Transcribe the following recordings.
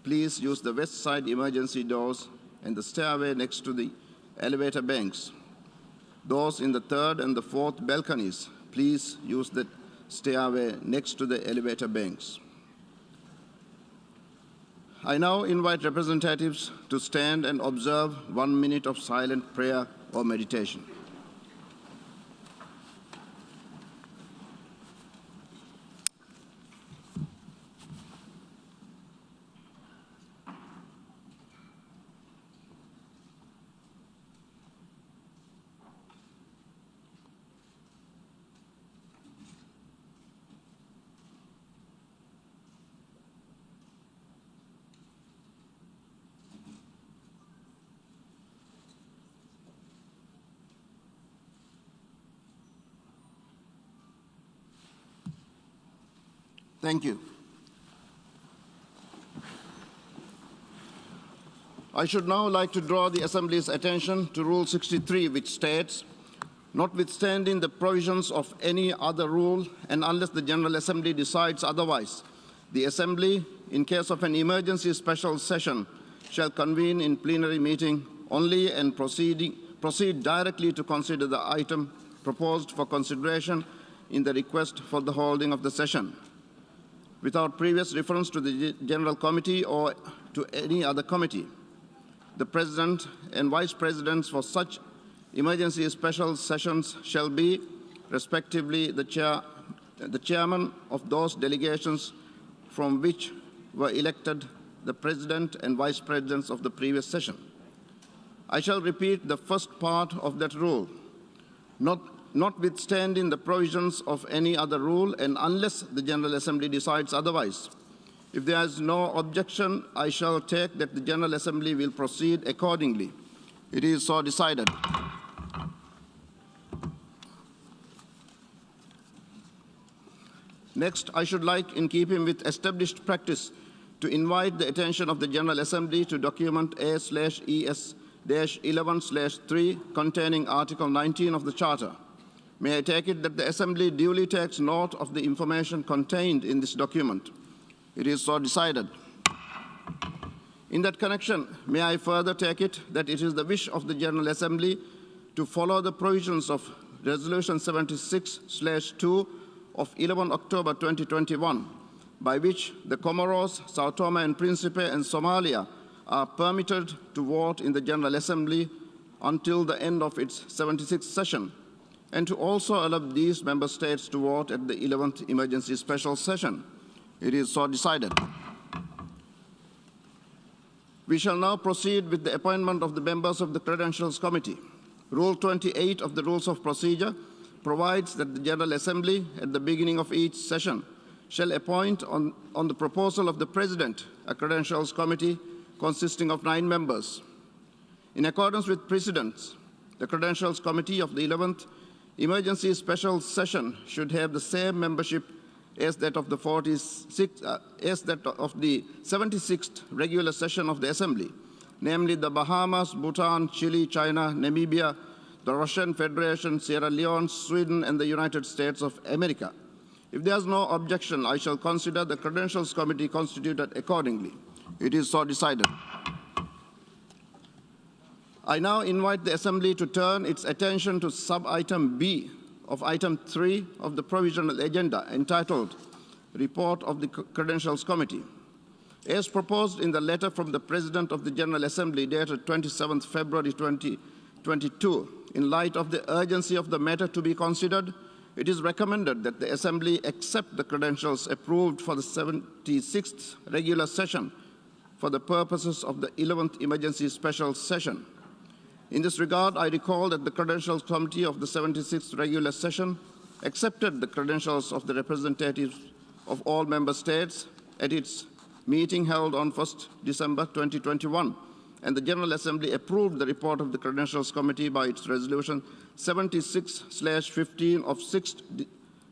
please use the west side emergency doors and the stairway next to the elevator banks. Those in the third and the fourth balconies, please use the stairway next to the elevator banks. I now invite representatives to stand and observe 1 minute of silent prayer or meditation. Thank you. I should now like to draw the Assembly's attention to Rule 63, which states, notwithstanding the provisions of any other rule, and unless the General Assembly decides otherwise, the Assembly, in case of an emergency special session, shall convene in plenary meeting only and proceed directly to consider the item proposed for consideration in the request for the holding of the session, without previous reference to the General Committee or to any other committee. The President and Vice Presidents for such emergency special sessions shall be, respectively, the chairman of those delegations from which were elected the President and Vice Presidents of the previous session. I shall repeat the first part of that rule. Notwithstanding the provisions of any other rule and unless the General Assembly decides otherwise. If there is no objection, I shall take that the General Assembly will proceed accordingly. It is so decided. Next, I should like, in keeping with established practice, to invite the attention of the General Assembly to document A/ES-11/3 containing Article 19 of the Charter. May I take it that the Assembly duly takes note of the information contained in this document? It is so decided. In that connection, may I further take it that it is the wish of the General Assembly to follow the provisions of Resolution 76/2 of 11 October 2021, by which the Comoros, Sao Tome and Principe, and Somalia are permitted to vote in the General Assembly until the end of its 76th session, and to also allow these member states to vote at the 11th emergency special session. It is so decided. We shall now proceed with the appointment of the members of the Credentials Committee. Rule 28 of the Rules of Procedure provides that the General Assembly, at the beginning of each session, shall appoint on the proposal of the President a Credentials Committee consisting of 9 members. In accordance with precedents, the Credentials Committee of the 11th Emergency Special Session should have the same membership as that of the 76th regular session of the Assembly, namely the Bahamas, Bhutan, Chile, China, Namibia, the Russian Federation, Sierra Leone, Sweden, and the United States of America. If there is no objection, I shall consider the Credentials Committee constituted accordingly. It is so decided. I now invite the Assembly to turn its attention to sub-item B of item 3 of the provisional agenda, entitled Report of the Credentials Committee. As proposed in the letter from the President of the General Assembly dated 27 February 2022, in light of the urgency of the matter to be considered, it is recommended that the Assembly accept the credentials approved for the 76th regular session for the purposes of the 11th emergency special session. In this regard, I recall that the Credentials Committee of the 76th regular session accepted the credentials of the representatives of all member states at its meeting held on 1 December 2021, and the General Assembly approved the report of the Credentials Committee by its resolution 76/15 of 6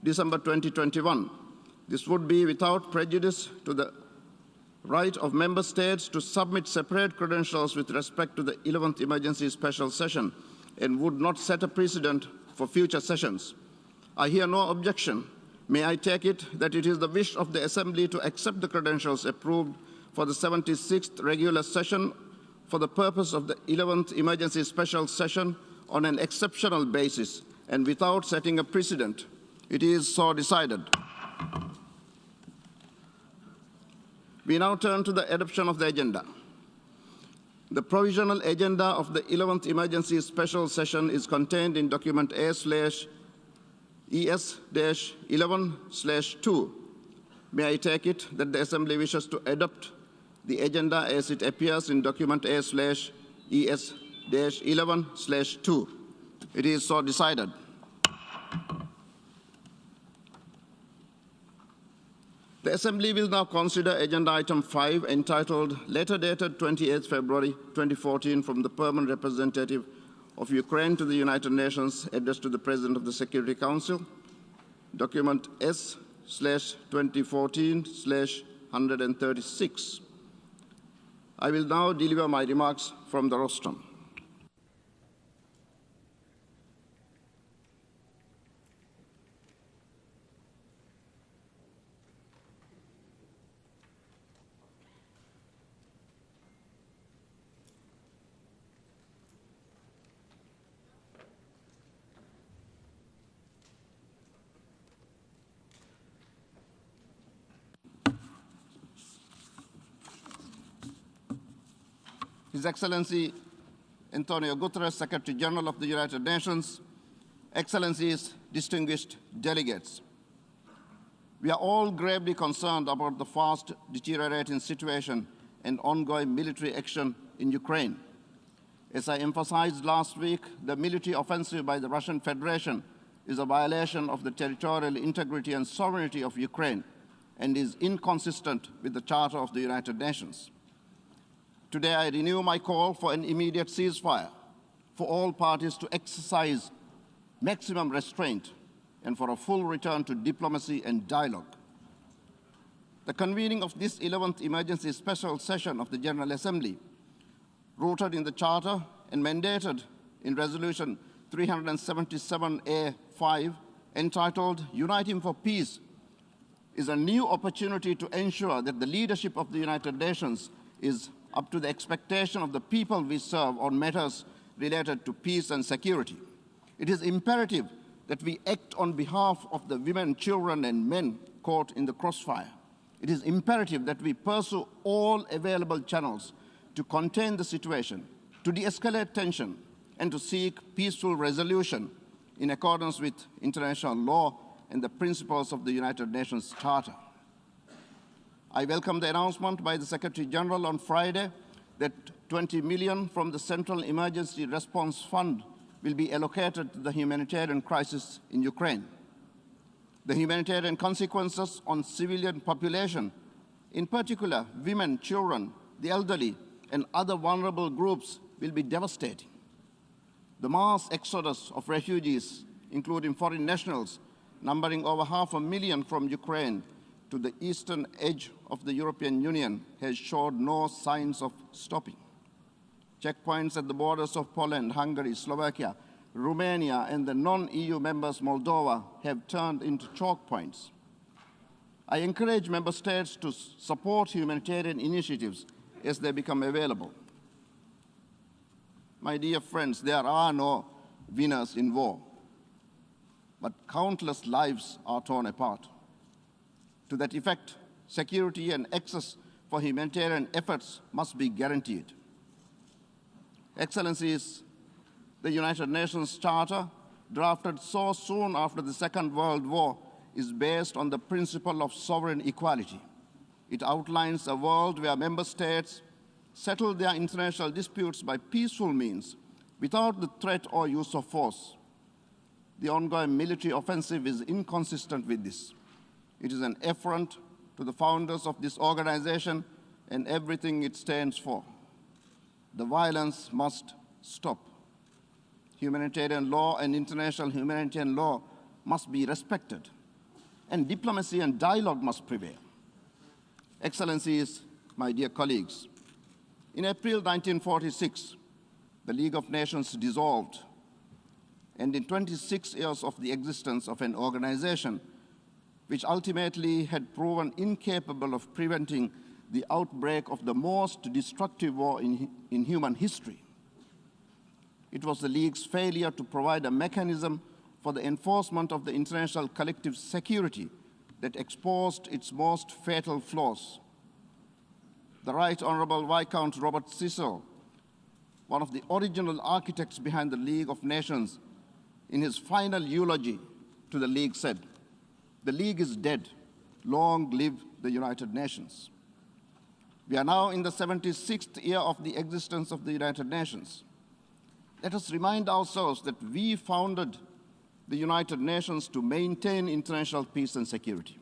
December 2021. This would be without prejudice to the right of member states to submit separate credentials with respect to the 11th emergency special session and would not set a precedent for future sessions. I hear no objection. May I take it that it is the wish of the Assembly to accept the credentials approved for the 76th regular session for the purpose of the 11th emergency special session on an exceptional basis and without setting a precedent. It is so decided. We now turn to the adoption of the agenda. The provisional agenda of the 11th emergency special session is contained in document A/ES-11/2. May I take it that the Assembly wishes to adopt the agenda as it appears in document A/ES-11/2. It is so decided. The Assembly will now consider Agenda Item 5, entitled Letter dated 28 February 2014 from the Permanent Representative of Ukraine to the United Nations, addressed to the President of the Security Council, document S/2014/136. I will now deliver my remarks from the rostrum. His Excellency Antonio Guterres, Secretary General of the United Nations, Excellencies, distinguished delegates. We are all gravely concerned about the fast deteriorating situation and ongoing military action in Ukraine. As I emphasized last week, the military offensive by the Russian Federation is a violation of the territorial integrity and sovereignty of Ukraine and is inconsistent with the Charter of the United Nations. Today, I renew my call for an immediate ceasefire, for all parties to exercise maximum restraint, and for a full return to diplomacy and dialogue. The convening of this 11th emergency special session of the General Assembly, rooted in the Charter and mandated in Resolution 377A5, entitled Uniting for Peace, is a new opportunity to ensure that the leadership of the United Nations is up to the expectation of the people we serve on matters related to peace and security. It is imperative that we act on behalf of the women, children, and men caught in the crossfire. It is imperative that we pursue all available channels to contain the situation, to de-escalate tension, and to seek peaceful resolution in accordance with international law and the principles of the United Nations Charter. I welcome the announcement by the Secretary General on Friday that 20 million from the Central Emergency Response Fund will be allocated to the humanitarian crisis in Ukraine. The humanitarian consequences on civilian population, in particular women, children, the elderly, and other vulnerable groups, will be devastating. The mass exodus of refugees, including foreign nationals, numbering over 500,000 from Ukraine to the eastern edge of the European Union, has showed no signs of stopping. Checkpoints at the borders of Poland, Hungary, Slovakia, Romania, and the non-EU members Moldova have turned into choke points. I encourage member states to support humanitarian initiatives as they become available. My dear friends, there are no winners in war, but countless lives are torn apart. To that effect, security and access for humanitarian efforts must be guaranteed. Excellencies, the United Nations Charter, drafted so soon after the Second World War, is based on the principle of sovereign equality. It outlines a world where member states settle their international disputes by peaceful means, without the threat or use of force. The ongoing military offensive is inconsistent with this. It is an affront to the founders of this organization and everything it stands for. The violence must stop. Humanitarian law and international humanitarian law must be respected, and diplomacy and dialogue must prevail. Excellencies, my dear colleagues, in April 1946, the League of Nations dissolved, and in 26 years of the existence of an organization which ultimately had proven incapable of preventing the outbreak of the most destructive war in human history. It was the League's failure to provide a mechanism for the enforcement of the international collective security that exposed its most fatal flaws. The Right Honourable Viscount Robert Cecil, one of the original architects behind the League of Nations, in his final eulogy to the League said, "The League is dead. Long live the United Nations." We are now in the 76th year of the existence of the United Nations. Let us remind ourselves that we founded the United Nations to maintain international peace and security,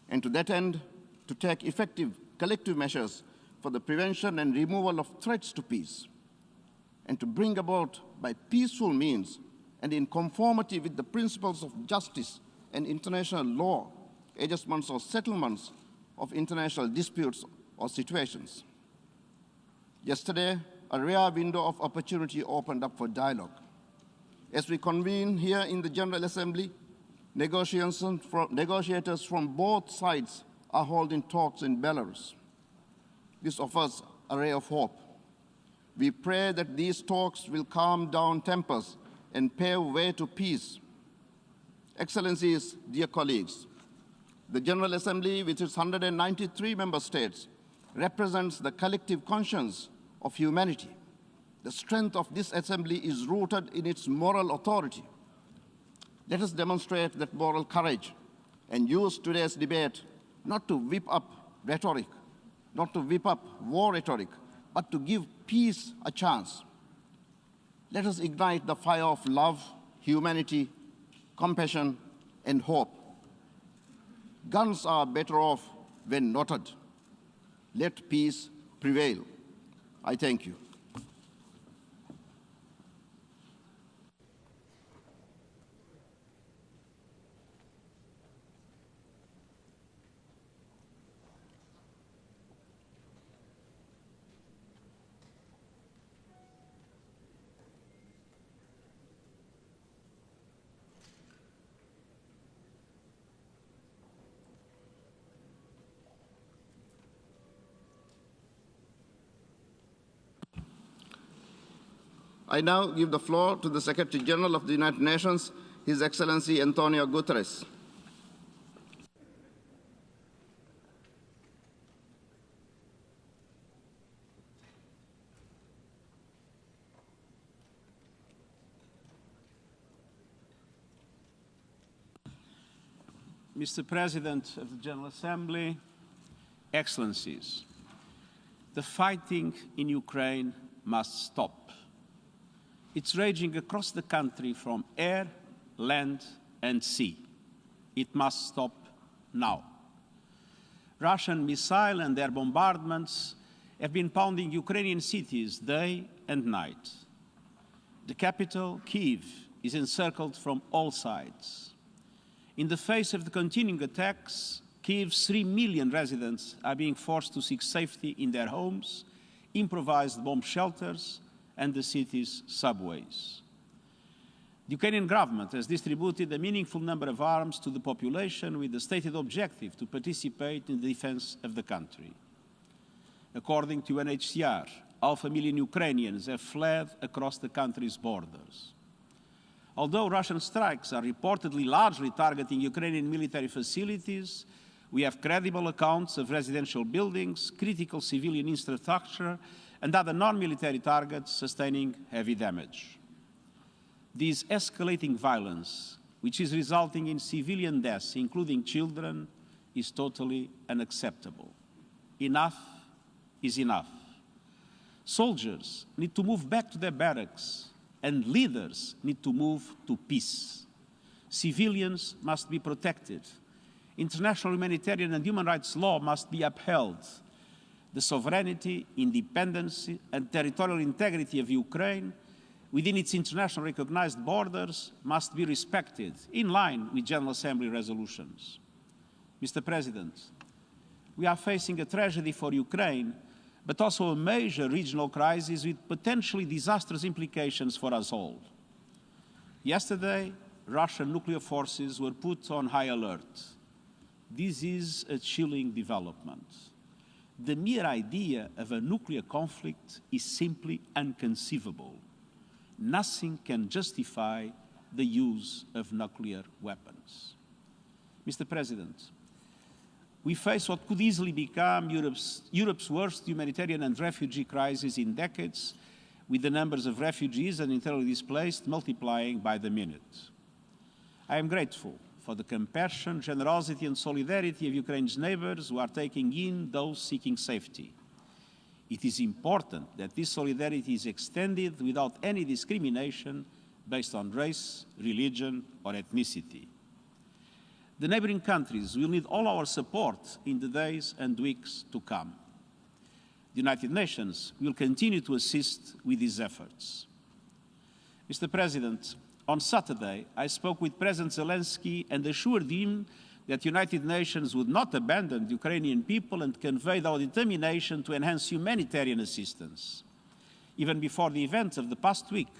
and to that end, to take effective collective measures for the prevention and removal of threats to peace, and to bring about by peaceful means and in conformity with the principles of justice and international law, adjustments or settlements of international disputes or situations. Yesterday, a rare window of opportunity opened up for dialogue. As we convene here in the General Assembly, negotiators from both sides are holding talks in Belarus. This offers a ray of hope. We pray that these talks will calm down tempers and pave way to peace. Excellencies, dear colleagues, the General Assembly, with its 193 member states, represents the collective conscience of humanity. The strength of this assembly is rooted in its moral authority. Let us demonstrate that moral courage and use today's debate not to whip up rhetoric, not to whip up war rhetoric, but to give peace a chance. Let us ignite the fire of love, humanity, compassion, and hope. Guns are better off when knotted. Let peace prevail. I thank you. I now give the floor to the Secretary General of the United Nations, His Excellency Antonio Guterres. Mr. President of the General Assembly, Excellencies, the fighting in Ukraine must stop. It's raging across the country from air, land, and sea. It must stop now. Russian missile and air bombardments have been pounding Ukrainian cities day and night. The capital, Kyiv, is encircled from all sides. In the face of the continuing attacks, Kyiv's 3 million residents are being forced to seek safety in their homes, improvised bomb shelters, and the city's subways. The Ukrainian government has distributed a meaningful number of arms to the population with the stated objective to participate in the defense of the country. According to UNHCR, 500,000 Ukrainians have fled across the country's borders. Although Russian strikes are reportedly largely targeting Ukrainian military facilities, we have credible accounts of residential buildings, critical civilian infrastructure, and other non-military targets sustaining heavy damage. This escalating violence, which is resulting in civilian deaths, including children, is totally unacceptable. Enough is enough. Soldiers need to move back to their barracks, and leaders need to move to peace. Civilians must be protected. International humanitarian and human rights law must be upheld. The sovereignty, independence, and territorial integrity of Ukraine within its internationally recognized borders must be respected in line with General Assembly resolutions. Mr. President, we are facing a tragedy for Ukraine, but also a major regional crisis with potentially disastrous implications for us all. Yesterday, Russian nuclear forces were put on high alert. This is a chilling development. the mere idea of a nuclear conflict is simply inconceivable. Nothing can justify the use of nuclear weapons. Mr. President, we face what could easily become Europe's worst humanitarian and refugee crisis in decades, with the numbers of refugees and internally displaced multiplying by the minute. I am grateful for the compassion, generosity and solidarity of Ukraine's neighbors who are taking in those seeking safety. It is important that this solidarity is extended without any discrimination based on race, religion or ethnicity. The neighboring countries will need all our support in the days and weeks to come. The United Nations will continue to assist with these efforts. Mr. President, on Saturday, I spoke with President Zelensky and assured him that the United Nations would not abandon the Ukrainian people and conveyed our determination to enhance humanitarian assistance. Even before the events of the past week,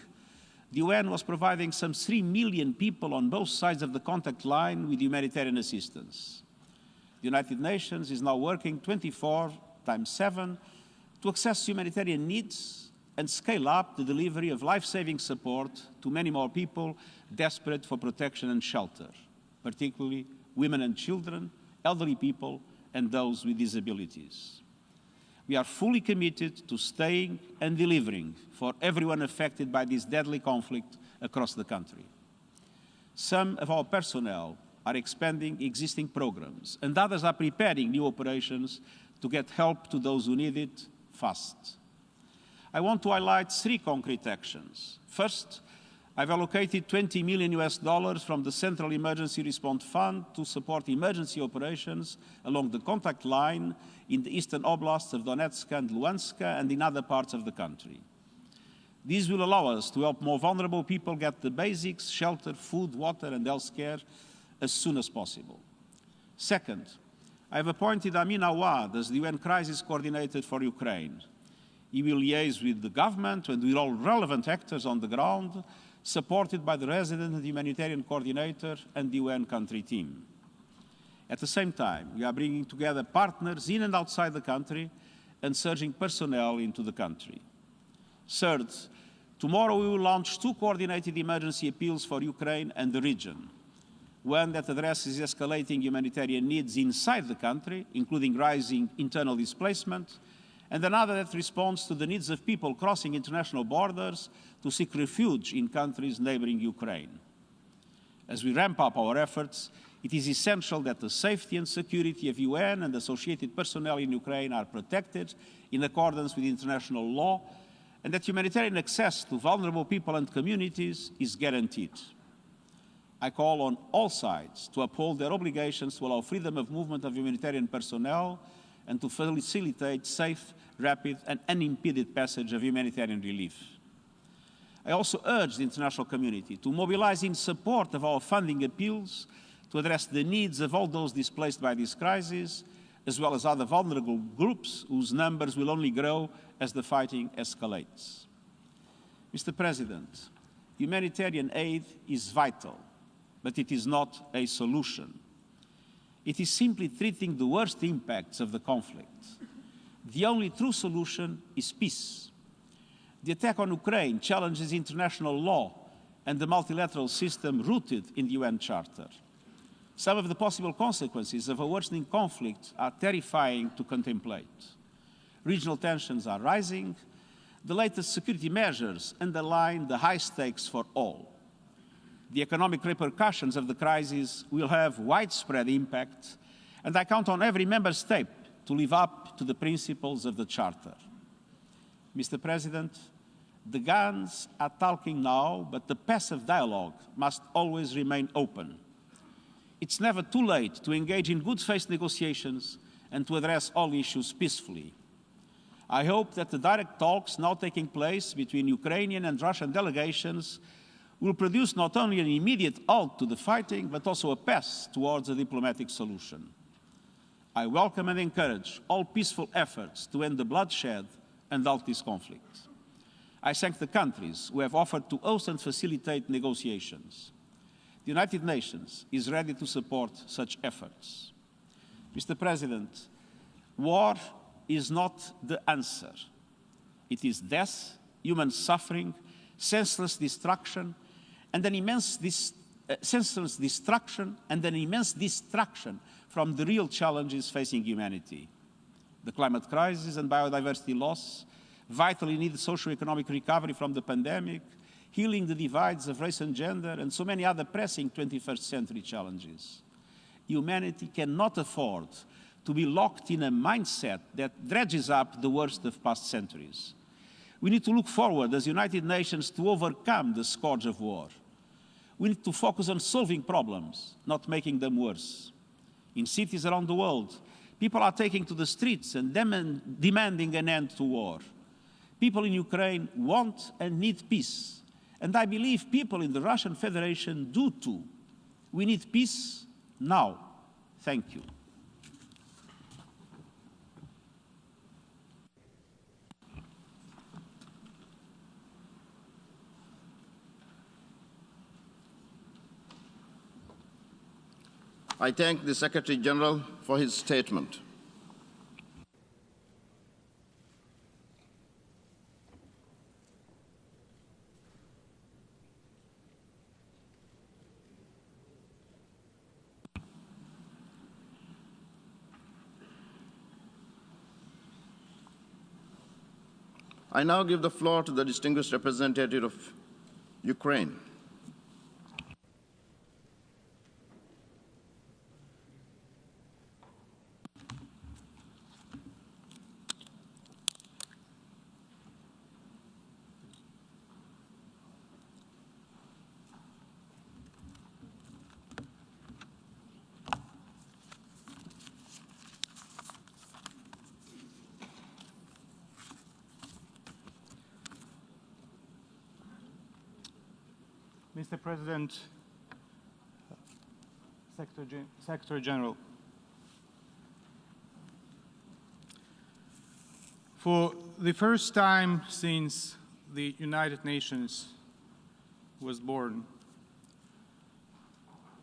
the UN was providing some 3 million people on both sides of the contact line with humanitarian assistance. The United Nations is now working 24/7 to access humanitarian needs and scale up the delivery of life-saving support to many more people desperate for protection and shelter, particularly women and children, elderly people, and those with disabilities. We are fully committed to staying and delivering for everyone affected by this deadly conflict across the country. Some of our personnel are expanding existing programs, and others are preparing new operations to get help to those who need it fast. I want to highlight 3 concrete actions. First, I've allocated $20 million from the Central Emergency Response Fund to support emergency operations along the contact line in the eastern oblasts of Donetsk and Luhansk and in other parts of the country. These will allow us to help more vulnerable people get the basics, shelter, food, water, and health care as soon as possible. Second, I have appointed Amin Awad as the UN Crisis Coordinator for Ukraine. He will liaise with the government and with all relevant actors on the ground, supported by the resident humanitarian coordinator and the UN country team. At the same time, we are bringing together partners in and outside the country and surging personnel into the country. Third, tomorrow we will launch 2 coordinated emergency appeals for Ukraine and the region. One that addresses escalating humanitarian needs inside the country, including rising internal displacement, and another that responds to the needs of people crossing international borders to seek refuge in countries neighboring Ukraine. As we ramp up our efforts, it is essential that the safety and security of UN and associated personnel in Ukraine are protected in accordance with international law, and that humanitarian access to vulnerable people and communities is guaranteed. I call on all sides to uphold their obligations to allow freedom of movement of humanitarian personnel and to facilitate safe, rapid, and unimpeded passage of humanitarian relief. I also urge the international community to mobilize in support of our funding appeals to address the needs of all those displaced by this crisis, as well as other vulnerable groups whose numbers will only grow as the fighting escalates. Mr. President, humanitarian aid is vital, but it is not a solution. It is simply treating the worst impacts of the conflict. The only true solution is peace. The attack on Ukraine challenges international law and the multilateral system rooted in the UN Charter. Some of the possible consequences of a worsening conflict are terrifying to contemplate. Regional tensions are rising. The latest security measures underline the high stakes for all. The economic repercussions of the crisis will have widespread impact, and I count on every member state to live up to the principles of the Charter. Mr. President, the guns are talking now, but the path of dialogue must always remain open. It's never too late to engage in good faith negotiations and to address all issues peacefully. I hope that the direct talks now taking place between Ukrainian and Russian delegations will produce not only an immediate halt to the fighting, but also a path towards a diplomatic solution. I welcome and encourage all peaceful efforts to end the bloodshed and halt this conflict. I thank the countries who have offered to host and facilitate negotiations. The United Nations is ready to support such efforts. Mr. President, war is not the answer. It is death, human suffering, senseless destruction, and an immense senseless destruction and an immense distraction from the real challenges facing humanity. The climate crisis and biodiversity loss, vitally needed socio-economic recovery from the pandemic, healing the divides of race and gender, and so many other pressing 21st century challenges. Humanity cannot afford to be locked in a mindset that dredges up the worst of past centuries. We need to look forward as United Nations to overcome the scourge of war. We need to focus on solving problems, not making them worse. In cities around the world, people are taking to the streets and demanding an end to war. People in Ukraine want and need peace. And I believe people in the Russian Federation do too. We need peace now. Thank you. I thank the Secretary General for his statement. I now give the floor to the distinguished representative of Ukraine. Mr. President, Secretary General, for the first time since the United Nations was born,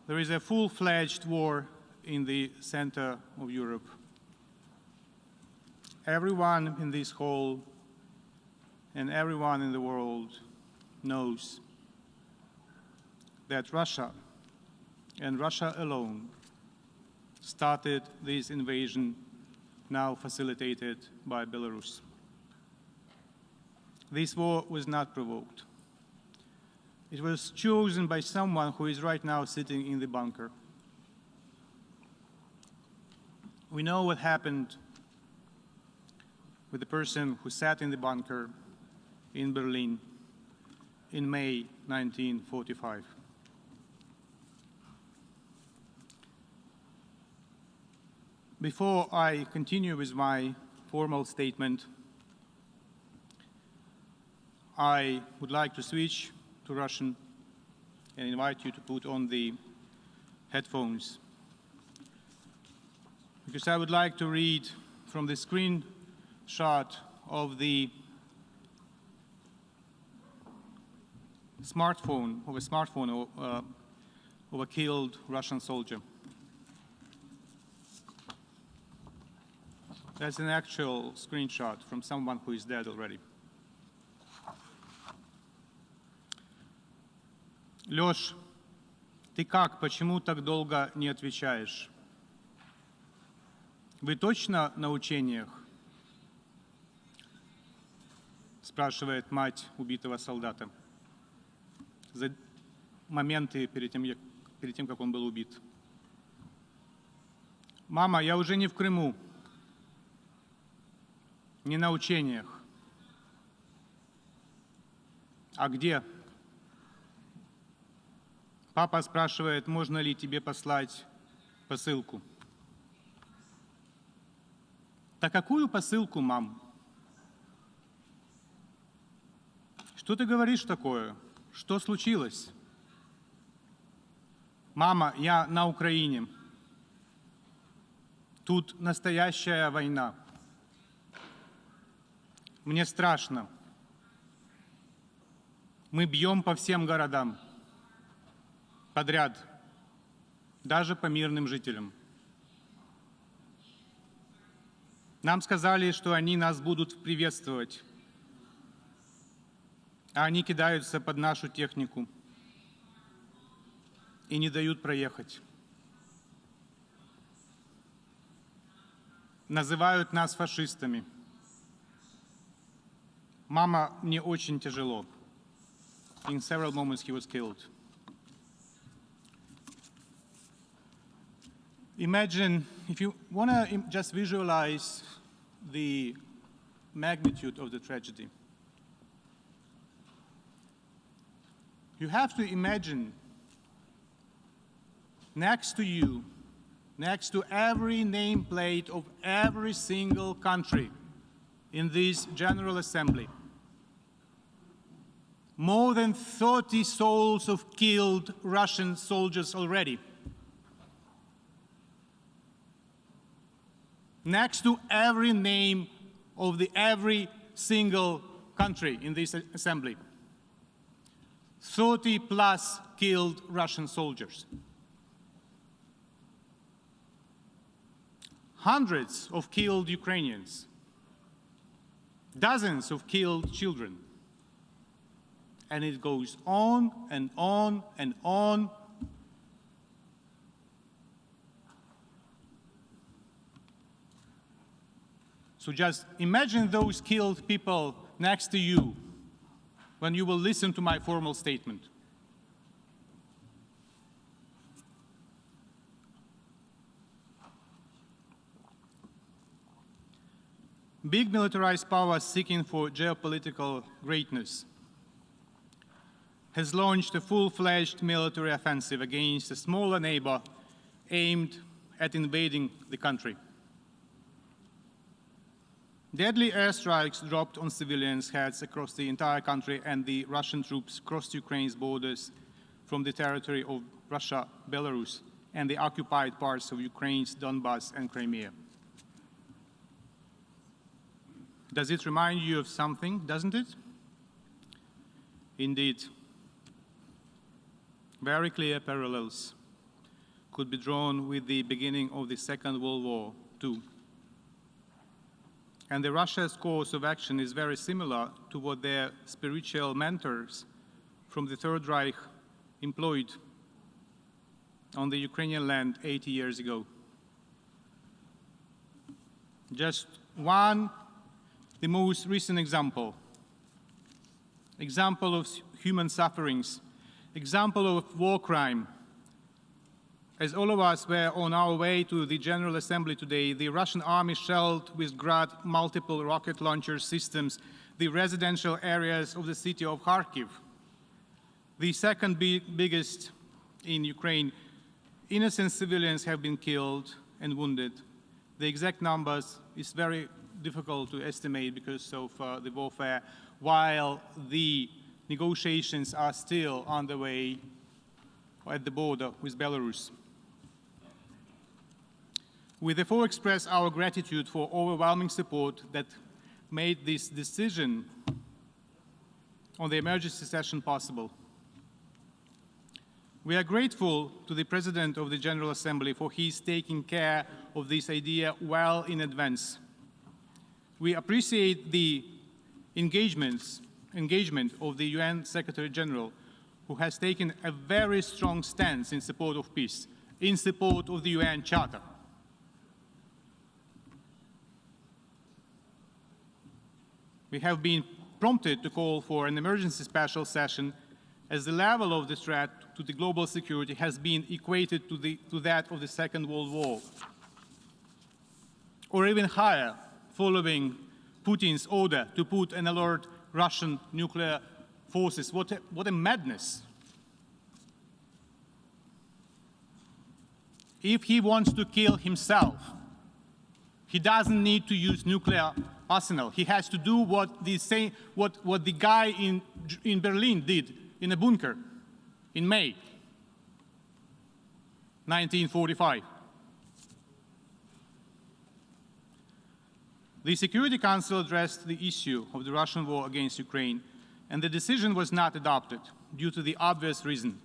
there is a full-fledged war in the center of Europe. Everyone in this hall and everyone in the world knows that Russia, and Russia alone, started this invasion now facilitated by Belarus. This war was not provoked. It was chosen by someone who is right now sitting in the bunker. We know what happened with the person who sat in the bunker in Berlin in May 1945. Before I continue with my formal statement, I would like to switch to Russian and invite you to put on the headphones, because I would like to read from the screenshot of the smartphone of a killed Russian soldier. That's an actual screenshot from someone who is dead already. Лёш, ты как? Почему так долго не отвечаешь? Вы точно на учениях? Спрашивает мать убитого солдата за моменты перед тем, как он был убит. Мама, я уже не в Крыму. Не на учениях. А где? Папа спрашивает, можно ли тебе послать посылку. Да какую посылку, мам? Что ты говоришь такое? Что случилось? Мама, я на Украине. Тут настоящая война. Мне страшно. Мы бьем по всем городам. Подряд. Даже по мирным жителям. Нам сказали, что они нас будут приветствовать, а они кидаются под нашу технику и не дают проехать. Называют нас фашистами. Мама, мне очень тяжело. In several moments he was killed. Imagine, if you want to just visualize the magnitude of the tragedy, you have to imagine next to you, next to every nameplate of every single country in this General Assembly, more than 30 souls of killed Russian soldiers already. Next to every name of every single country in this assembly, 30 plus killed Russian soldiers. Hundreds of killed Ukrainians, dozens of killed children. And it goes on and on and on. So just imagine those killed people next to you when you will listen to my formal statement. Big militarized powers seeking for geopolitical greatness has launched a full-fledged military offensive against a smaller neighbor aimed at invading the country. Deadly airstrikes dropped on civilians' heads across the entire country, and the Russian troops crossed Ukraine's borders from the territory of Russia, Belarus, and the occupied parts of Ukraine's Donbas and Crimea. Does it remind you of something, doesn't it? Indeed. Very clear parallels could be drawn with the beginning of the Second World War, too. And Russia's course of action is very similar to what their spiritual mentors from the Third Reich employed on the Ukrainian land 80 years ago. Just one, the most recent example of human sufferings, example of war crime. As all of us were on our way to the General Assembly today, the Russian army shelled with Grad multiple rocket launcher systems the residential areas of the city of Kharkiv, the second biggest in Ukraine. Innocent civilians have been killed and wounded. The exact numbers is very difficult to estimate because of the warfare, while the negotiations are still underway at the border with Belarus. We therefore express our gratitude for overwhelming support that made this decision on the emergency session possible. We are grateful to the President of the General Assembly for his taking care of this idea well in advance. We appreciate the engagement of the UN Secretary General, who has taken a very strong stance in support of peace, in support of the UN Charter. We have been prompted to call for an emergency special session as the level of the threat to the global security has been equated to that of the Second World War, or even higher, following Putin's order to put and alert Russian nuclear forces. What a madness. If he wants to kill himself, he doesn't need to use nuclear arsenal. He has to do what the guy in Berlin did in a bunker in May 1945. The Security Council addressed the issue of the Russian war against Ukraine, and the decision was not adopted due to the obvious reason.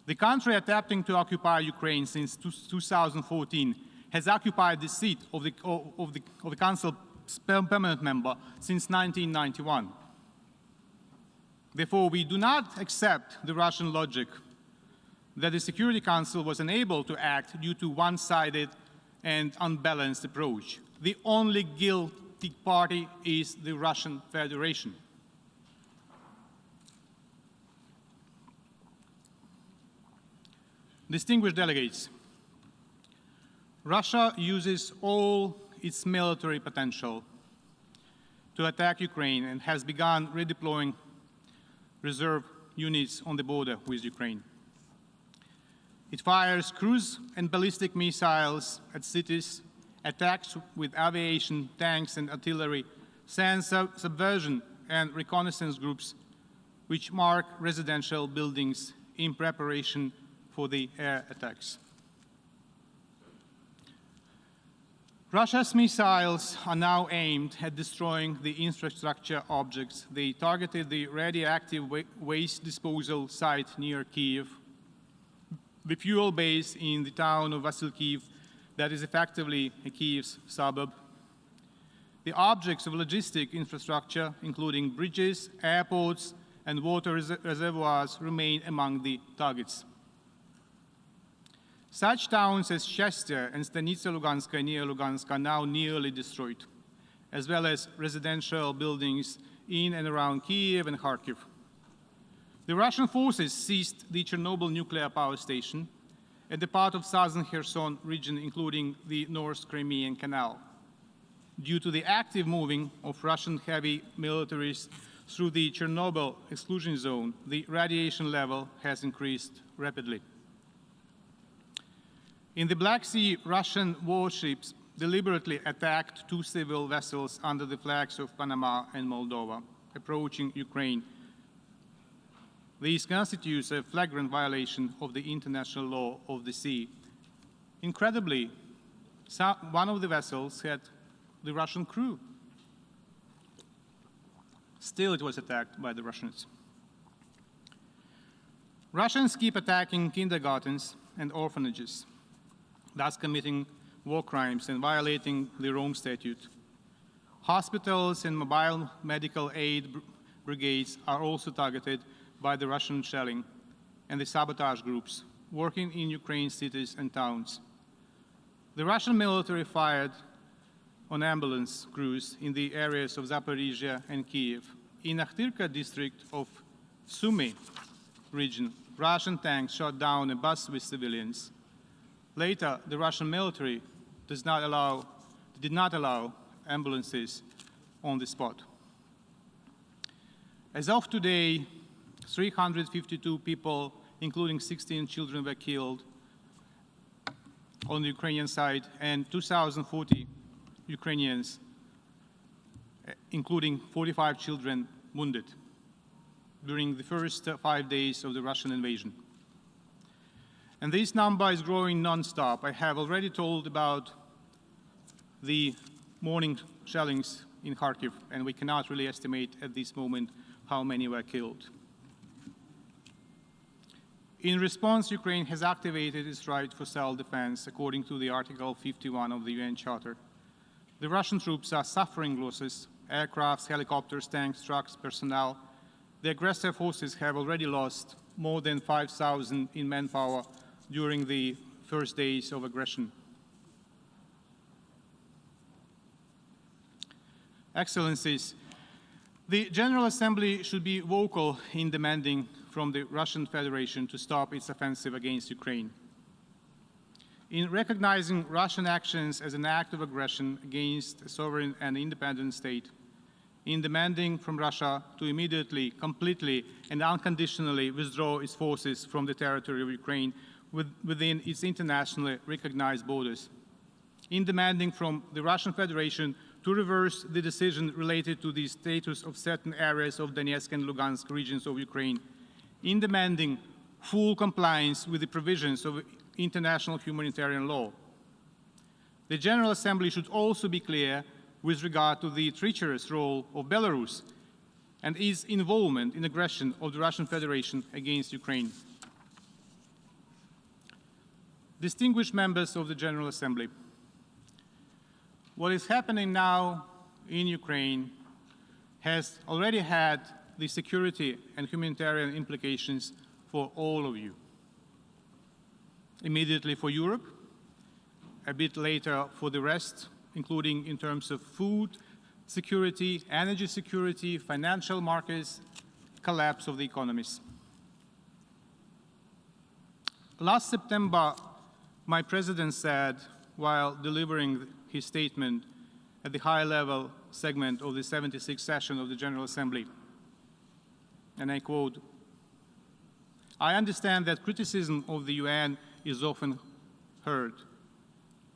The country attempting to occupy Ukraine since 2014 has occupied the seat of the Council permanent member since 1991. Therefore, we do not accept the Russian logic that the Security Council was unable to act due to one-sided and unbalanced approach. The only guilty party is the Russian Federation. Distinguished delegates, Russia uses all its military potential to attack Ukraine and has begun redeploying reserve units on the border with Ukraine. It fires cruise and ballistic missiles at cities, attacks with aviation, tanks, and artillery, sends subversion and reconnaissance groups which mark residential buildings in preparation for the air attacks. Russia's missiles are now aimed at destroying the infrastructure objects. They targeted the radioactive waste disposal site near Kyiv, the fuel base in the town of Vasilkiv that is effectively a Kyiv's suburb. The objects of logistic infrastructure, including bridges, airports, and water reservoirs, remain among the targets. Such towns as Shastya and Stanitsa Luganska near Lugansk are now nearly destroyed, as well as residential buildings in and around Kyiv and Kharkiv. The Russian forces seized the Chernobyl nuclear power station and the part of southern Kherson region, including the North Crimean Canal. Due to the active moving of Russian heavy militaries through the Chernobyl exclusion zone, the radiation level has increased rapidly. In the Black Sea, Russian warships deliberately attacked two civil vessels under the flags of Panama and Moldova, approaching Ukraine. This constitutes a flagrant violation of the international law of the sea. Incredibly, one of the vessels had the Russian crew. Still, it was attacked by the Russians. Russians keep attacking kindergartens and orphanages, thus committing war crimes and violating the Rome Statute. Hospitals and mobile medical aid brigades are also targeted by the Russian shelling and the sabotage groups working in Ukraine's cities and towns. The Russian military fired on ambulance crews in the areas of Zaporizhia and Kyiv. In Akhtirka district of Sumy region, Russian tanks shot down a bus with civilians. Later, the Russian military did not allow ambulances on the spot. As of today, 352 people, including 16 children, were killed on the Ukrainian side, and 2,040 Ukrainians, including 45 children, wounded during the first 5 days of the Russian invasion. And this number is growing non-stop. I have already told about the morning shellings in Kharkiv, and we cannot really estimate at this moment how many were killed. In response, Ukraine has activated its right for self-defense according to the Article 51 of the UN Charter. The Russian troops are suffering losses: aircrafts, helicopters, tanks, trucks, personnel. The aggressor forces have already lost more than 5,000 in manpower during the first days of aggression. Excellencies, the General Assembly should be vocal in demanding from the Russian Federation to stop its offensive against Ukraine. In recognizing Russian actions as an act of aggression against a sovereign and independent state, in demanding from Russia to immediately, completely, and unconditionally withdraw its forces from the territory of Ukraine within its internationally recognized borders, in demanding from the Russian Federation to reverse the decision related to the status of certain areas of Donetsk and Lugansk regions of Ukraine, in demanding full compliance with the provisions of international humanitarian law. The General Assembly should also be clear with regard to the treacherous role of Belarus and its involvement in aggression of the Russian Federation against Ukraine. Distinguished members of the General Assembly, What is happening now in Ukraine has already had the security and humanitarian implications for all of you. Immediately for Europe, a bit later for the rest, including in terms of food security, energy security, financial markets, collapse of the economies. Last September, my president said, while delivering his statement at the high-level segment of the 76th session of the General Assembly, and I quote, "I understand that criticism of the UN is often heard,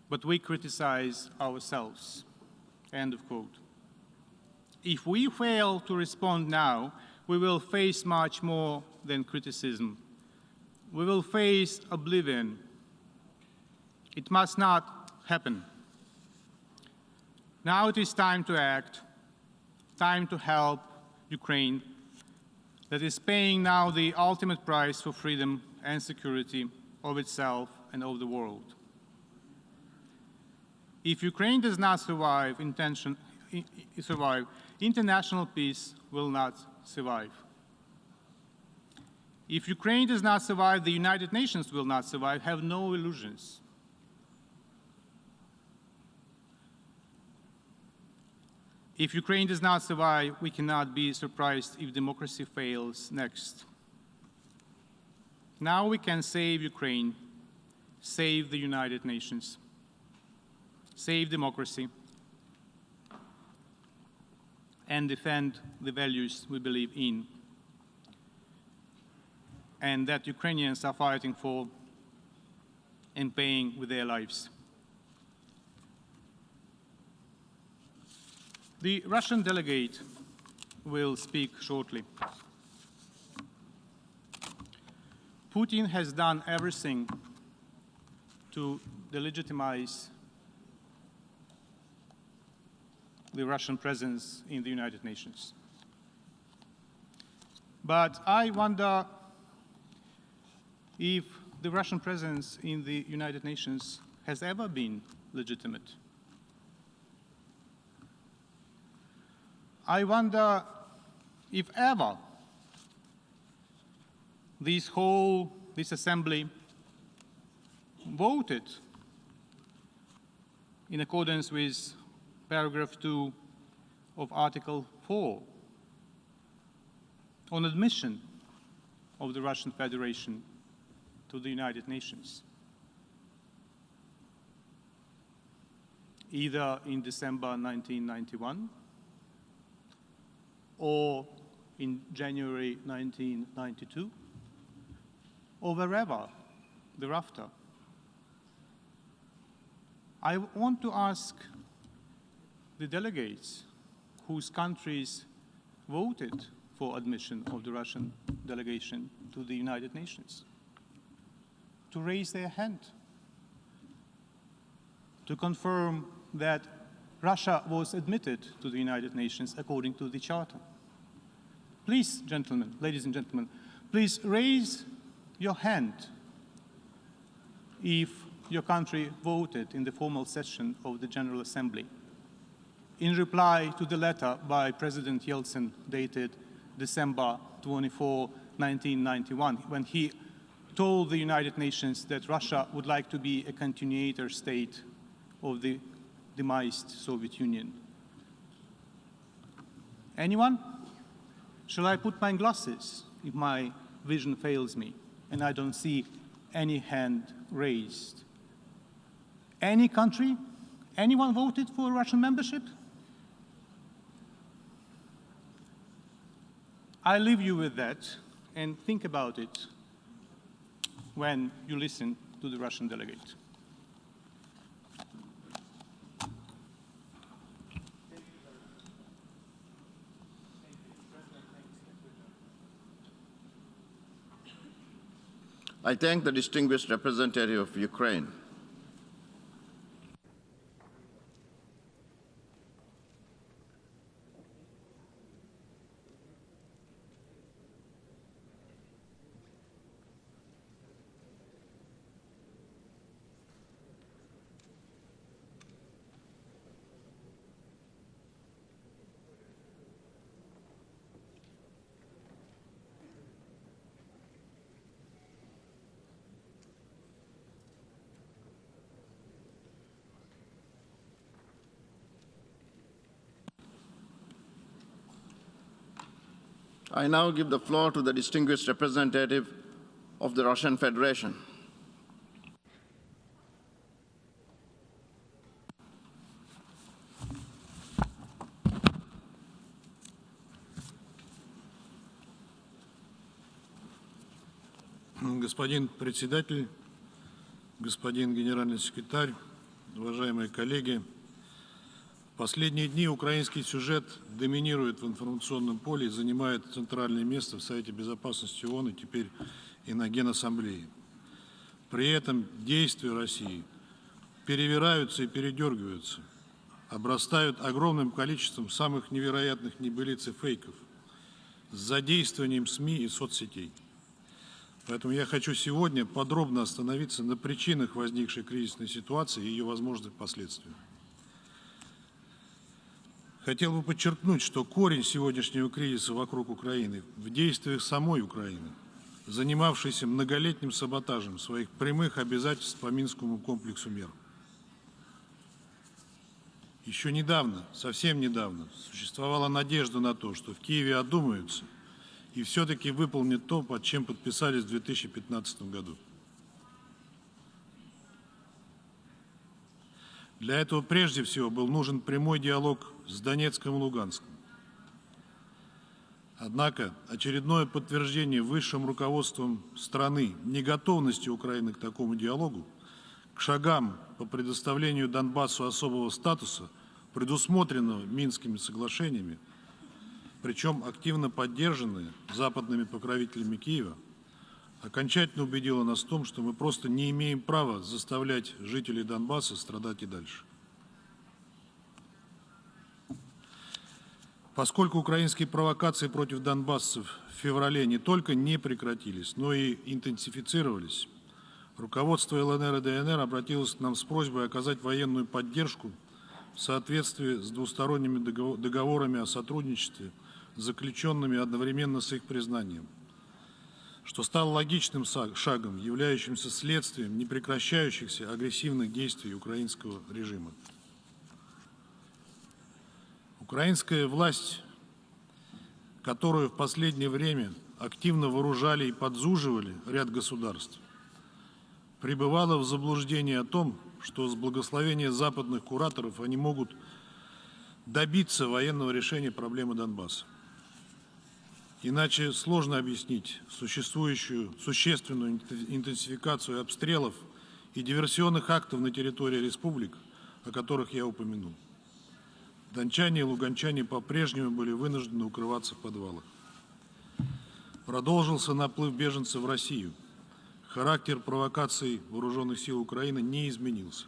but we criticize ourselves," end of quote. If we fail to respond now, we will face much more than criticism. We will face oblivion. It must not happen. Now it is time to act, time to help Ukraine, that is paying now the ultimate price for freedom and security of itself and of the world. If Ukraine does not survive, international peace will not survive. If Ukraine does not survive, the United Nations will not survive. Have no illusions. If Ukraine does not survive, we cannot be surprised if democracy fails next. Now we can save Ukraine, save the United Nations, save democracy, and defend the values we believe in and that Ukrainians are fighting for and paying with their lives. The Russian delegate will speak shortly. Putin has done everything to delegitimize the Russian presence in the United Nations. But I wonder if the Russian presence in the United Nations has ever been legitimate. I wonder if ever this assembly voted in accordance with paragraph 2 of Article 4 on admission of the Russian Federation to the United Nations, either in December 1991 or in January 1992, or wherever thereafter. I want to ask the delegates whose countries voted for admission of the Russian delegation to the United Nations to raise their hand, to confirm that Russia was admitted to the United Nations according to the Charter. Please, gentlemen, ladies and gentlemen, please raise your hand if your country voted in the formal session of the General Assembly in reply to the letter by President Yeltsin dated December 24, 1991, when he told the United Nations that Russia would like to be a continuator state of the demised Soviet Union. Anyone? Shall I put my glasses if my vision fails me and I don't see any hand raised? Any country? Anyone voted for Russian membership? I leave you with that and think about it when you listen to the Russian delegate. I thank the distinguished representative of Ukraine. I now give the floor to the distinguished representative of the Russian Federation. Господин председатель, господин генеральный секретарь, уважаемые коллеги, в последние дни украинский сюжет доминирует в информационном поле и занимает центральное место в Совете Безопасности ООН и теперь и на Генассамблее. При этом действия России перевираются и передергиваются, обрастают огромным количеством самых невероятных небылиц и фейков с задействованием СМИ и соцсетей. Поэтому я хочу сегодня подробно остановиться на причинах возникшей кризисной ситуации и ее возможных последствиях. Хотел бы подчеркнуть, что корень сегодняшнего кризиса вокруг Украины в действиях самой Украины, занимавшейся многолетним саботажем своих прямых обязательств по Минскому комплексу мер. Еще недавно, совсем недавно, существовала надежда на то, что в Киеве одумаются и все-таки выполнят то, под чем подписались в 2015 году. Для этого прежде всего был нужен прямой диалог с Донецком и Луганском. Однако очередное подтверждение высшим руководством страны неготовности Украины к такому диалогу, к шагам по предоставлению Донбассу особого статуса, предусмотренного Минскими соглашениями, причем активно поддержанные западными покровителями Киева, окончательно убедило нас в том, что мы просто не имеем права заставлять жителей Донбасса страдать и дальше. Поскольку украинские провокации против донбассцев в феврале не только не прекратились, но и интенсифицировались, руководство ЛНР и ДНР обратилось к нам с просьбой оказать военную поддержку в соответствии с двусторонними договорами о сотрудничестве, заключенными одновременно с их признанием, что стало логичным шагом, являющимся следствием непрекращающихся агрессивных действий украинского режима. Украинская власть, которую в последнее время активно вооружали и подзуживали ряд государств, пребывала в заблуждении о том, что с благословения западных кураторов они могут добиться военного решения проблемы Донбасса. Иначе сложно объяснить существующую существенную интенсификацию обстрелов и диверсионных актов на территории республик, о которых я упомянул. Дончане и луганчане по-прежнему были вынуждены укрываться в подвалах. Продолжился наплыв беженцев в Россию. Характер провокаций вооруженных сил Украины не изменился.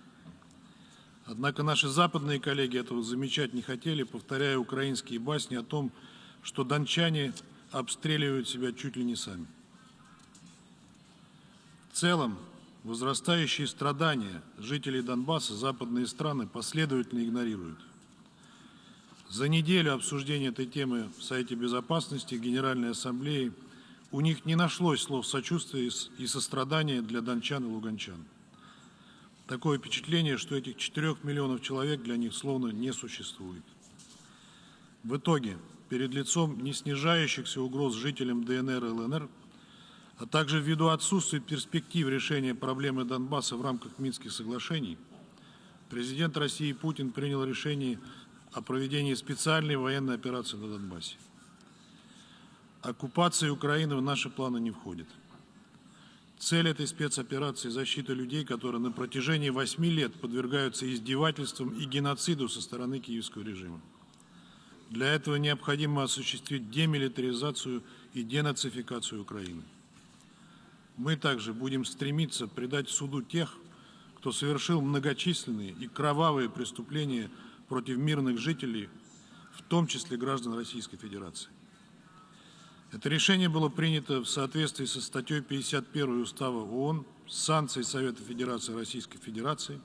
Однако наши западные коллеги этого замечать не хотели, повторяя украинские басни о том, что дончане обстреливают себя чуть ли не сами. В целом, возрастающие страдания жителей Донбасса западные страны последовательно игнорируют. За неделю обсуждения этой темы в Совете Безопасности Генеральной Ассамблеи у них не нашлось слов сочувствия и сострадания для дончан и луганчан. Такое впечатление, что этих 4 миллионов человек для них словно не существует. В итоге, перед лицом не снижающихся угроз жителям ДНР и ЛНР, а также ввиду отсутствия перспектив решения проблемы Донбасса в рамках Минских соглашений, президент России Путин принял решение о проведении специальной военной операции на Донбассе. Оккупация Украины в наши планы не входит. Цель этой спецоперации – защита людей, которые на протяжении 8 лет подвергаются издевательствам и геноциду со стороны киевского режима. Для этого необходимо осуществить демилитаризацию и денацификацию Украины. Мы также будем стремиться предать суду тех, кто совершил многочисленные и кровавые преступления против мирных жителей, в том числе граждан Российской Федерации. Это решение было принято в соответствии со статьей 51 Устава ООН с санкцией Совета Федерации Российской Федерации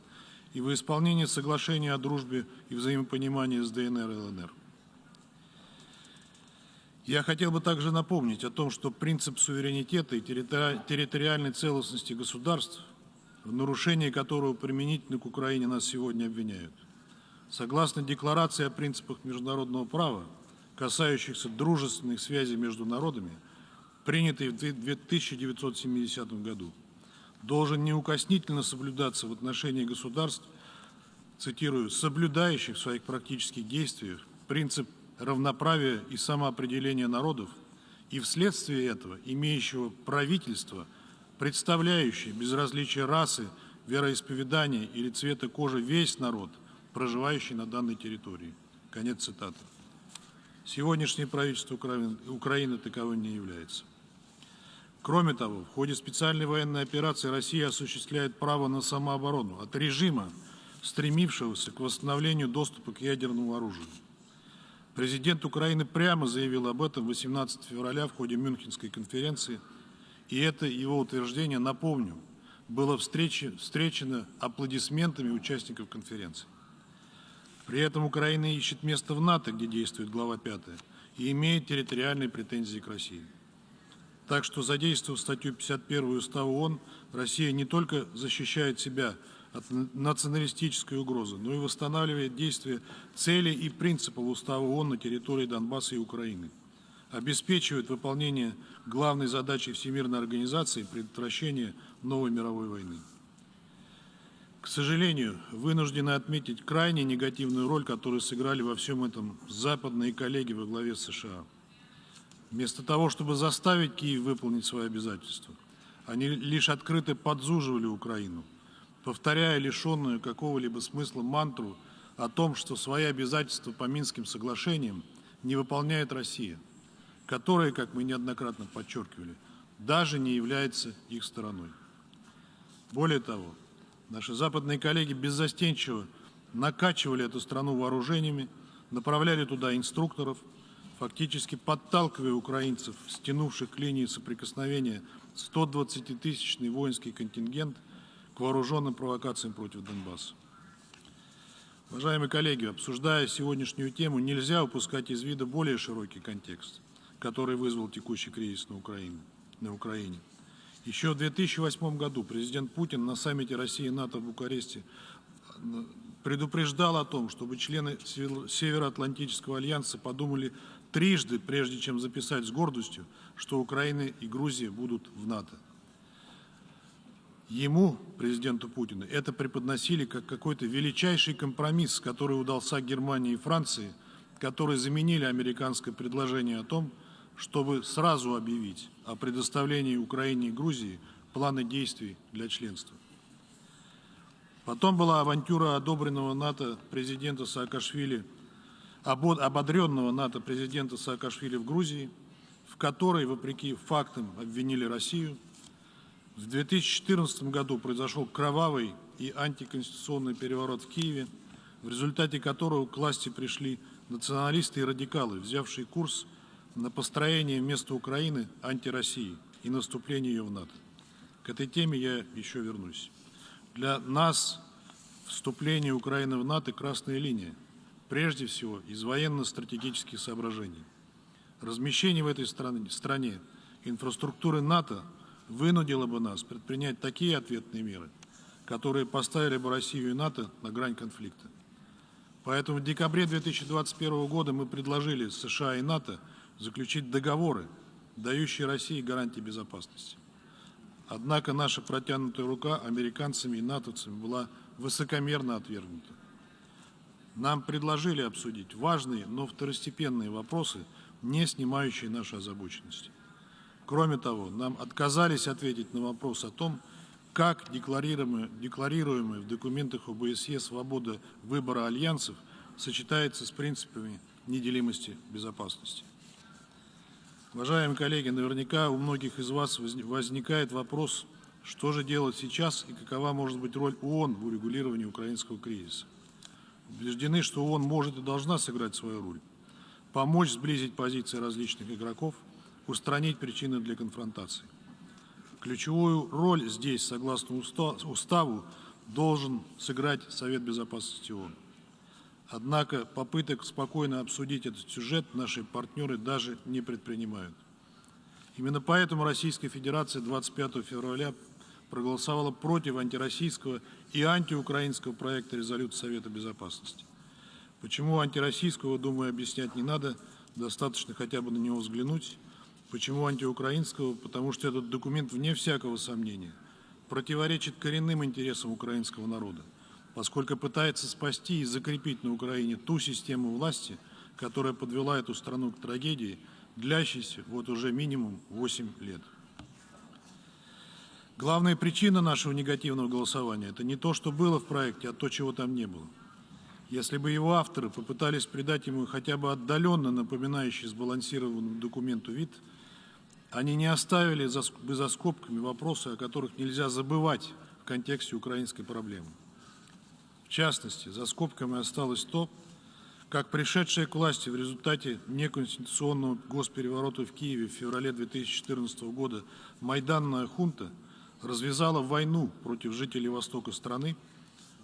и во исполнение соглашения о дружбе и взаимопонимании с ДНР и ЛНР. Я хотел бы также напомнить о том, что принцип суверенитета и территориальной целостности государств, в нарушении которого применительно к Украине нас сегодня обвиняют, согласно Декларации о принципах международного права, касающихся дружественных связей между народами, принятый в 1970 году, должен неукоснительно соблюдаться в отношении государств, цитирую, соблюдающих в своих практических действиях принцип равноправия и самоопределения народов и вследствие этого имеющего правительство, представляющее без различия расы, вероисповедания или цвета кожи весь народ, проживающий на данной территории. Конец цитаты. Сегодняшнее правительство Украины таковым не является. Кроме того, в ходе специальной военной операции Россия осуществляет право на самооборону от режима, стремившегося к восстановлению доступа к ядерному оружию. Президент Украины прямо заявил об этом 18 февраля в ходе Мюнхенской конференции, и это его утверждение, напомню, было встречено аплодисментами участников конференции. При этом Украина ищет место в НАТО, где действует глава 5, и имеет территориальные претензии к России. Так что, задействовав статью 51 Устава ООН, Россия не только защищает себя от националистической угрозы, но и восстанавливает действия целей и принципов Устава ООН на территории Донбасса и Украины, обеспечивает выполнение главной задачи Всемирной организации предотвращения новой мировой войны. К сожалению, вынуждены отметить крайне негативную роль, которую сыграли во всем этом западные коллеги во главе с США. Вместо того, чтобы заставить Киев выполнить свои обязательства, они лишь открыто подзуживали Украину, повторяя лишенную какого-либо смысла мантру о том, что свои обязательства по Минским соглашениям не выполняет Россия, которая, как мы неоднократно подчеркивали, даже не является их стороной. Более того, наши западные коллеги беззастенчиво накачивали эту страну вооружениями, направляли туда инструкторов, фактически подталкивая украинцев, стянувших к линии соприкосновения 120-тысячный воинский контингент, к вооруженным провокациям против Донбасса. Уважаемые коллеги, обсуждая сегодняшнюю тему, нельзя упускать из вида более широкий контекст, который вызвал текущий кризис на Украине. Еще в 2008 году президент Путин на саммите России и НАТО в Бухаресте предупреждал о том, чтобы члены Североатлантического альянса подумали трижды, прежде чем записать с гордостью, что Украина и Грузия будут в НАТО. Ему, президенту Путину, это преподносили как какой-то величайший компромисс, который удался Германии и Франции, которые заменили американское предложение о том, чтобы сразу объявить о предоставлении Украине и Грузии плана действий для членства. Потом была авантюра одобренного НАТО президента Саакашвили, ободренного НАТО президента Саакашвили в Грузии, в которой, вопреки фактам, обвинили Россию. В 2014 году произошел кровавый и антиконституционный переворот в Киеве, в результате которого к власти пришли националисты и радикалы, взявшие курс на построение вместо Украины антироссии и наступление ее в НАТО. К этой теме я еще вернусь. Для нас вступление Украины в НАТО – красная линия, прежде всего из военно-стратегических соображений. Размещение в этой стране инфраструктуры НАТО вынудило бы нас предпринять такие ответные меры, которые поставили бы Россию и НАТО на грань конфликта. Поэтому в декабре 2021 года мы предложили США и НАТО заключить договоры, дающие России гарантии безопасности. Однако наша протянутая рука американцами и натовцами была высокомерно отвергнута. Нам предложили обсудить важные, но второстепенные вопросы, не снимающие нашей озабоченности. Кроме того, нам отказались ответить на вопрос о том, как декларируемая в документах ОБСЕ свобода выбора альянсов сочетается с принципами неделимости безопасности. Уважаемые коллеги, наверняка у многих из вас возникает вопрос, что же делать сейчас и какова может быть роль ООН в урегулировании украинского кризиса. Убеждены, что ООН может и должна сыграть свою роль, помочь сблизить позиции различных игроков, устранить причины для конфронтации. Ключевую роль здесь, согласно уставу, должен сыграть Совет Безопасности ООН. Однако попыток спокойно обсудить этот сюжет наши партнеры даже не предпринимают. Именно поэтому Российская Федерация 25 февраля проголосовала против антироссийского и антиукраинского проекта резолюции Совета Безопасности. Почему антироссийского, думаю, объяснять не надо, достаточно хотя бы на него взглянуть. Почему антиукраинского? Потому что этот документ, вне всякого сомнения, противоречит коренным интересам украинского народа, поскольку пытается спасти и закрепить на Украине ту систему власти, которая подвела эту страну к трагедии, длящейся вот уже минимум 8 лет. Главная причина нашего негативного голосования – это не то, что было в проекте, а то, чего там не было. Если бы его авторы попытались придать ему хотя бы отдаленно напоминающий сбалансированному документу вид, они не оставили бы за скобками вопросы, о которых нельзя забывать в контексте украинской проблемы. В частности, за скобками осталось то, как пришедшая к власти в результате неконституционного госпереворота в Киеве в феврале 2014 года майданная хунта развязала войну против жителей востока страны,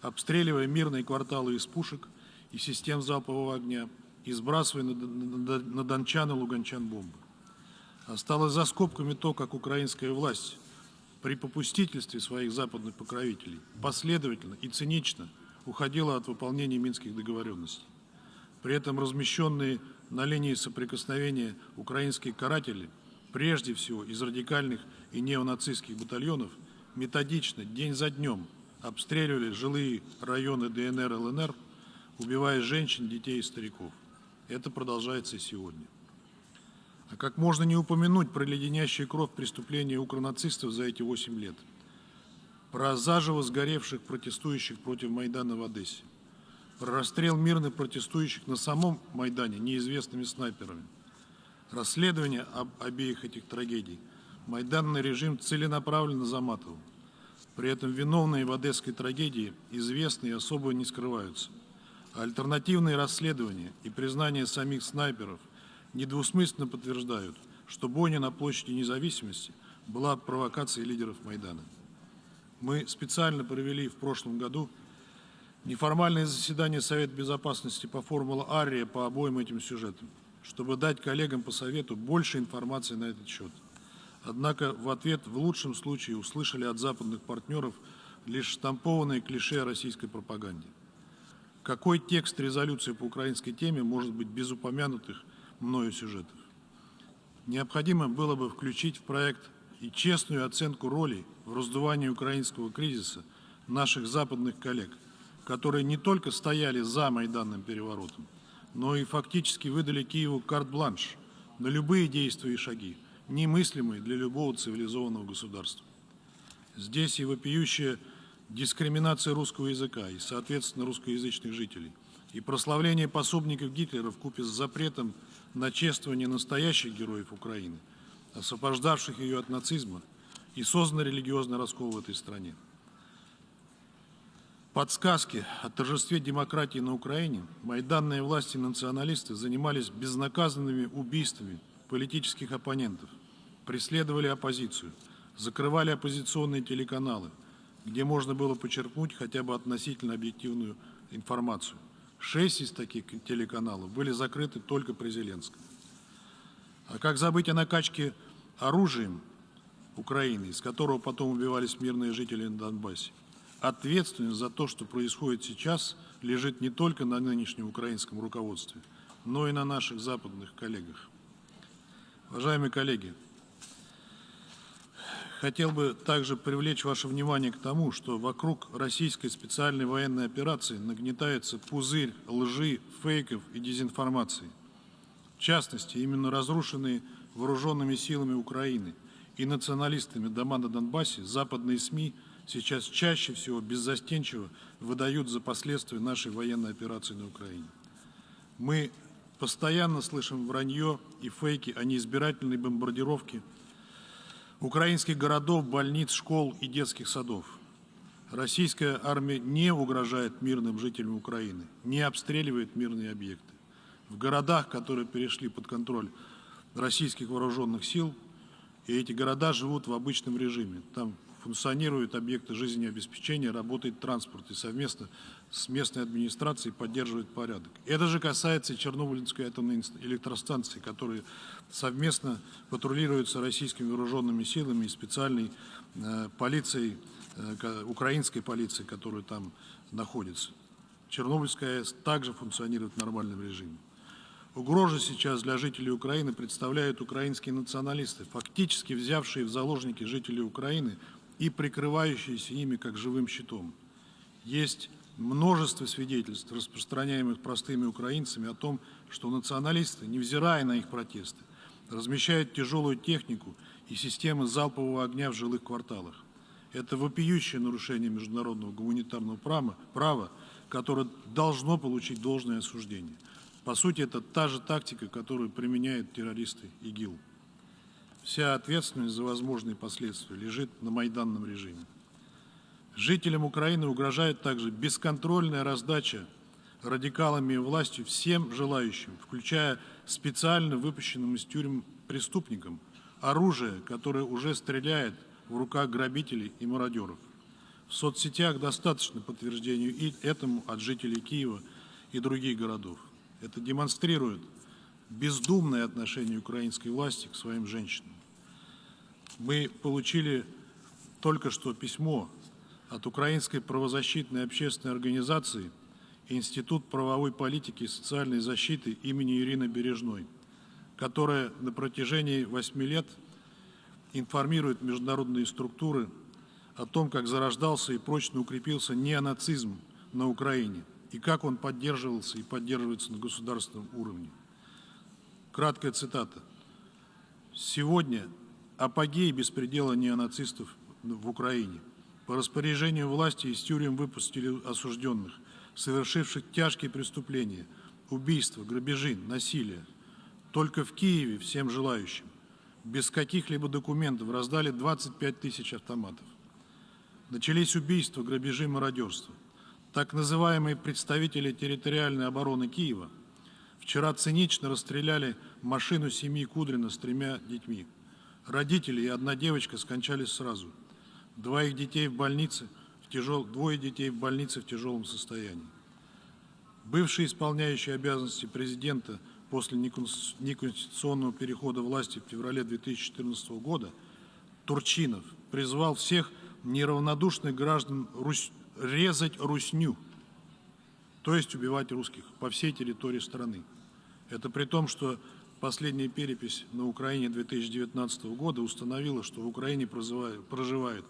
обстреливая мирные кварталы из пушек и систем залпового огня и сбрасывая на дончан и луганчан бомбы. Осталось за скобками то, как украинская власть при попустительстве своих западных покровителей последовательно и цинично уходила от выполнения минских договоренностей. При этом размещенные на линии соприкосновения украинские каратели, прежде всего из радикальных и неонацистских батальонов, методично, день за днем, обстреливали жилые районы ДНР и ЛНР, убивая женщин, детей и стариков. Это продолжается и сегодня. А как можно не упомянуть про леденящие кровь преступления укронацистов за эти 8 лет? Про заживо сгоревших протестующих против Майдана в Одессе? Про расстрел мирных протестующих на самом Майдане неизвестными снайперами? Расследование обеих этих трагедий майданный режим целенаправленно заматывал. При этом виновные в одесской трагедии известны и особо не скрываются. А альтернативные расследования и признание самих снайперов недвусмысленно подтверждают, что бойня на площади Независимости была провокацией лидеров Майдана. Мы специально провели в прошлом году неформальное заседание Совета Безопасности по формуле Ария по обоим этим сюжетам, чтобы дать коллегам по Совету больше информации на этот счет. Однако в ответ в лучшем случае услышали от западных партнеров лишь штампованные клише о российской пропаганде. Какой текст резолюции по украинской теме может быть без упомянутых мною сюжетов? Необходимо было бы включить в проект и честную оценку роли в раздувании украинского кризиса наших западных коллег, которые не только стояли за майданным переворотом, но и фактически выдали Киеву карт-бланш на любые действия и шаги, немыслимые для любого цивилизованного государства. Здесь и вопиющая дискриминация русского языка и, соответственно, русскоязычных жителей, и прославление пособников Гитлера вкупе с запретом на чествование настоящих героев Украины, освобождавших ее от нацизма, и создан религиозный раскол в этой стране. Подсказки о торжестве демократии на Украине майданные власти и националисты занимались безнаказанными убийствами политических оппонентов, преследовали оппозицию, закрывали оппозиционные телеканалы, где можно было почерпнуть хотя бы относительно объективную информацию. 6 из таких телеканалов были закрыты только при Зеленском. А как забыть о накачке оружием Украины, из которого потом убивались мирные жители на Донбассе? Ответственность за то, что происходит сейчас, лежит не только на нынешнем украинском руководстве, но и на наших западных коллегах. Уважаемые коллеги, хотел бы также привлечь ваше внимание к тому, что вокруг российской специальной военной операции нагнетается пузырь лжи, фейков и дезинформации. В частности, именно разрушенные вооруженными силами Украины и националистами дома на Донбассе западные СМИ сейчас чаще всего беззастенчиво выдают за последствия нашей военной операции на Украине. Мы постоянно слышим вранье и фейки о неизбирательной бомбардировке украинских городов, больниц, школ и детских садов. Российская армия не угрожает мирным жителям Украины, не обстреливает мирные объекты. В городах, которые перешли под контроль российских вооруженных сил, и эти города живут в обычном режиме. Там функционируют объекты жизнеобеспечения, работает транспорт, и совместно с местной администрацией поддерживает порядок. Это же касается Чернобыльской атомной электростанции, которые совместно патрулируются российскими вооруженными силами и специальной полицией, украинской полицией, которая там находится. Чернобыльская АЭС также функционирует в нормальном режиме. Угрозу сейчас для жителей Украины представляют украинские националисты, фактически взявшие в заложники жителей Украины и прикрывающиеся ими как живым щитом. Есть множество свидетельств, распространяемых простыми украинцами, о том, что националисты, невзирая на их протесты, размещают тяжелую технику и системы залпового огня в жилых кварталах. Это вопиющее нарушение международного гуманитарного права, которое должно получить должное осуждение. По сути, это та же тактика, которую применяют террористы ИГИЛ. Вся ответственность за возможные последствия лежит на майданном режиме. Жителям Украины угрожает также бесконтрольная раздача радикалами и властью всем желающим, включая специально выпущенным из тюрем преступникам, оружие, которое уже стреляет в руках грабителей и мародеров. В соцсетях достаточно подтверждений и этому от жителей Киева и других городов. Это демонстрирует бездумное отношение украинской власти к своим женщинам. Мы получили только что письмо от Украинской правозащитной общественной организации Институт правовой политики и социальной защиты имени Ирины Бережной, которая на протяжении 8 лет информирует международные структуры о том, как зарождался и прочно укрепился неонацизм на Украине и как он поддерживался и поддерживается на государственном уровне. Краткая цитата. «Сегодня апогей беспредела неонацистов в Украине. По распоряжению власти из тюрем выпустили осужденных, совершивших тяжкие преступления, убийства, грабежи, насилие. Только в Киеве всем желающим, без каких-либо документов, раздали 25 тысяч автоматов. Начались убийства, грабежи, мародерство. Так называемые представители территориальной обороны Киева вчера цинично расстреляли машину семьи Кудрина с 3 детьми. Родители и одна девочка скончались сразу. Двое детей в больнице в тяжелом состоянии. Бывший исполняющий обязанности президента после неконституционного перехода власти в феврале 2014 года Турчинов призвал всех неравнодушных граждан резать русню, то есть убивать русских по всей территории страны. Это при том, что последняя перепись на Украине 2019 года установила, что в Украине проживает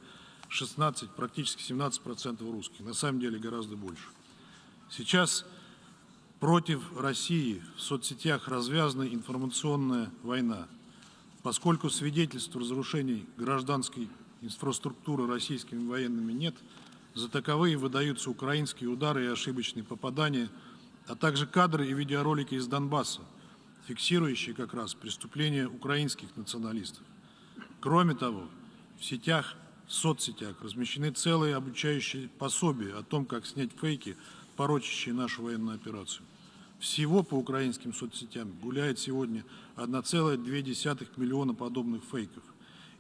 16, практически 17% русских. На самом деле гораздо больше. Сейчас против России в соцсетях развязана информационная война, поскольку свидетельств разрушений гражданской инфраструктуры российскими военными нет, за таковые выдаются украинские удары и ошибочные попадания, а также кадры и видеоролики из Донбасса, фиксирующие как раз преступления украинских националистов. Кроме того, в соцсетях размещены целые обучающие пособия о том, как снять фейки, порочащие нашу военную операцию. Всего по украинским соцсетям гуляет сегодня 1,2 миллиона подобных фейков.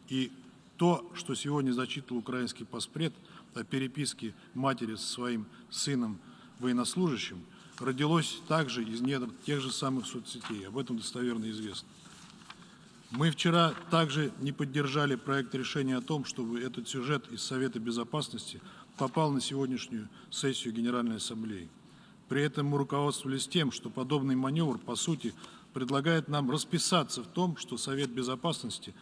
И то, что сегодня зачитывал украинский паспред о переписке матери со своим сыном военнослужащим, родилось также из недр тех же самых соцсетей. Об этом достоверно известно. Мы вчера также не поддержали проект решения о том, чтобы этот сюжет из Совета Безопасности попал на сегодняшнюю сессию Генеральной Ассамблеи. При этом мы руководствовались тем, что подобный маневр, по сути, предлагает нам расписаться в том, что Совет Безопасности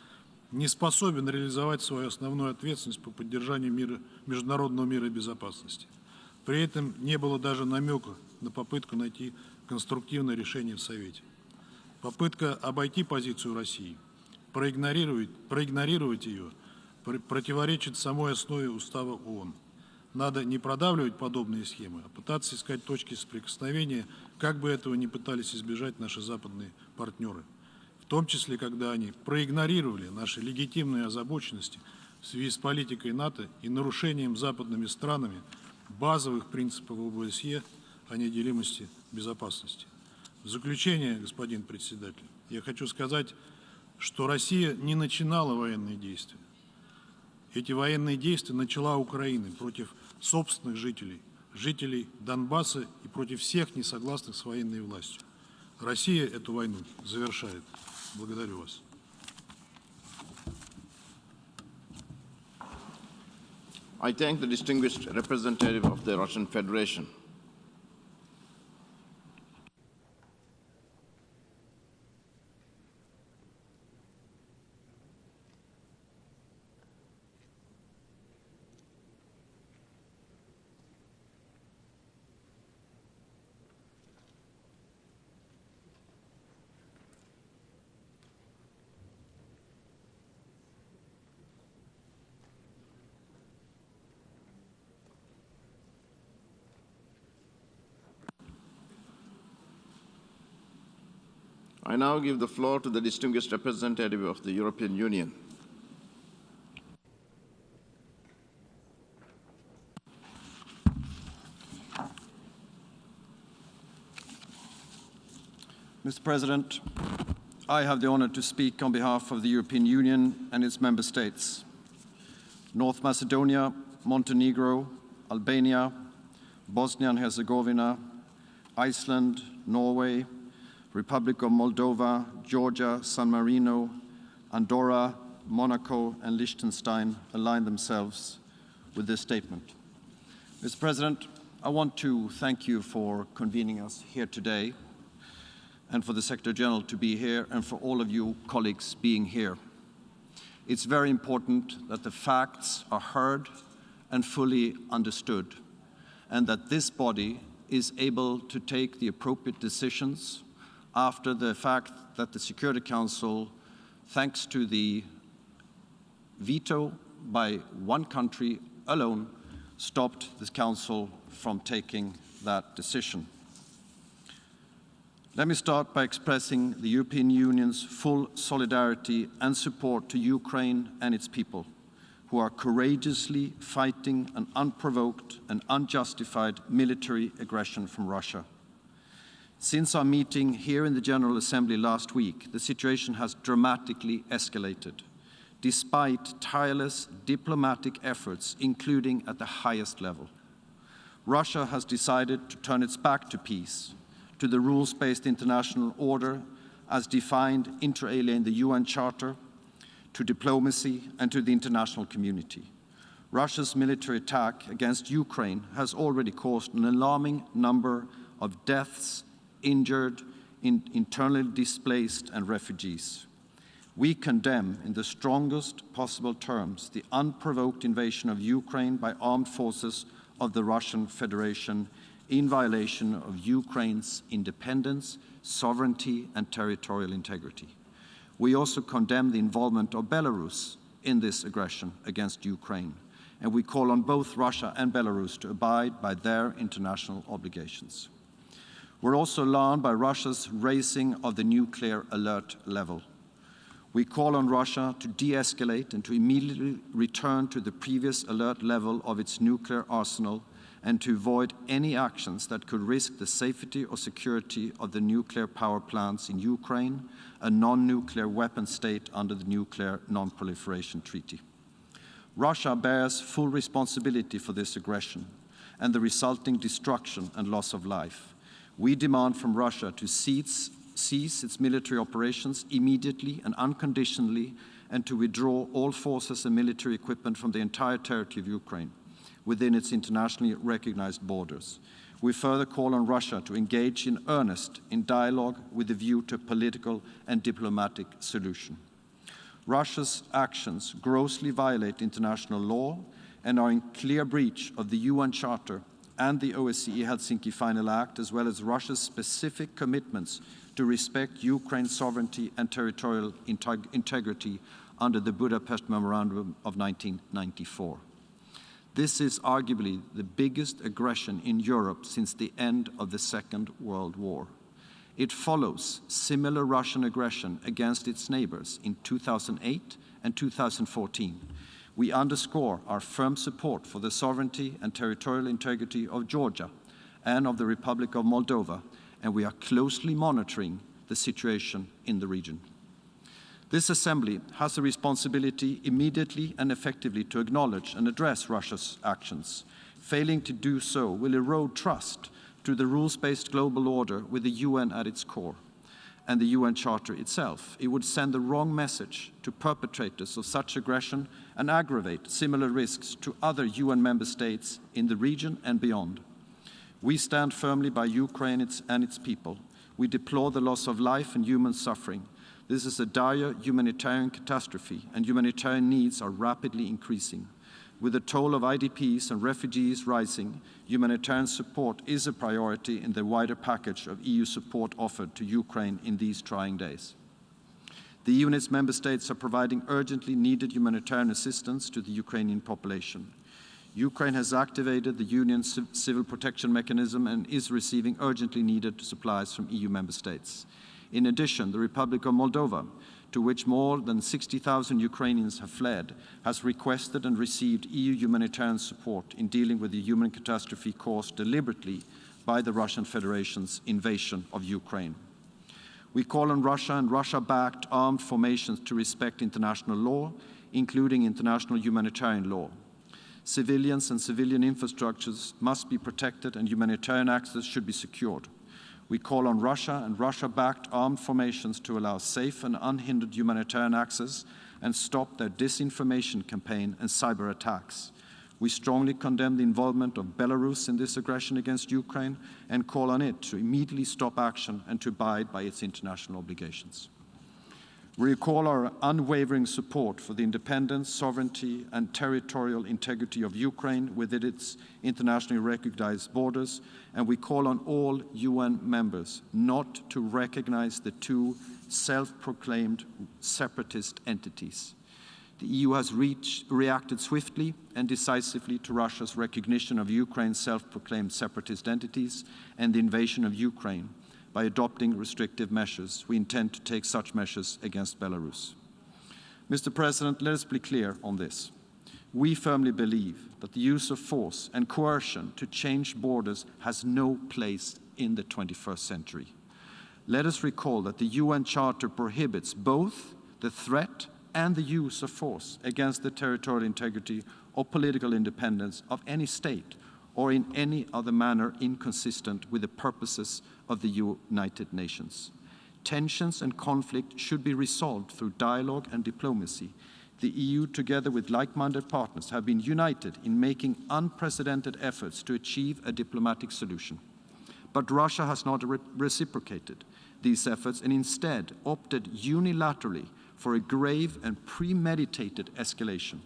не способен реализовать свою основную ответственность по поддержанию международного мира и безопасности. При этом не было даже намека на попытку найти конструктивное решение в Совете. Попытка обойти позицию России, проигнорировать ее, противоречит самой основе Устава ООН. Надо не продавливать подобные схемы, а пытаться искать точки соприкосновения, как бы этого ни пытались избежать наши западные партнеры. В том числе, когда они проигнорировали наши легитимные озабоченности в связи с политикой НАТО и нарушением западными странами базовых принципов ОБСЕ о неделимости безопасности. В заключение, господин председатель, я хочу сказать, что Россия не начинала военные действия. Эти военные действия начала Украина против собственных жителей Донбасса и против всех несогласных с военной властью. Россия эту войну завершает. Благодарю вас. I thank the distinguished representative of the Russian Federation. I now give the floor to the distinguished representative of the European Union. Mr. President, I have the honor to speak on behalf of the European Union and its member states. North Macedonia, Montenegro, Albania, Bosnia and Herzegovina, Iceland, Norway, Republic of Moldova, Georgia, San Marino, Andorra, Monaco, and Liechtenstein align themselves with this statement. Mr. President, I want to thank you for convening us here today, and for the Secretary General to be here, and for all of you colleagues being here. It's very important that the facts are heard and fully understood, and that this body is able to take the appropriate decisions after the fact that the Security Council, thanks to the veto by one country alone, stopped the Council from taking that decision. Let me start by expressing the European Union's full solidarity and support to Ukraine and its people, who are courageously fighting an unprovoked and unjustified military aggression from Russia. Since our meeting here in the General Assembly last week, the situation has dramatically escalated, despite tireless diplomatic efforts, including at the highest level. Russia has decided to turn its back to peace, to the rules-based international order as defined inter alia in the UN Charter, to diplomacy, and to the international community. Russia's military attack against Ukraine has already caused an alarming number of deaths, injured, internally displaced, and refugees. We condemn in the strongest possible terms the unprovoked invasion of Ukraine by armed forces of the Russian Federation in violation of Ukraine's independence, sovereignty, and territorial integrity. We also condemn the involvement of Belarus in this aggression against Ukraine, and we call on both Russia and Belarus to abide by their international obligations. We're also alarmed by Russia's raising of the nuclear alert level. We call on Russia to de-escalate and to immediately return to the previous alert level of its nuclear arsenal, and to avoid any actions that could risk the safety or security of the nuclear power plants in Ukraine, a non-nuclear weapon state under the Nuclear Non-Proliferation Treaty. Russia bears full responsibility for this aggression and the resulting destruction and loss of life. We demand from Russia to cease its military operations immediately and unconditionally, and to withdraw all forces and military equipment from the entire territory of Ukraine within its internationally recognized borders. We further call on Russia to engage in earnest in dialogue with a view to a political and diplomatic solution. Russia's actions grossly violate international law and are in clear breach of the UN Charter and the OSCE Helsinki Final Act, as well as Russia's specific commitments to respect Ukraine's sovereignty and territorial integrity under the Budapest Memorandum of 1994. This is arguably the biggest aggression in Europe since the end of the Second World War. It follows similar Russian aggression against its neighbors in 2008 and 2014. We underscore our firm support for the sovereignty and territorial integrity of Georgia and of the Republic of Moldova, and we are closely monitoring the situation in the region. This Assembly has a responsibility immediately and effectively to acknowledge and address Russia's actions. Failing to do so will erode trust to the rules-based global order with the UN at its core and the UN Charter itself. It would send the wrong message to perpetrators of such aggression and aggravate similar risks to other UN member states in the region and beyond. We stand firmly by Ukraine and its people. We deplore the loss of life and human suffering. This is a dire humanitarian catastrophe, and humanitarian needs are rapidly increasing. With the toll of IDPs and refugees rising, humanitarian support is a priority in the wider package of EU support offered to Ukraine in these trying days. The EU and its member states are providing urgently needed humanitarian assistance to the Ukrainian population. Ukraine has activated the Union's civil protection mechanism and is receiving urgently needed supplies from EU member states. In addition, the Republic of Moldova, to which more than 60,000 Ukrainians have fled, has requested and received EU humanitarian support in dealing with the human catastrophe caused deliberately by the Russian Federation's invasion of Ukraine. We call on Russia and Russia-backed armed formations to respect international law, including international humanitarian law. Civilians and civilian infrastructures must be protected and humanitarian access should be secured. We call on Russia and Russia-backed armed formations to allow safe and unhindered humanitarian access and stop their disinformation campaign and cyber attacks. We strongly condemn the involvement of Belarus in this aggression against Ukraine and call on it to immediately stop action and to abide by its international obligations. We recall our unwavering support for the independence, sovereignty, and territorial integrity of Ukraine within its internationally recognized borders, and we call on all UN members not to recognize the two self-proclaimed separatist entities. The EU has reacted swiftly and decisively to Russia's recognition of Ukraine's self-proclaimed separatist entities and the invasion of Ukraine. By adopting restrictive measures, we intend to take such measures against Belarus. Mr. President, let us be clear on this. We firmly believe that the use of force and coercion to change borders has no place in the 21st century. Let us recall that the UN Charter prohibits both the threat and the use of force against the territorial integrity or political independence of any state or in any other manner inconsistent with the purposes of the United Nations. Tensions and conflict should be resolved through dialogue and diplomacy. The EU, together with like-minded partners, have been united in making unprecedented efforts to achieve a diplomatic solution. But Russia has not reciprocated these efforts and instead opted unilaterally for a grave and premeditated escalation.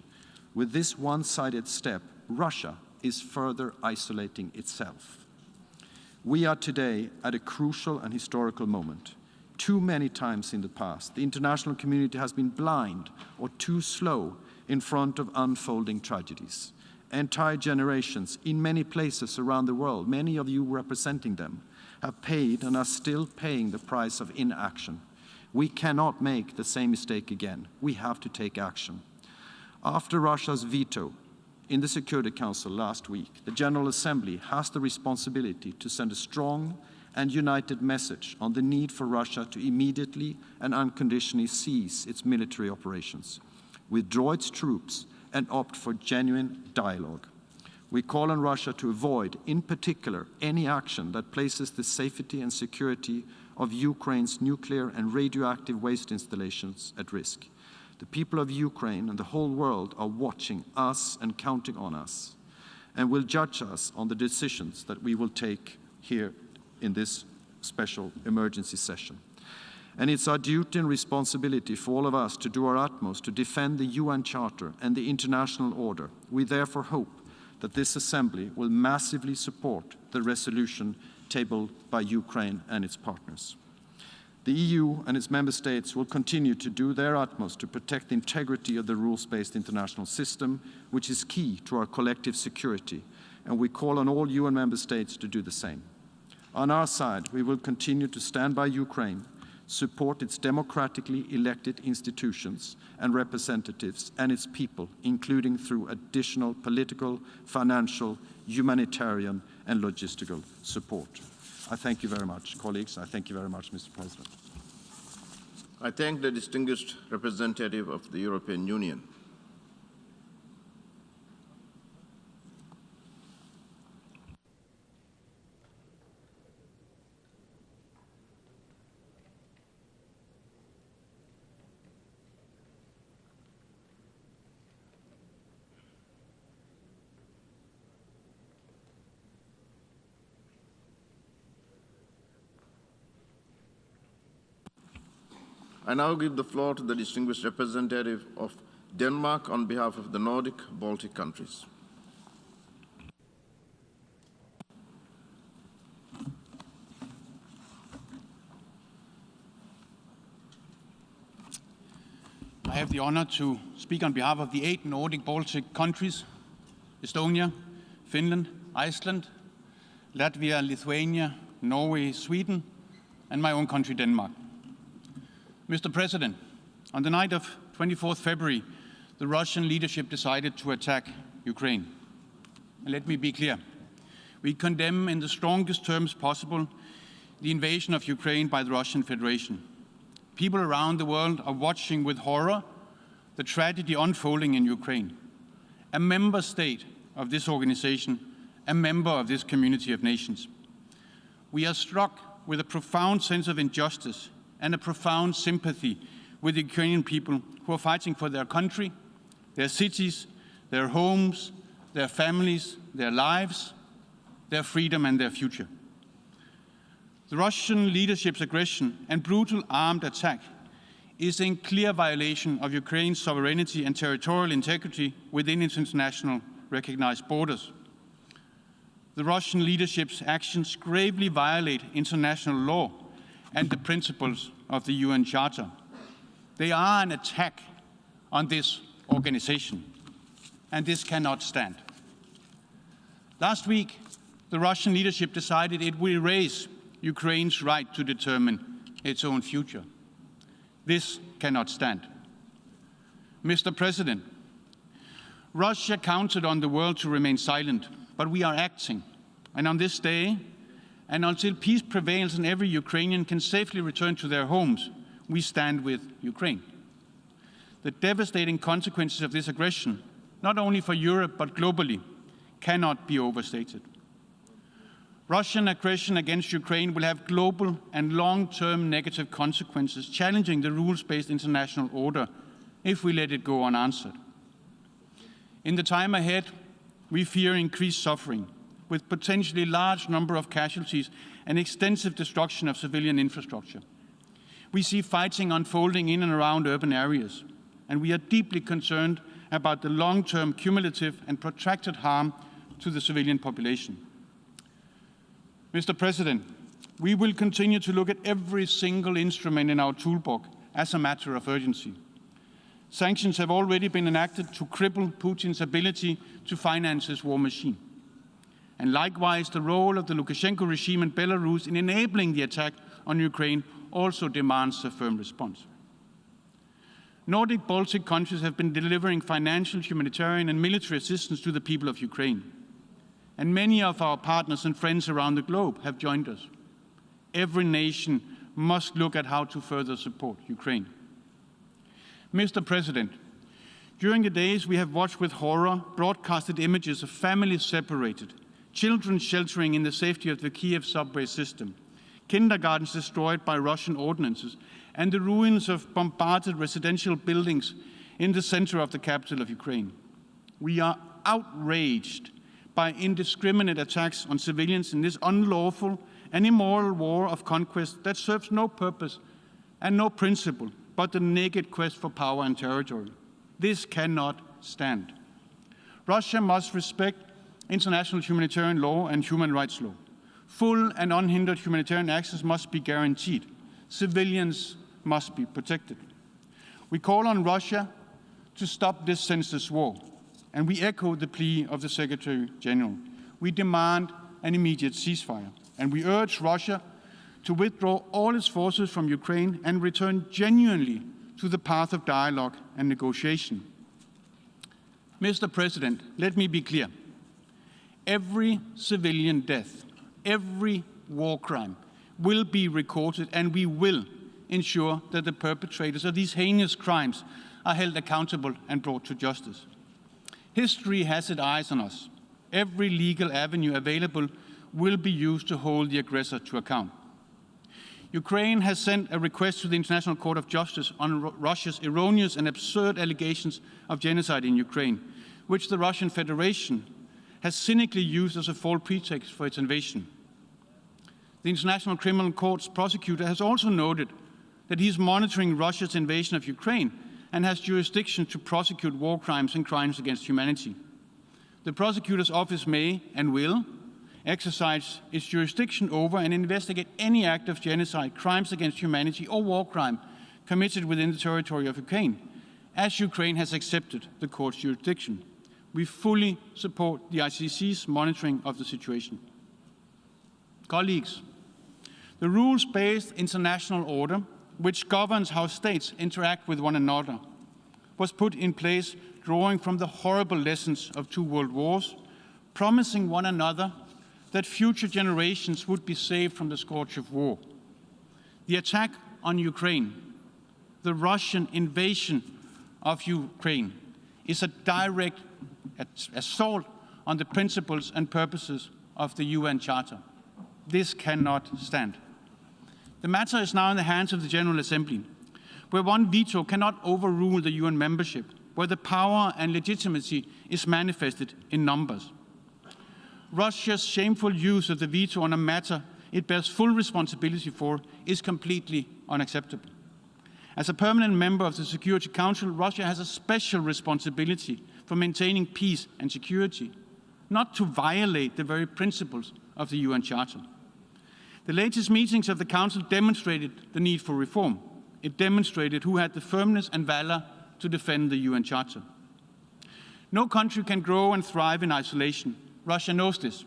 With this one-sided step, Russia is further isolating itself. We are today at a crucial and historical moment. Too many times in the past, the international community has been blind or too slow in front of unfolding tragedies. Entire generations in many places around the world, many of you representing them, have paid and are still paying the price of inaction. We cannot make the same mistake again. We have to take action. After Russia's veto in the Security Council last week, the General Assembly has the responsibility to send a strong and united message on the need for Russia to immediately and unconditionally cease its military operations, withdraw its troops, and opt for genuine dialogue. We call on Russia to avoid, in particular, any action that places the safety and security of Ukraine's nuclear and radioactive waste installations at risk. The people of Ukraine and the whole world are watching us and counting on us, and will judge us on the decisions that we will take here in this special emergency session. And it's our duty and responsibility for all of us to do our utmost to defend the UN Charter and the international order. We therefore hope that this Assembly will massively support the resolution tabled by Ukraine and its partners. The EU and its member states will continue to do their utmost to protect the integrity of the rules-based international system, which is key to our collective security, and we call on all UN member states to do the same. On our side, we will continue to stand by Ukraine, support its democratically elected institutions and representatives and its people, including through additional political, financial, humanitarian and logistical support. I thank you very much, colleagues. I thank you very much, Mr. President. I thank the distinguished representative of the European Union. I now give the floor to the distinguished representative of Denmark on behalf of the Nordic Baltic countries. I have the honor to speak on behalf of the 8 Nordic Baltic countries, Estonia, Finland, Iceland, Latvia, Lithuania, Norway, Sweden, and my own country, Denmark. Mr. President, on the night of 24th February, the Russian leadership decided to attack Ukraine. And let me be clear. We condemn in the strongest terms possible the invasion of Ukraine by the Russian Federation. People around the world are watching with horror the tragedy unfolding in Ukraine. A member state of this organization, a member of this community of nations. We are struck with a profound sense of injustice and a profound sympathy with the Ukrainian people who are fighting for their country, their cities, their homes, their families, their lives, their freedom and their future. The Russian leadership's aggression and brutal armed attack is in clear violation of Ukraine's sovereignty and territorial integrity within its international recognized borders. The Russian leadership's actions gravely violate international law and the principles of the UN Charter. They are an attack on this organization, and this cannot stand. Last week, the Russian leadership decided it will erase Ukraine's right to determine its own future. This cannot stand. Mr. President, Russia counted on the world to remain silent, but we are acting. And on this day, and until peace prevails and every Ukrainian can safely return to their homes, we stand with Ukraine. The devastating consequences of this aggression, not only for Europe but globally, cannot be overstated. Russian aggression against Ukraine will have global and long-term negative consequences, challenging the rules-based international order if we let it go unanswered. In the time ahead, we fear increased suffering, with potentially large number of casualties and extensive destruction of civilian infrastructure. We see fighting unfolding in and around urban areas, and we are deeply concerned about the long-term cumulative and protracted harm to the civilian population. Mr. President, we will continue to look at every single instrument in our toolbox as a matter of urgency. Sanctions have already been enacted to cripple Putin's ability to finance his war machine. And likewise, the role of the Lukashenko regime in Belarus in enabling the attack on Ukraine also demands a firm response. Nordic Baltic countries have been delivering financial, humanitarian and military assistance to the people of Ukraine. And many of our partners and friends around the globe have joined us. Every nation must look at how to further support Ukraine. Mr. President, during the days we have watched with horror broadcasted images of families separated, children sheltering in the safety of the Kiev subway system, kindergartens destroyed by Russian ordnances, and the ruins of bombarded residential buildings in the center of the capital of Ukraine. We are outraged by indiscriminate attacks on civilians in this unlawful and immoral war of conquest that serves no purpose and no principle but the naked quest for power and territory. This cannot stand. Russia must respect international humanitarian law and human rights law. Full and unhindered humanitarian access must be guaranteed. Civilians must be protected. We call on Russia to stop this senseless war, and we echo the plea of the Secretary General. We demand an immediate ceasefire, and we urge Russia to withdraw all its forces from Ukraine and return genuinely to the path of dialogue and negotiation. Mr. President, let me be clear. Every civilian death, every war crime will be recorded, and we will ensure that the perpetrators of these heinous crimes are held accountable and brought to justice. History has its eyes on us. Every legal avenue available will be used to hold the aggressor to account. Ukraine has sent a request to the International Court of Justice on Russia's erroneous and absurd allegations of genocide in Ukraine, which the Russian Federation has cynically used as a false pretext for its invasion. The International Criminal Court's prosecutor has also noted that he is monitoring Russia's invasion of Ukraine and has jurisdiction to prosecute war crimes and crimes against humanity. The prosecutor's office may and will exercise its jurisdiction over and investigate any act of genocide, crimes against humanity, or war crime committed within the territory of Ukraine, as Ukraine has accepted the court's jurisdiction. We fully support the ICC's monitoring of the situation. Colleagues, the rules-based international order which governs how states interact with one another, was put in place drawing from the horrible lessons of 2 world wars, promising one another that future generations would be saved from the scourge of war. The attack on Ukraine, the Russian invasion of Ukraine, is a direct assault on the principles and purposes of the UN Charter. This cannot stand. The matter is now in the hands of the General Assembly, where one veto cannot overrule the UN membership, where the power and legitimacy is manifested in numbers. Russia's shameful use of the veto on a matter it bears full responsibility for is completely unacceptable. As a permanent member of the Security Council, Russia has a special responsibility for maintaining peace and security, not to violate the very principles of the UN Charter. The latest meetings of the Council demonstrated the need for reform. It demonstrated who had the firmness and valor to defend the UN Charter. No country can grow and thrive in isolation. Russia knows this.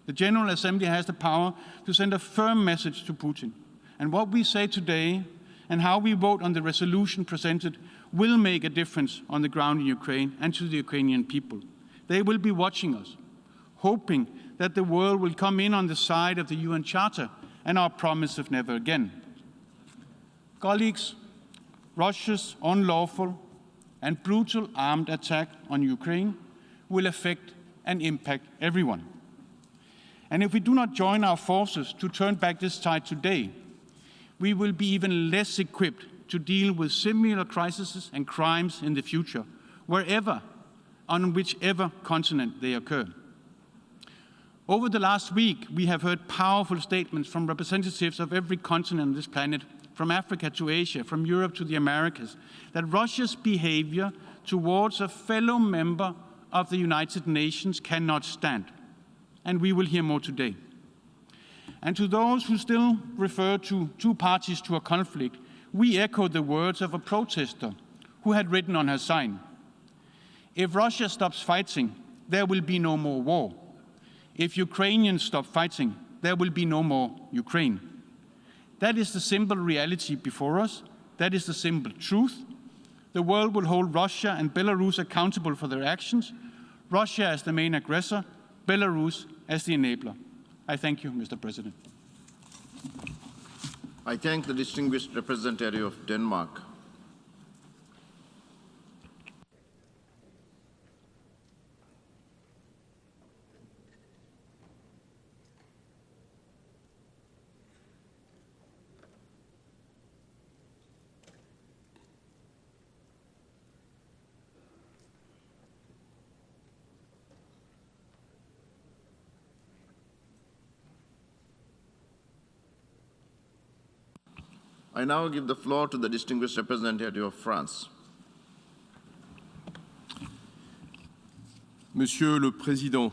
The General Assembly has the power to send a firm message to Putin. And what we say today and how we vote on the resolution presented will make a difference on the ground in Ukraine and to the Ukrainian people. They will be watching us, hoping that the world will come in on the side of the UN Charter and our promise of never again. Colleagues, Russia's unlawful and brutal armed attack on Ukraine will affect and impact everyone. And if we do not join our forces to turn back this tide today, we will be even less equipped to deal with similar crises and crimes in the future, wherever, on whichever continent they occur. Over the last week, we have heard powerful statements from representatives of every continent on this planet, from Africa to Asia, from Europe to the Americas, that Russia's behavior towards a fellow member of the United Nations cannot stand. And we will hear more today. And to those who still refer to 2 parties to a conflict, we echo the words of a protester who had written on her sign, "If Russia stops fighting, there will be no more war. If Ukrainians stop fighting, there will be no more Ukraine." That is the simple reality before us. That is the simple truth. The world will hold Russia and Belarus accountable for their actions. Russia as the main aggressor, Belarus as the enabler. I thank you, Mr. President. I thank the distinguished representative of Denmark. I now give the floor to the distinguished representative of France. Monsieur le Président,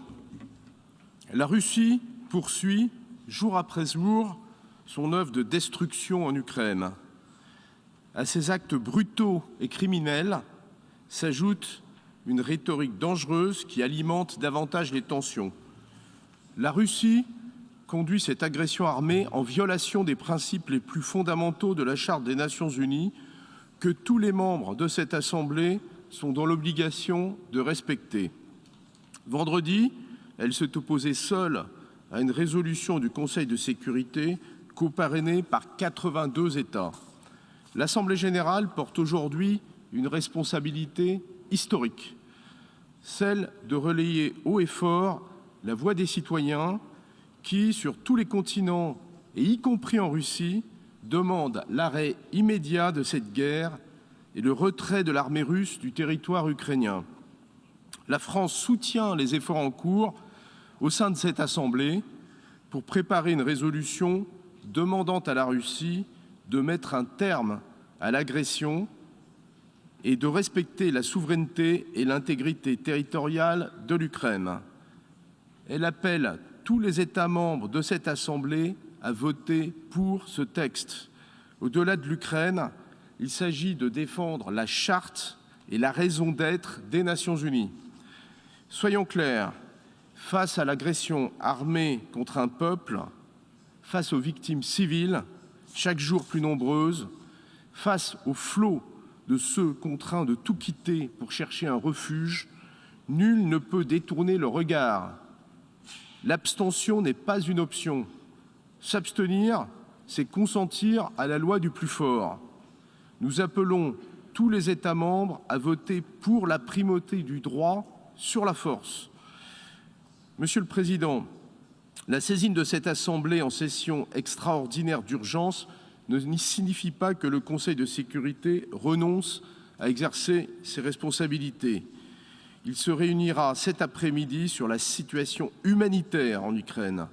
la Russie poursuit jour après jour son œuvre de destruction en Ukraine. À ces actes brutaux et criminels s'ajoute une rhétorique dangereuse qui alimente davantage les tensions. La Russie conduit cette agression armée en violation des principes les plus fondamentaux de la Charte des Nations Unies que tous les membres de cette Assemblée sont dans l'obligation de respecter. Vendredi, elle s'est opposée seule à une résolution du Conseil de sécurité coparrainée par 82 États. L'Assemblée générale porte aujourd'hui une responsabilité historique, celle de relayer haut et fort la voix des citoyens qui, sur tous les continents, et y compris en Russie, demandent l'arrêt immédiat de cette guerre et le retrait de l'armée russe du territoire ukrainien. La France soutient les efforts en cours au sein de cette Assemblée pour préparer une résolution demandant à la Russie de mettre un terme à l'agression et de respecter la souveraineté et l'intégrité territoriale de l'Ukraine. Elle appelle tous les États membres de cette Assemblée à voter pour ce texte. Au-delà de l'Ukraine, il s'agit de défendre la charte et la raison d'être des Nations Unies. Soyons clairs, face à l'agression armée contre un peuple, face aux victimes civiles, chaque jour plus nombreuses, Face au flot de ceux contraints de tout quitter pour chercher un refuge, nul ne peut détourner le regard. L'abstention n'est pas une option. S'abstenir, c'est consentir à la loi du plus fort. Nous appelons tous les États membres à voter pour la primauté du droit sur la force. Monsieur le Président, la saisine de cette Assemblée en session extraordinaire d'urgence ne signifie pas que le Conseil de sécurité renonce à exercer ses responsabilités. Il se réunira cet après-midi sur la situation humanitaire en Ukraine.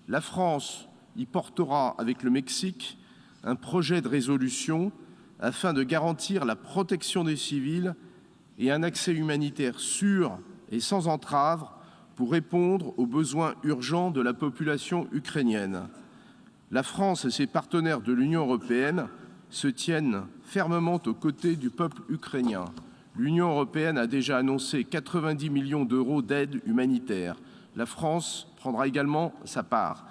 La France y portera avec le Mexique un projet de résolution afin de garantir la protection des civils et un accès humanitaire sûr et sans entrave pour répondre aux besoins urgents de la population ukrainienne. La France et ses partenaires de l'Union européenne se tiennent fermement aux côtés du peuple ukrainien. L'Union européenne a déjà annoncé 90 millions d'euros d'aide humanitaire. La France prendra également sa part.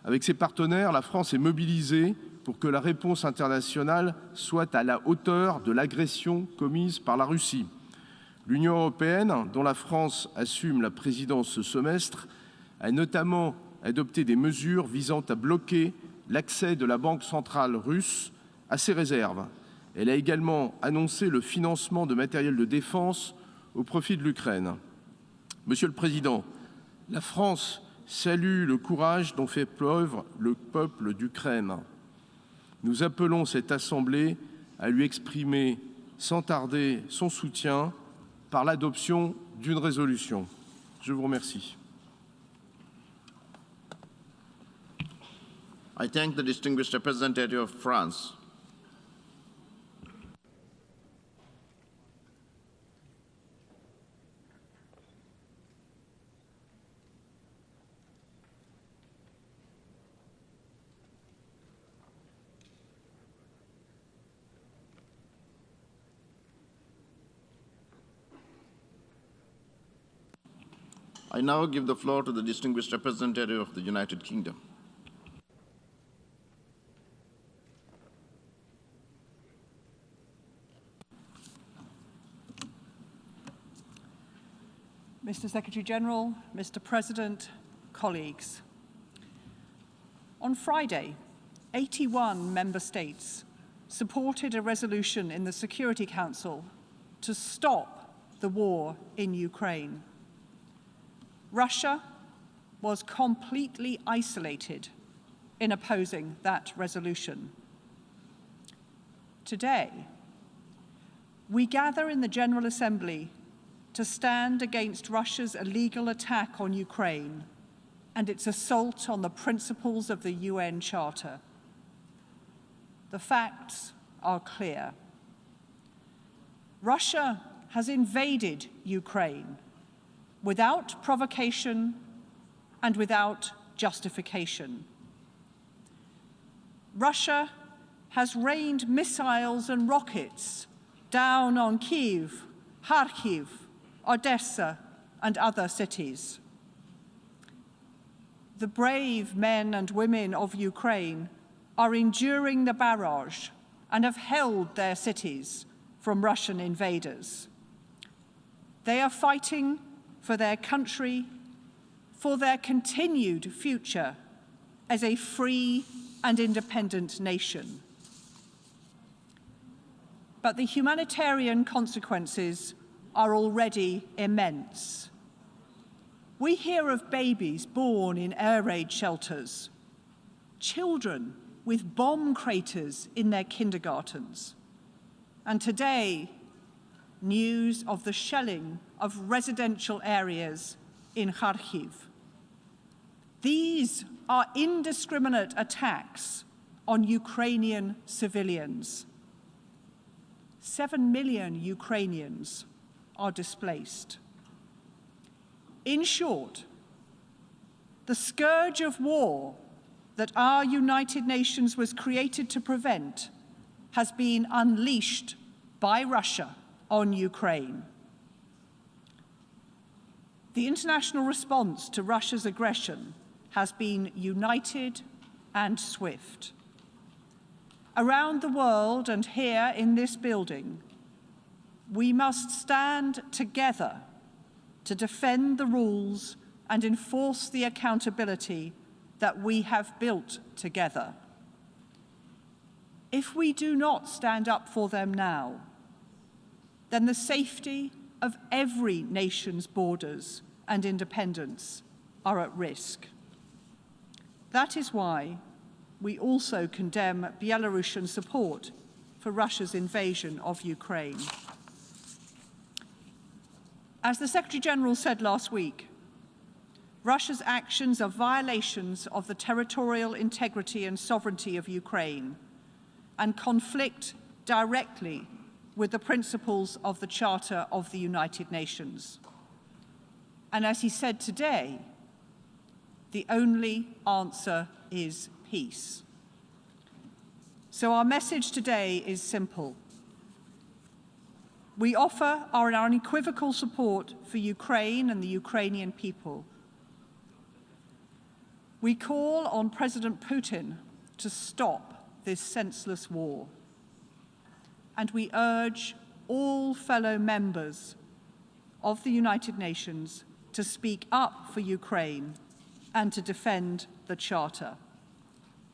Avec ses partenaires, la France est mobilisée pour que la réponse internationale soit à la hauteur de l'agression commise par la Russie. L'Union européenne, dont la France assume la présidence ce semestre, a notamment adopté des mesures visant à bloquer l'accès de la Banque centrale russe à ses réserves. Elle a également annoncé le financement de matériel de défense au profit de l'Ukraine. Monsieur le Président, la France salue le courage dont fait preuve le peuple d'Ukraine. Nous appelons cette Assemblée à lui exprimer sans tarder son soutien par l'adoption d'une résolution. Je vous remercie. I thank the distinguished representative of France. I now give the floor to the distinguished representative of the United Kingdom. Mr. Secretary-General, Mr. President, colleagues. On Friday, 81 member states supported a resolution in the Security Council to stop the war in Ukraine. Russia was completely isolated in opposing that resolution. Today, we gather in the General Assembly to stand against Russia's illegal attack on Ukraine and its assault on the principles of the UN Charter. The facts are clear. Russia has invaded Ukraine without provocation and without justification. Russia has rained missiles and rockets down on Kyiv, Kharkiv, Odessa, and other cities. The brave men and women of Ukraine are enduring the barrage and have held their cities from Russian invaders. They are fighting for their country, for their continued future as a free and independent nation. But the humanitarian consequences are already immense. We hear of babies born in air raid shelters, children with bomb craters in their kindergartens, and today, news of the shelling of residential areas in Kharkiv. These are indiscriminate attacks on Ukrainian civilians. 7 million Ukrainians are displaced. In short, the scourge of war that our United Nations was created to prevent has been unleashed by Russia on Ukraine. The international response to Russia's aggression has been united and swift. Around the world and here in this building, we must stand together to defend the rules and enforce the accountability that we have built together. If we do not stand up for them now, then the safety of every nation's borders and independence are at risk. That is why we also condemn Belarusian support for Russia's invasion of Ukraine. As the Secretary-General said last week, Russia's actions are violations of the territorial integrity and sovereignty of Ukraine and conflict directly with the principles of the Charter of the United Nations. And as he said today, the only answer is peace. So our message today is simple. We offer our unequivocal support for Ukraine and the Ukrainian people. We call on President Putin to stop this senseless war. And we urge all fellow members of the United Nations to speak up for Ukraine and to defend the Charter.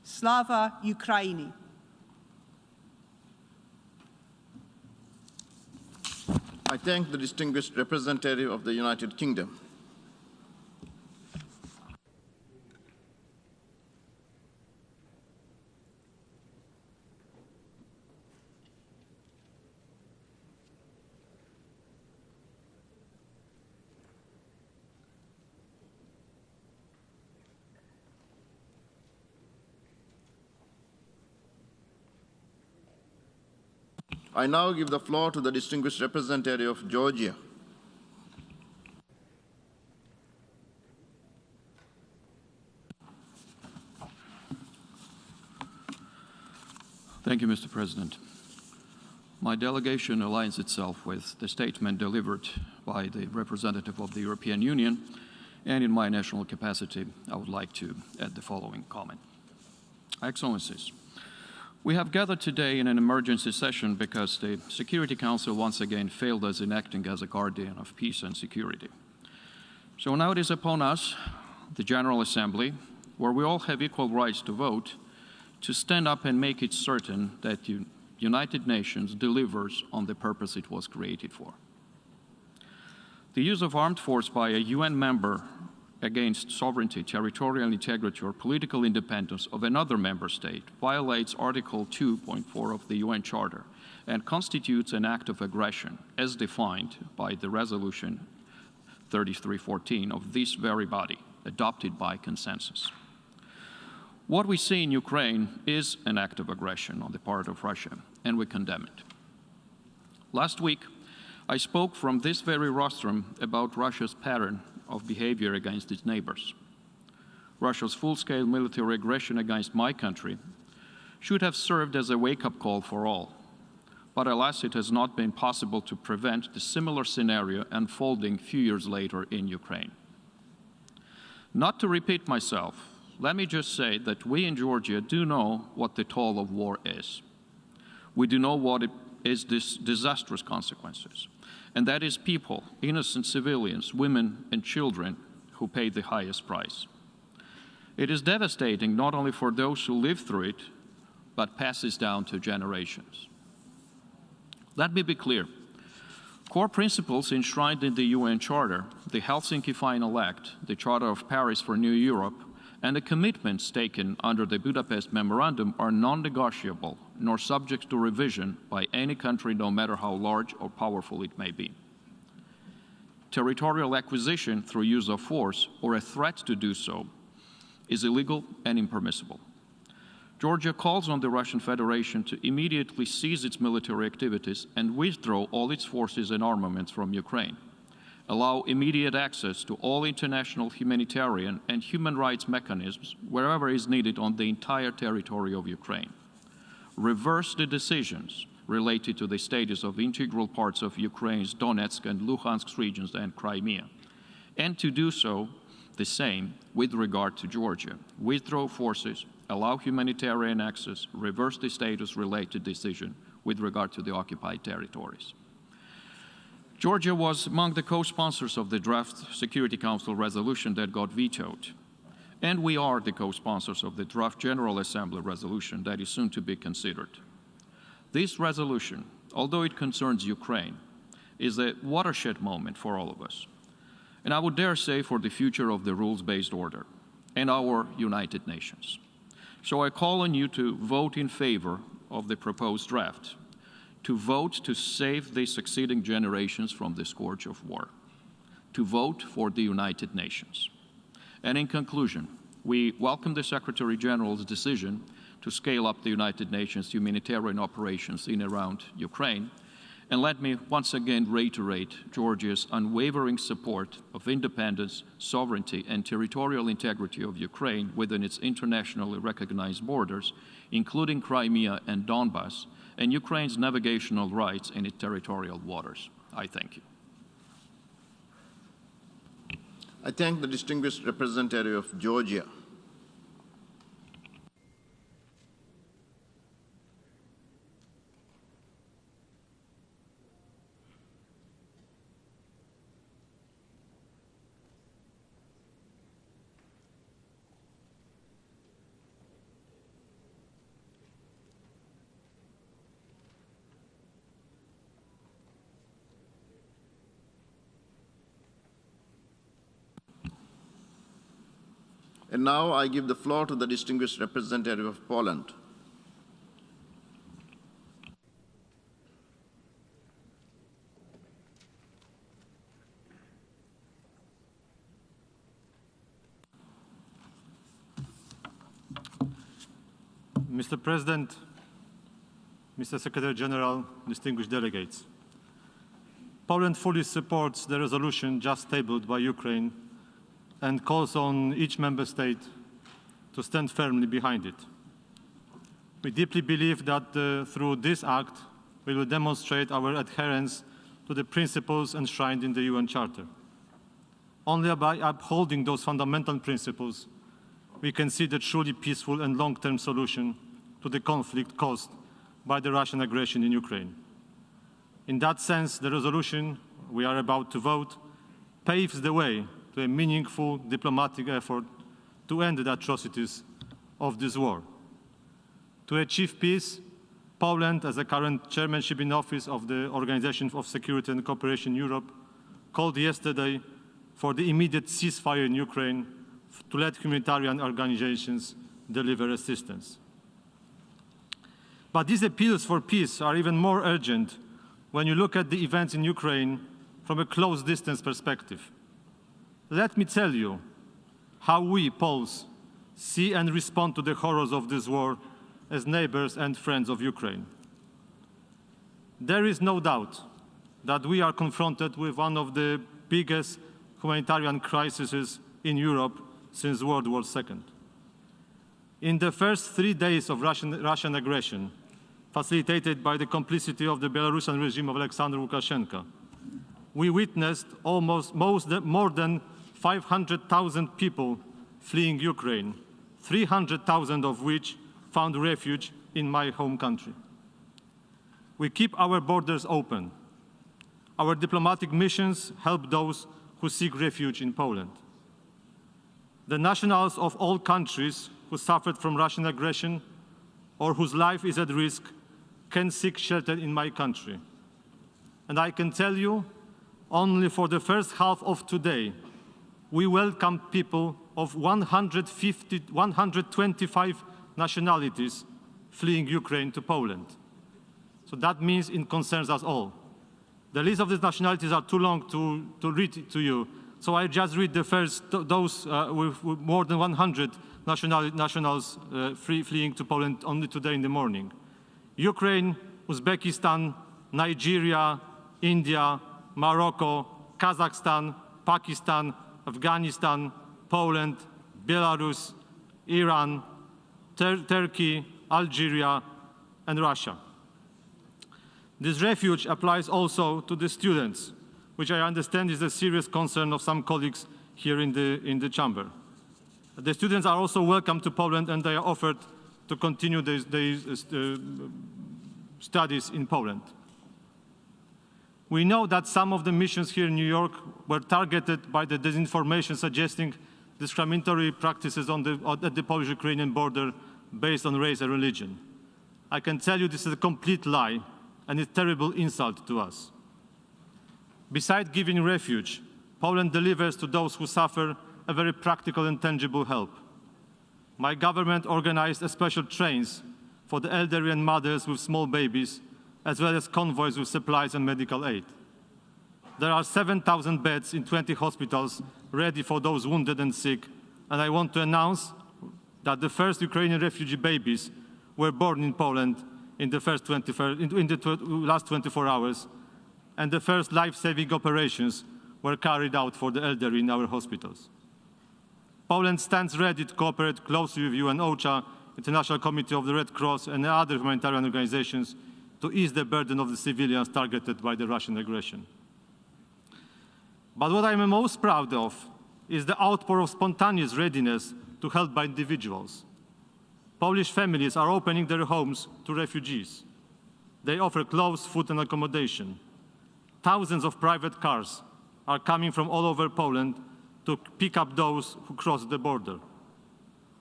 Slava Ukraini! I thank the distinguished representative of the United Kingdom. I now give the floor to the distinguished representative of Georgia. Thank you, Mr. President. My delegation aligns itself with the statement delivered by the representative of the European Union, and in my national capacity, I would like to add the following comment. Excellencies, we have gathered today in an emergency session because the Security Council once again failed us in acting as a guardian of peace and security. So now it is upon us, the General Assembly, where we all have equal rights to vote, to stand up and make it certain that the United Nations delivers on the purpose it was created for. The use of armed force by a UN member against sovereignty, territorial integrity, or political independence of another member state violates Article 2.4 of the UN Charter and constitutes an act of aggression as defined by the Resolution 3314 of this very body, adopted by consensus. What we see in Ukraine is an act of aggression on the part of Russia, and we condemn it. Last week, I spoke from this very rostrum about Russia's pattern of behavior against its neighbors. Russia's full-scale military aggression against my country should have served as a wake-up call for all. But alas, it has not been possible to prevent the similar scenario unfolding a few years later in Ukraine. Not to repeat myself, let me just say that we in Georgia do know what the toll of war is. We do know what it is this disastrous consequences. And that is people, innocent civilians, women and children who pay the highest price. It is devastating not only for those who live through it, but passes down to generations. Let me be clear. Core principles enshrined in the UN Charter, the Helsinki Final Act, the Charter of Paris for New Europe, and the commitments taken under the Budapest Memorandum are non-negotiable nor subject to revision by any country, no matter how large or powerful it may be. Territorial acquisition through use of force or a threat to do so is illegal and impermissible. Georgia calls on the Russian Federation to immediately cease its military activities and withdraw all its forces and armaments from Ukraine. Allow immediate access to all international humanitarian and human rights mechanisms wherever is needed on the entire territory of Ukraine. Reverse the decisions related to the status of integral parts of Ukraine's Donetsk and Luhansk regions and Crimea, and to do so the same with regard to Georgia. Withdraw forces allow humanitarian access, reverse the status-related decision with regard to the occupied territories. Georgia was among the co-sponsors of the draft Security Council resolution that got vetoed. And we are the co-sponsors of the draft General Assembly resolution that is soon to be considered. This resolution, although it concerns Ukraine, is a watershed moment for all of us. And I would dare say for the future of the rules-based order and our United Nations. So I call on you to vote in favor of the proposed draft, to vote to save the succeeding generations from the scourge of war, to vote for the United Nations. And in conclusion, we welcome the Secretary General's decision to scale up the United Nations humanitarian operations in and around Ukraine. And let me once again reiterate Georgia's unwavering support of independence, sovereignty, and territorial integrity of Ukraine within its internationally recognized borders, including Crimea and Donbass, and Ukraine's navigational rights in its territorial waters. I thank you. I thank the distinguished representative of Georgia. And now I give the floor to the distinguished representative of Poland. Mr. President, Mr. Secretary General, distinguished delegates, Poland fully supports the resolution just tabled by Ukraine and calls on each member state to stand firmly behind it. We deeply believe that through this act, we will demonstrate our adherence to the principles enshrined in the UN Charter. Only by upholding those fundamental principles, we can see the truly peaceful and long-term solution to the conflict caused by the Russian aggression in Ukraine. In that sense, the resolution we are about to vote paves the way to a meaningful diplomatic effort to end the atrocities of this war. To achieve peace, Poland, as a current chairmanship in office of the Organization of Security and Cooperation in Europe, called yesterday for the immediate ceasefire in Ukraine to let humanitarian organizations deliver assistance. But these appeals for peace are even more urgent when you look at the events in Ukraine from a close distance perspective. Let me tell you how we, Poles, see and respond to the horrors of this war as neighbors and friends of Ukraine. There is no doubt that we are confronted with one of the biggest humanitarian crises in Europe since World War II. In the first 3 days of Russian aggression, facilitated by the complicity of the Belarusian regime of Alexander Lukashenko, we witnessed more than 500,000 people fleeing Ukraine, 300,000 of which found refuge in my home country. We keep our borders open. Our diplomatic missions help those who seek refuge in Poland. The nationals of all countries who suffered from Russian aggression or whose life is at risk can seek shelter in my country. And I can tell you, only for the first half of today, we welcome people of 125 nationalities fleeing Ukraine to Poland. So that means it concerns us all. The list of these nationalities are too long to read to you. So I just read the first, those with more than 100 nationals fleeing to Poland only today in the morning. Ukraine, Uzbekistan, Nigeria, India, Morocco, Kazakhstan, Pakistan, Afghanistan, Poland, Belarus, Iran, Turkey, Algeria, and Russia. This refuge applies also to the students, which I understand is a serious concern of some colleagues here in the chamber. The students are also welcome to Poland, and they are offered to continue their studies in Poland. We know that some of the missions here in New York were targeted by the disinformation suggesting discriminatory practices at the Polish-Ukrainian border based on race and religion. I can tell you this is a complete lie and a terrible insult to us. Besides giving refuge, Poland delivers to those who suffer a very practical and tangible help. My government organized special trains for the elderly and mothers with small babies, as well as convoys with supplies and medical aid. There are 7,000 beds in 20 hospitals ready for those wounded and sick, and I want to announce that the first Ukrainian refugee babies were born in Poland in the last 24 hours, and the first life-saving operations were carried out for the elderly in our hospitals. Poland stands ready to cooperate closely with you and OCHA, International Committee of the Red Cross, and other humanitarian organizations to ease the burden of the civilians targeted by the Russian aggression. But what I am most proud of is the outpour of spontaneous readiness to help by individuals. Polish families are opening their homes to refugees. They offer clothes, food, and accommodation. Thousands of private cars are coming from all over Poland to pick up those who cross the border.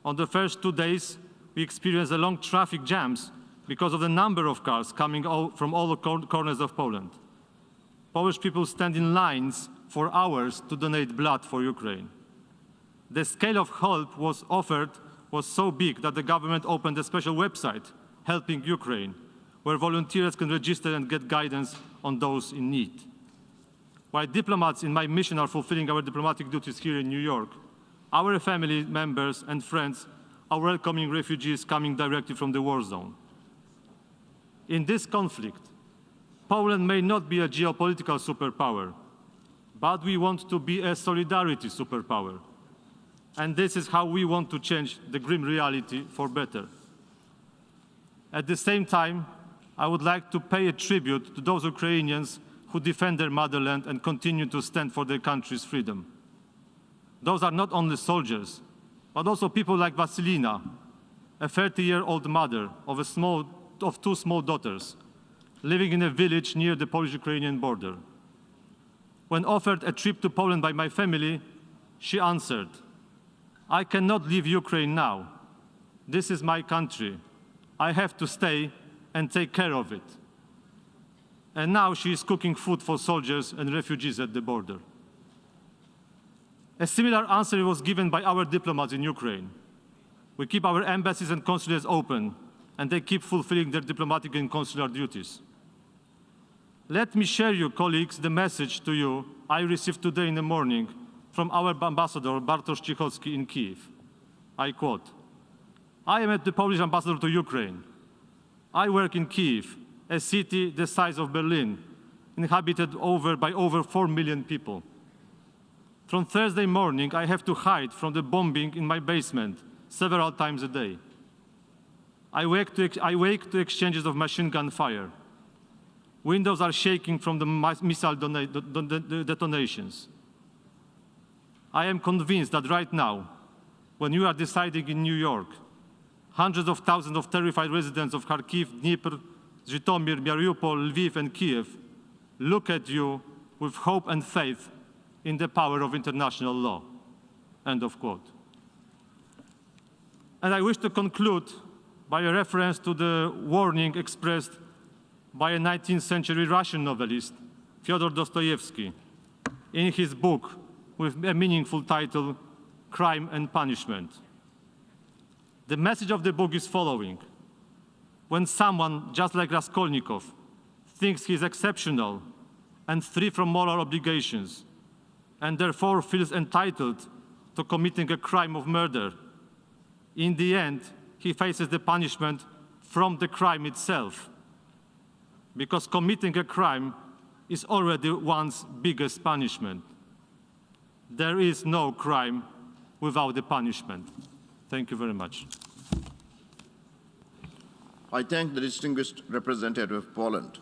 On the first 2 days, we experienced long traffic jams because of the number of cars coming from all the corners of Poland. Polish people stand in lines for hours to donate blood for Ukraine. The scale of help was offered was so big that the government opened a special website, Helping Ukraine, where volunteers can register and get guidance on those in need. While diplomats in my mission are fulfilling our diplomatic duties here in New York, our family members and friends are welcoming refugees coming directly from the war zone. In this conflict, Poland may not be a geopolitical superpower, but we want to be a solidarity superpower. And this is how we want to change the grim reality for better. At the same time, I would like to pay a tribute to those Ukrainians who defend their motherland and continue to stand for their country's freedom. Those are not only soldiers, but also people like Vasilina, a 30-year-old mother of two small daughters, living in a village near the Polish-Ukrainian border. When offered a trip to Poland by my family, she answered, "I cannot leave Ukraine now. This is my country. I have to stay and take care of it." And now she is cooking food for soldiers and refugees at the border. A similar answer was given by our diplomats in Ukraine. We keep our embassies and consulates open, and they keep fulfilling their diplomatic and consular duties. Let me share you, colleagues, the message to you I received today in the morning from our ambassador, Bartosz Cichocki, in Kyiv. I quote, "I am the Polish ambassador to Ukraine. I work in Kyiv, a city the size of Berlin, inhabited by over 4 million people. From Thursday morning, I have to hide from the bombing in my basement several times a day. I wake to exchanges of machine gun fire. Windows are shaking from the missile detonations. I am convinced that right now, when you are deciding in New York, hundreds of thousands of terrified residents of Kharkiv, Dnipro, Zhytomyr, Mariupol, Lviv, and Kiev look at you with hope and faith in the power of international law." End of quote. And I wish to conclude by a reference to the warning expressed by a 19th century Russian novelist, Fyodor Dostoevsky, in his book with a meaningful title, Crime and Punishment. The message of the book is following. When someone, just like Raskolnikov, thinks he is exceptional and free from moral obligations, and therefore feels entitled to committing a crime of murder, in the end, he faces the punishment from the crime itself, because committing a crime is already one's biggest punishment. There is no crime without the punishment. Thank you very much. I thank the distinguished representative of Poland.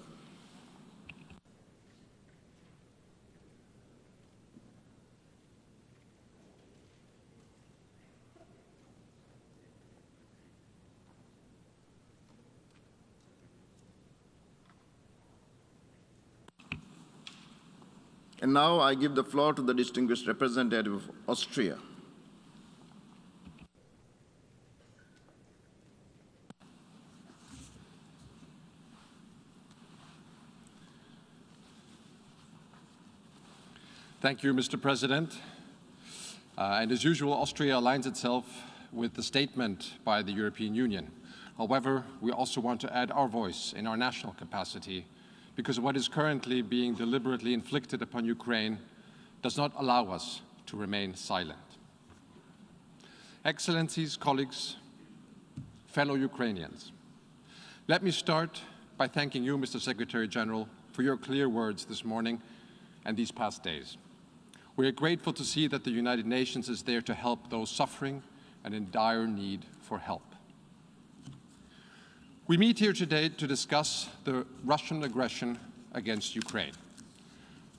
And now I give the floor to the distinguished representative of Austria. Thank you, Mr. President. And as usual, Austria aligns itself with the statement by the European Union. However, we also want to add our voice in our national capacity, because what is currently being deliberately inflicted upon Ukraine does not allow us to remain silent. Excellencies, colleagues, fellow Ukrainians, let me start by thanking you, Mr. Secretary General, for your clear words this morning and these past days. We are grateful to see that the United Nations is there to help those suffering and in dire need for help. We meet here today to discuss the Russian aggression against Ukraine,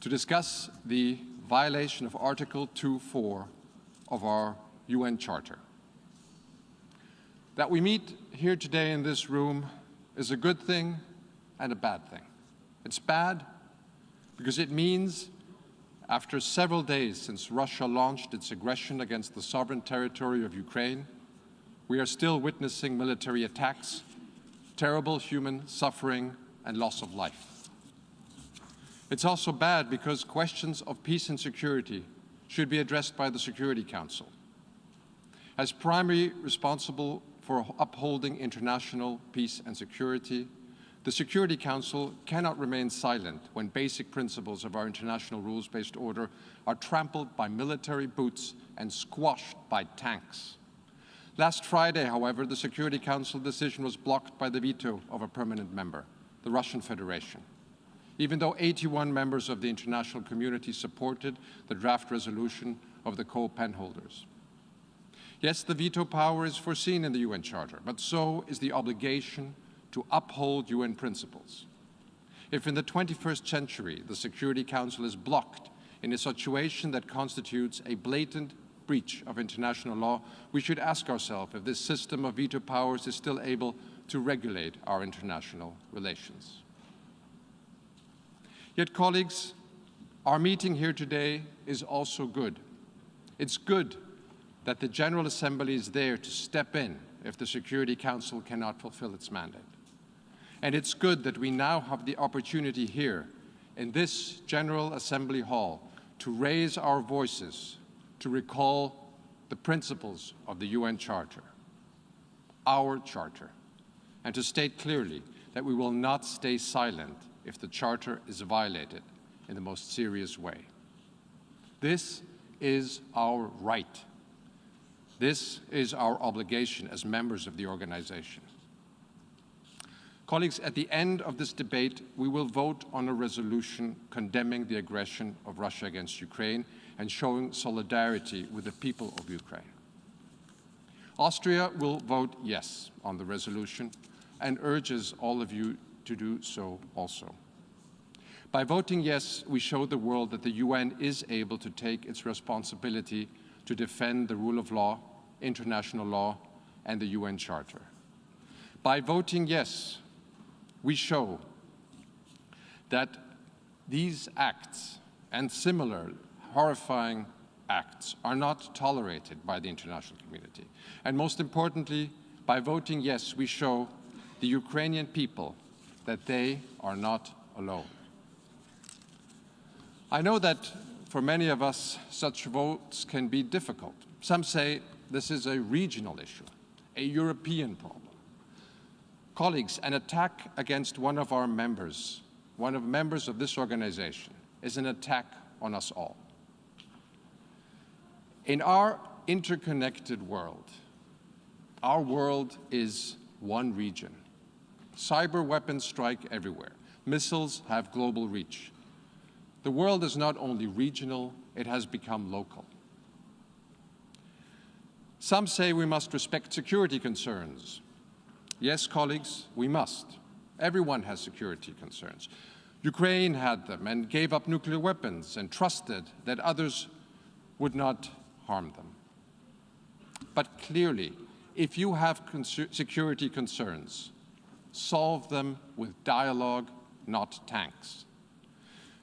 to discuss the violation of Article 2.4 of our UN Charter. That we meet here today in this room is a good thing and a bad thing. It's bad because it means after several days since Russia launched its aggression against the sovereign territory of Ukraine, we are still witnessing military attacks, terrible human suffering, and loss of life. It's also bad because questions of peace and security should be addressed by the Security Council. As primary responsible for upholding international peace and security, the Security Council cannot remain silent when basic principles of our international rules-based order are trampled by military boots and squashed by tanks. Last Friday, however, the Security Council decision was blocked by the veto of a permanent member, the Russian Federation, even though 81 members of the international community supported the draft resolution of the co-pen holders. Yes, the veto power is foreseen in the UN Charter, but so is the obligation to uphold UN principles. If in the 21st century the Security Council is blocked in a situation that constitutes a blatant breach of international law, we should ask ourselves if this system of veto powers is still able to regulate our international relations. Yet, colleagues, our meeting here today is also good. It's good that the General Assembly is there to step in if the Security Council cannot fulfill its mandate. And it's good that we now have the opportunity here in this General Assembly Hall to raise our voices, to recall the principles of the UN Charter, our Charter, and to state clearly that we will not stay silent if the Charter is violated in the most serious way. This is our right. This is our obligation as members of the organization. Colleagues, at the end of this debate, we will vote on a resolution condemning the aggression of Russia against Ukraine and showing solidarity with the people of Ukraine. Austria will vote yes on the resolution and urges all of you to do so also. By voting yes, we show the world that the UN is able to take its responsibility to defend the rule of law, international law, and the UN Charter. By voting yes, we show that these acts and similar horrifying acts are not tolerated by the international community. And most importantly, by voting yes, we show the Ukrainian people that they are not alone. I know that for many of us, such votes can be difficult. Some say this is a regional issue, a European problem. Colleagues, an attack against one of our members, one of members of this organization, is an attack on us all. In our interconnected world, our world is one region. Cyber weapons strike everywhere. Missiles have global reach. The world is not only regional, it has become local. Some say we must respect security concerns. Yes, colleagues, we must. Everyone has security concerns. Ukraine had them and gave up nuclear weapons and trusted that others would not harm them. But clearly, if you have security concerns, solve them with dialogue, not tanks.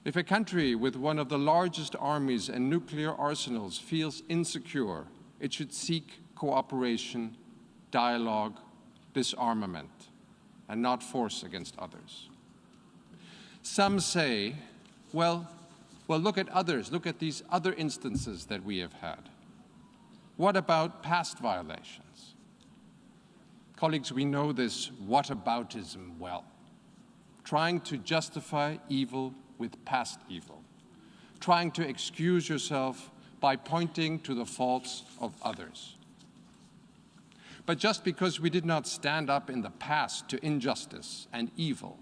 If a country with one of the largest armies and nuclear arsenals feels insecure, it should seek cooperation, dialogue, disarmament, and not force against others. Some say, well, look at others, look at these other instances that we have had. What about past violations? Colleagues, we know this whataboutism well. Trying to justify evil with past evil. Trying to excuse yourself by pointing to the faults of others. But just because we did not stand up in the past to injustice and evil,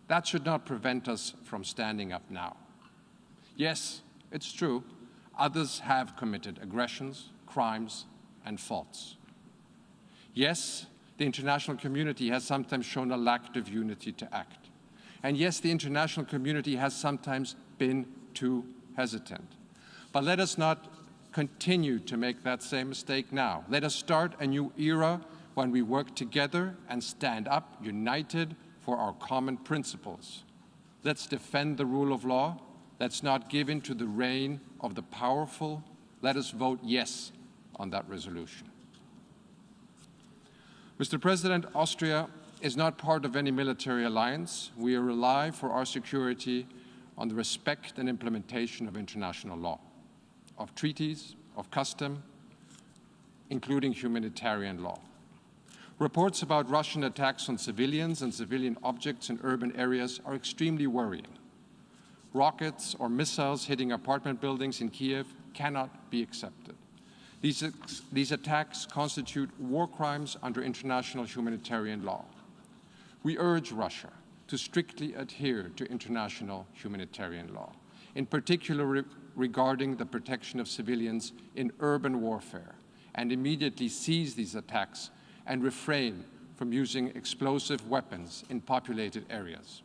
that should not prevent us from standing up now. Yes, it's true, others have committed aggressions, crimes, and faults. Yes, the international community has sometimes shown a lack of unity to act. And yes, the international community has sometimes been too hesitant. But let us not continue to make that same mistake now. Let us start a new era when we work together and stand up united for our common principles. Let's defend the rule of law. Let's not give in to the reign of the powerful. Let us vote yes on that resolution. Mr. President, Austria is not part of any military alliance. We rely for our security on the respect and implementation of international law, of treaties, of custom, including humanitarian law. Reports about Russian attacks on civilians and civilian objects in urban areas are extremely worrying. Rockets or missiles hitting apartment buildings in Kiev cannot be accepted. These attacks constitute war crimes under international humanitarian law. We urge Russia to strictly adhere to international humanitarian law, in particular regarding the protection of civilians in urban warfare, and immediately cease these attacks and refrain from using explosive weapons in populated areas.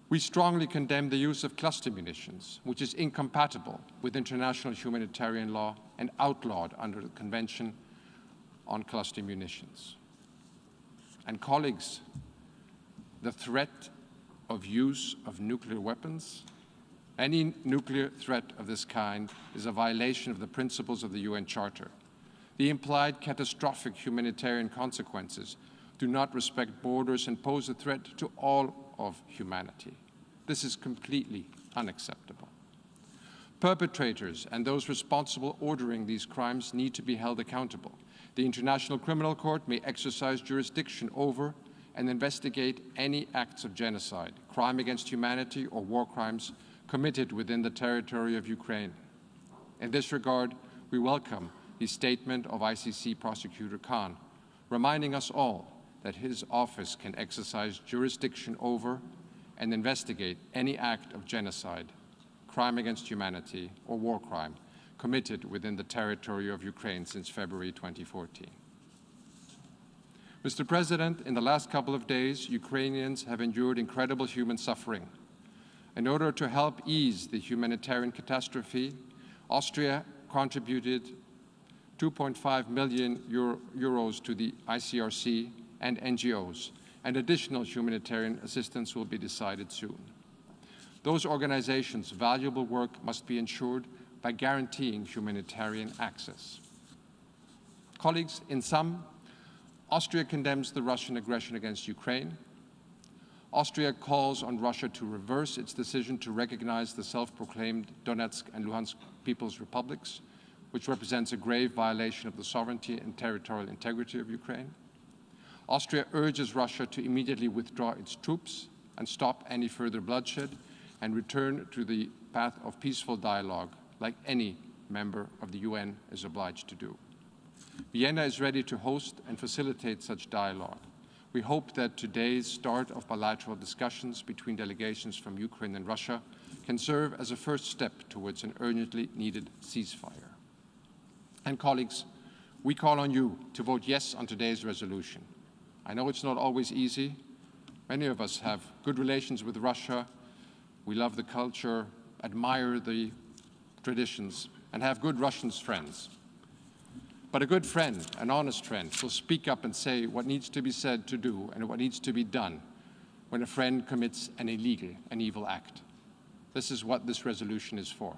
We strongly condemn the use of cluster munitions, which is incompatible with international humanitarian law and outlawed under the Convention on Cluster Munitions. And colleagues, the threat of use of nuclear weapons, any nuclear threat of this kind is a violation of the principles of the UN Charter. The implied catastrophic humanitarian consequences do not respect borders and pose a threat to all of humanity. This is completely unacceptable. Perpetrators and those responsible ordering these crimes need to be held accountable. The International Criminal Court may exercise jurisdiction over and investigate any acts of genocide, crime against humanity, or war crimes committed within the territory of Ukraine. In this regard, we welcome the statement of ICC Prosecutor Khan, reminding us all that his office can exercise jurisdiction over and investigate any act of genocide, crime against humanity, or war crime committed within the territory of Ukraine since February 2014. Mr. President, in the last couple of days, Ukrainians have endured incredible human suffering. In order to help ease the humanitarian catastrophe, Austria contributed 2.5 million euros to the ICRC and NGOs, and additional humanitarian assistance will be decided soon. Those organizations' valuable work must be ensured by guaranteeing humanitarian access. Colleagues, in sum, Austria condemns the Russian aggression against Ukraine. Austria calls on Russia to reverse its decision to recognize the self-proclaimed Donetsk and Luhansk People's Republics, which represents a grave violation of the sovereignty and territorial integrity of Ukraine. Austria urges Russia to immediately withdraw its troops and stop any further bloodshed and return to the path of peaceful dialogue, like any member of the UN is obliged to do. Vienna is ready to host and facilitate such dialogue. We hope that today's start of bilateral discussions between delegations from Ukraine and Russia can serve as a first step towards an urgently needed ceasefire. And colleagues, we call on you to vote yes on today's resolution. I know it's not always easy. Many of us have good relations with Russia. We love the culture, admire the traditions, and have good Russian friends. But a good friend, an honest friend, will speak up and say what needs to be said to do and what needs to be done when a friend commits an illegal, an evil act. This is what this resolution is for.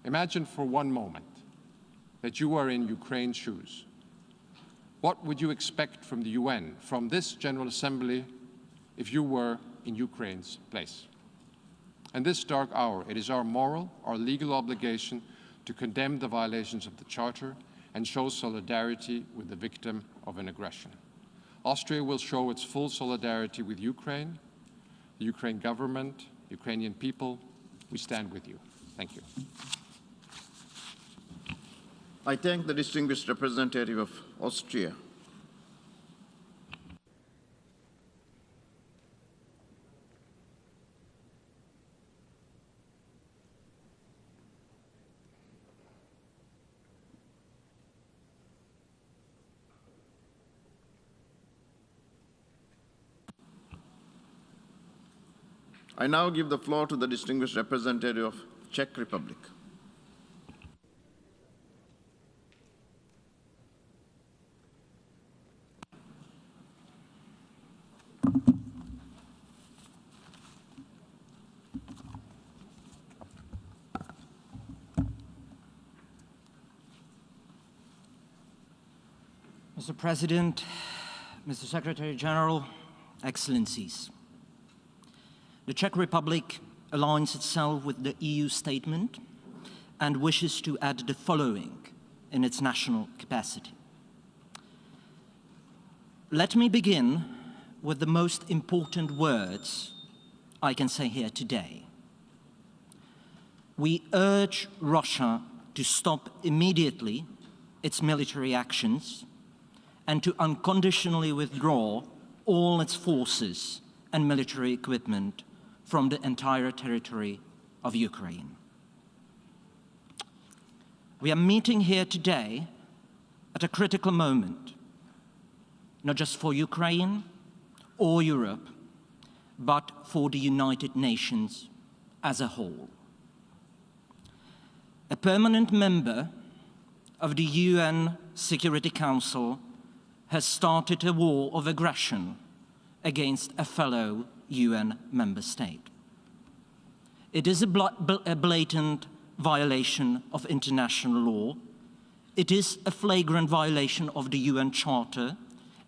Imagine for one moment that you are in Ukraine's shoes. What would you expect from the UN, from this General Assembly, if you were in Ukraine's place? In this dark hour, it is our moral, our legal obligation to condemn the violations of the Charter and show solidarity with the victim of an aggression. Austria will show its full solidarity with Ukraine, the Ukraine government, Ukrainian people. We stand with you. Thank you. I thank the distinguished representative of Austria. I now give the floor to the distinguished representative of Czech Republic. Mr. President, Mr. Secretary General, Excellencies, the Czech Republic aligns itself with the EU statement and wishes to add the following in its national capacity. Let me begin with the most important words I can say here today. We urge Russia to stop immediately its military actions and to unconditionally withdraw all its forces and military equipment from the entire territory of Ukraine. We are meeting here today at a critical moment, not just for Ukraine or Europe, but for the United Nations as a whole. A permanent member of the UN Security Council has started a war of aggression against a fellow UN member state. It is a blatant violation of international law. It is a flagrant violation of the UN Charter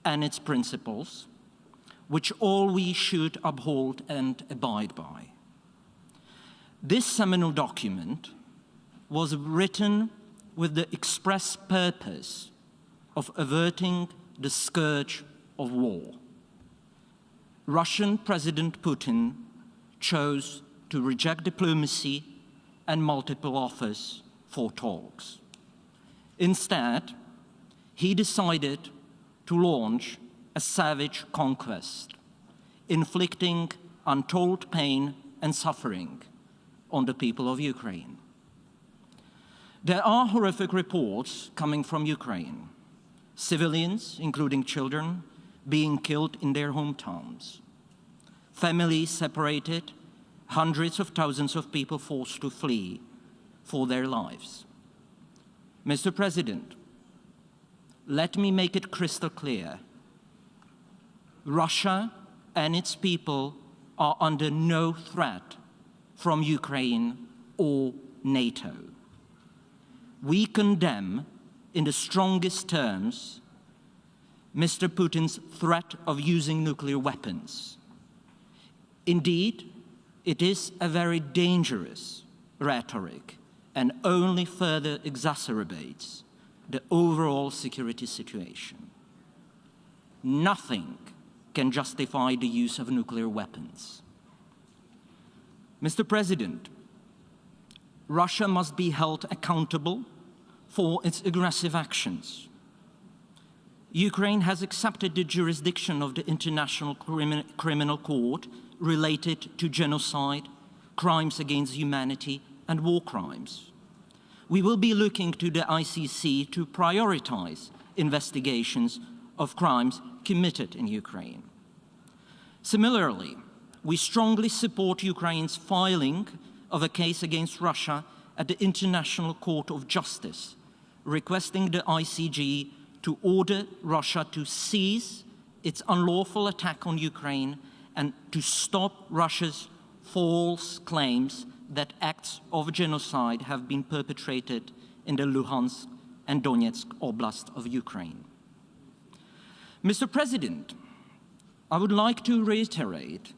and its principles, which all we should uphold and abide by. This seminal document was written with the express purpose of averting the scourge of war. Russian President Putin chose to reject diplomacy and multiple offers for talks. Instead, he decided to launch a savage conquest, inflicting untold pain and suffering on the people of Ukraine. There are horrific reports coming from Ukraine. Civilians, including children, being killed in their hometowns. Families separated, hundreds of thousands of people forced to flee for their lives. Mr. President, let me make it crystal clear. Russia and its people are under no threat from Ukraine or NATO. We condemn in the strongest terms Mr. Putin's threat of using nuclear weapons. Indeed, it is a very dangerous rhetoric and only further exacerbates the overall security situation. Nothing can justify the use of nuclear weapons. Mr. President, Russia must be held accountable for its aggressive actions. Ukraine has accepted the jurisdiction of the International Criminal Court related to genocide, crimes against humanity, and war crimes. We will be looking to the ICC to prioritize investigations of crimes committed in Ukraine. Similarly, we strongly support Ukraine's filing of a case against Russia at the International Court of Justice, requesting the ICJ to order Russia to cease its unlawful attack on Ukraine and to stop Russia's false claims that acts of genocide have been perpetrated in the Luhansk and Donetsk Oblast of Ukraine. Mr. President, I would like to reiterate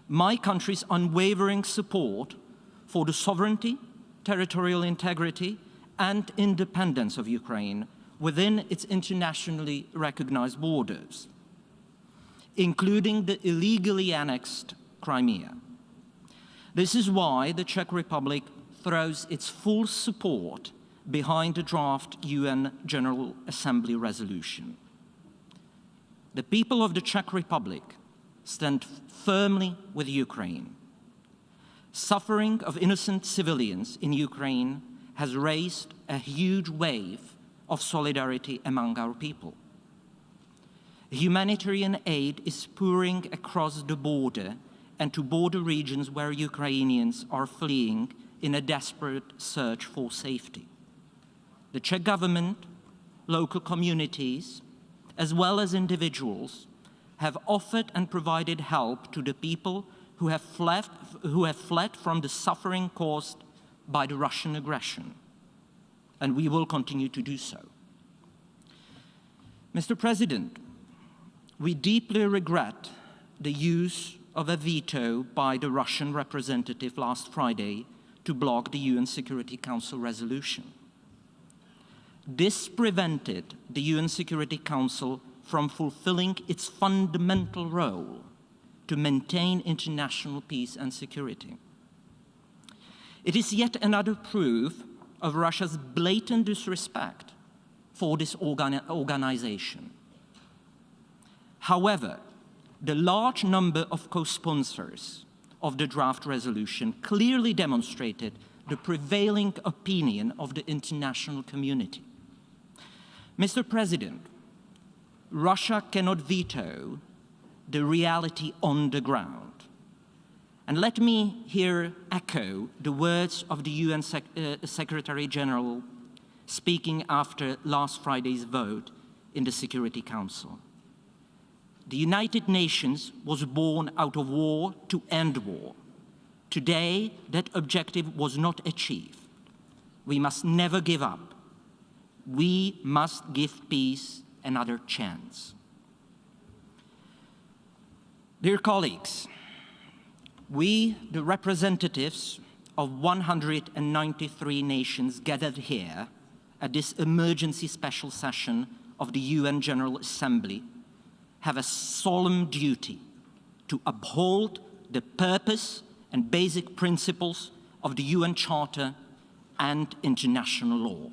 my country's unwavering support for the sovereignty, territorial integrity, and independence of Ukraine within its internationally recognized borders, including the illegally annexed Crimea. This is why the Czech Republic throws its full support behind the draft UN General Assembly resolution. The people of the Czech Republic stand firmly with Ukraine. Suffering of innocent civilians in Ukraine has raised a huge wave of solidarity among our people. Humanitarian aid is pouring across the border and to border regions where Ukrainians are fleeing in a desperate search for safety. The Czech government, local communities, as well as individuals, have offered and provided help to the people who have fled from the suffering caused by the Russian aggression, and we will continue to do so. Mr. President, we deeply regret the use of a veto by the Russian representative last Friday to block the UN Security Council resolution. This prevented the UN Security Council from fulfilling its fundamental role to maintain international peace and security. It is yet another proof of Russia's blatant disrespect for this organization. However, the large number of co-sponsors of the draft resolution clearly demonstrated the prevailing opinion of the international community. Mr. President, Russia cannot veto the reality on the ground. And let me here echo the words of the UN Secretary General speaking after last Friday's vote in the Security Council. The United Nations was born out of war to end war. Today, that objective was not achieved. We must never give up. We must give peace another chance. Dear colleagues, we, the representatives of 193 nations gathered here at this emergency special session of the UN General Assembly, have a solemn duty to uphold the purpose and basic principles of the UN Charter and international law,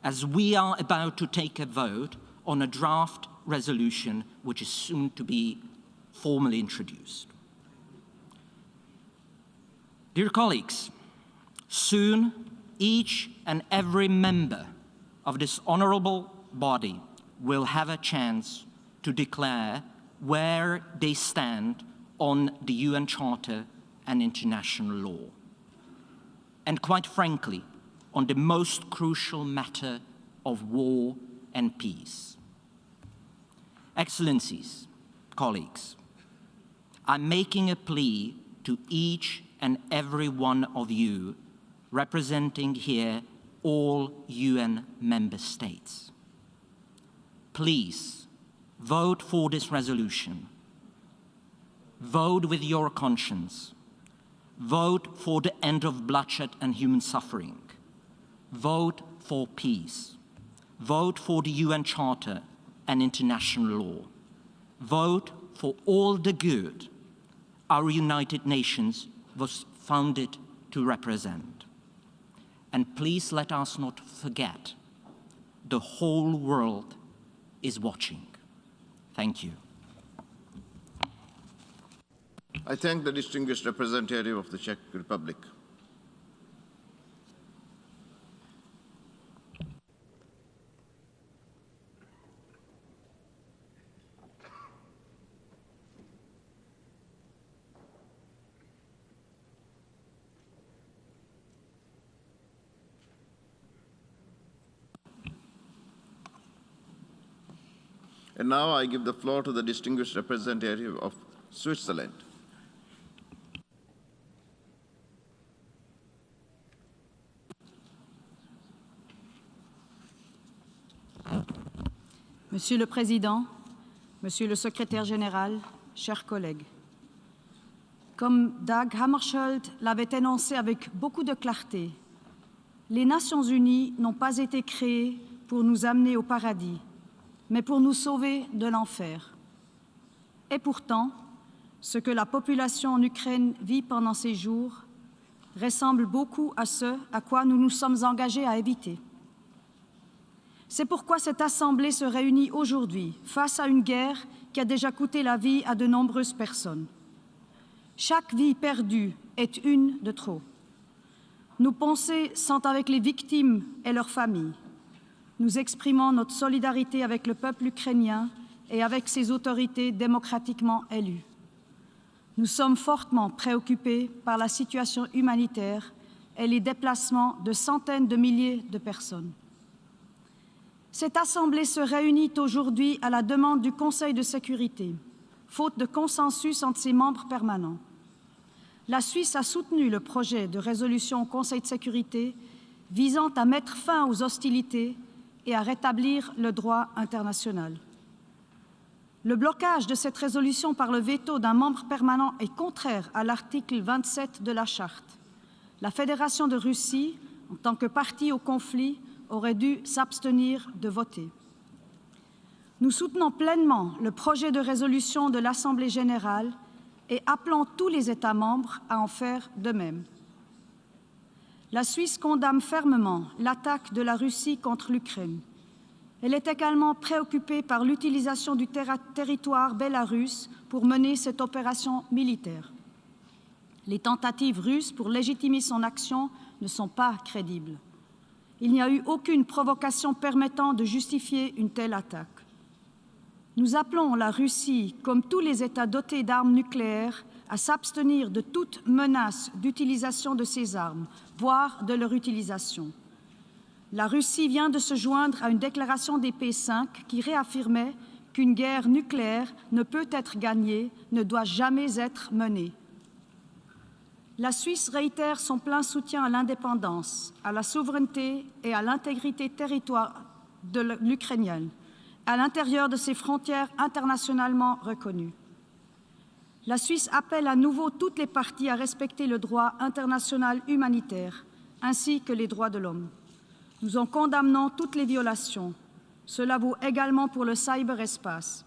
as we are about to take a vote on a draft resolution which is soon to be formally introduced. Dear colleagues, soon each and every member of this honorable body will have a chance to declare where they stand on the UN Charter and international law. And quite frankly, on the most crucial matter of war and peace. Excellencies, colleagues, I'm making a plea to each and every one of you representing here all UN member states. Please vote for this resolution. Vote with your conscience. Vote for the end of bloodshed and human suffering. Vote for peace. Vote for the UN Charter and international law. Vote for all the good our United Nations was founded to represent. And please let us not forget, the whole world is watching. Thank you. I thank the distinguished representative of the Czech Republic. And now I give the floor to the distinguished representative of Switzerland. Monsieur le Président, Monsieur le Secrétaire général, chers collègues, comme Dag Hammarskjöld l'avait énoncé avec beaucoup de clarté, les Nations unies n'ont pas été créées pour nous amener au paradis, mais pour nous sauver de l'enfer. Et pourtant, ce que la population en Ukraine vit pendant ces jours ressemble beaucoup à ce à quoi nous nous sommes engagés à éviter. C'est pourquoi cette Assemblée se réunit aujourd'hui face à une guerre qui a déjà coûté la vie à de nombreuses personnes. Chaque vie perdue est une de trop. Nos pensées sont avec les victimes et leurs familles. Nous exprimons notre solidarité avec le peuple ukrainien et avec ses autorités démocratiquement élues. Nous sommes fortement préoccupés par la situation humanitaire et les déplacements de centaines de milliers de personnes. Cette Assemblée se réunit aujourd'hui à la demande du Conseil de sécurité, faute de consensus entre ses membres permanents. La Suisse a soutenu le projet de résolution au Conseil de sécurité visant à mettre fin aux hostilités et à rétablir le droit international. Le blocage de cette résolution par le veto d'un membre permanent est contraire à l'article 27 de la Charte. La Fédération de Russie, en tant que partie au conflit, aurait dû s'abstenir de voter. Nous soutenons pleinement le projet de résolution de l'Assemblée générale et appelons tous les États membres à en faire de même. La Suisse condamne fermement l'attaque de la Russie contre l'Ukraine. Elle est également préoccupée par l'utilisation du territoire bélarusse pour mener cette opération militaire. Les tentatives russes pour légitimer son action ne sont pas crédibles. Il n'y a eu aucune provocation permettant de justifier une telle attaque. Nous appelons la Russie, comme tous les États dotés d'armes nucléaires, à s'abstenir de toute menace d'utilisation de ces armes, voire de leur utilisation. La Russie vient de se joindre à une déclaration des P5 qui réaffirmait qu'une guerre nucléaire ne peut être gagnée, ne doit jamais être menée. La Suisse réitère son plein soutien à l'indépendance, à la souveraineté et à l'intégrité territoriale de l'Ukraine, à l'intérieur de ses frontières internationalement reconnues. La Suisse appelle à nouveau toutes les parties à respecter le droit international humanitaire, ainsi que les droits de l'homme. Nous en condamnons toutes les violations. Cela vaut également pour le cyberespace.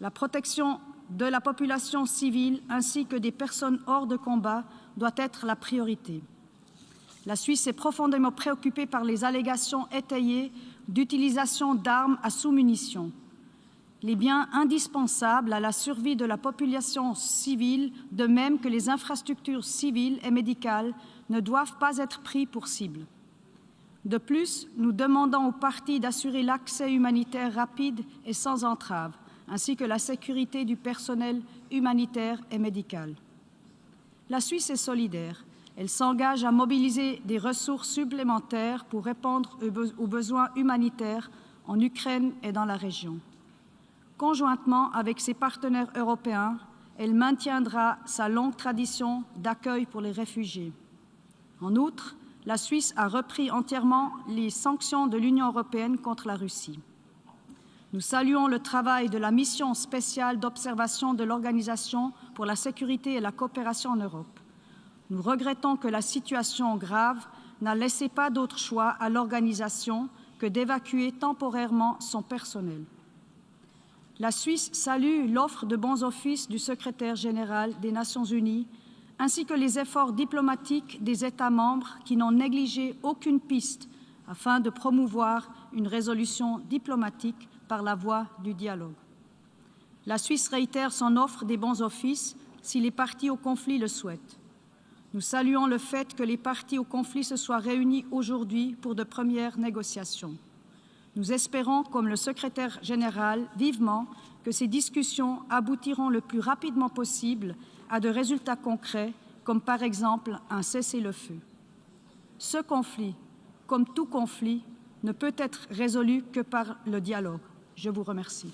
La protection de la population civile ainsi que des personnes hors de combat doit être la priorité. La Suisse est profondément préoccupée par les allégations étayées d'utilisation d'armes à sous-munitions. Les biens indispensables à la survie de la population civile, de même que les infrastructures civiles et médicales, ne doivent pas être pris pour cible. De plus, nous demandons aux parties d'assurer l'accès humanitaire rapide et sans entrave, ainsi que la sécurité du personnel humanitaire et médical. La Suisse est solidaire. Elle s'engage à mobiliser des ressources supplémentaires pour répondre aux besoins humanitaires en Ukraine et dans la région. Conjointement avec ses partenaires européens, elle maintiendra sa longue tradition d'accueil pour les réfugiés. En outre, la Suisse a repris entièrement les sanctions de l'Union européenne contre la Russie. Nous saluons le travail de la mission spéciale d'observation de l'Organisation pour la sécurité et la coopération en Europe. Nous regrettons que la situation grave n'a laissé pas d'autre choix à l'organisation que d'évacuer temporairement son personnel. La Suisse salue l'offre de bons offices du secrétaire général des Nations unies ainsi que les efforts diplomatiques des États membres qui n'ont négligé aucune piste afin de promouvoir une résolution diplomatique par la voie du dialogue. La Suisse réitère son offre des bons offices si les parties au conflit le souhaitent. Nous saluons le fait que les parties au conflit se soient réunies aujourd'hui pour de premières négociations. Nous espérons, comme le secrétaire général, vivement que ces discussions aboutiront le plus rapidement possible à de résultats concrets, comme par exemple un cessez-le-feu. Ce conflit, comme tout conflit, ne peut être résolu que par le dialogue. Je vous remercie.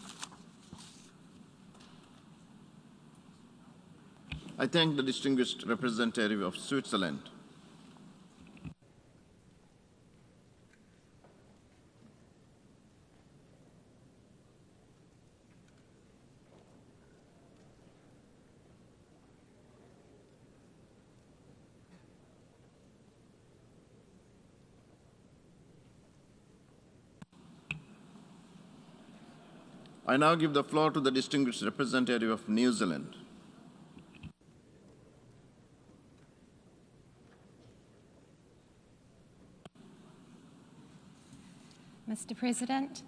I thank the distinguished representative of Switzerland. I now give the floor to the distinguished representative of New Zealand. Mr. President,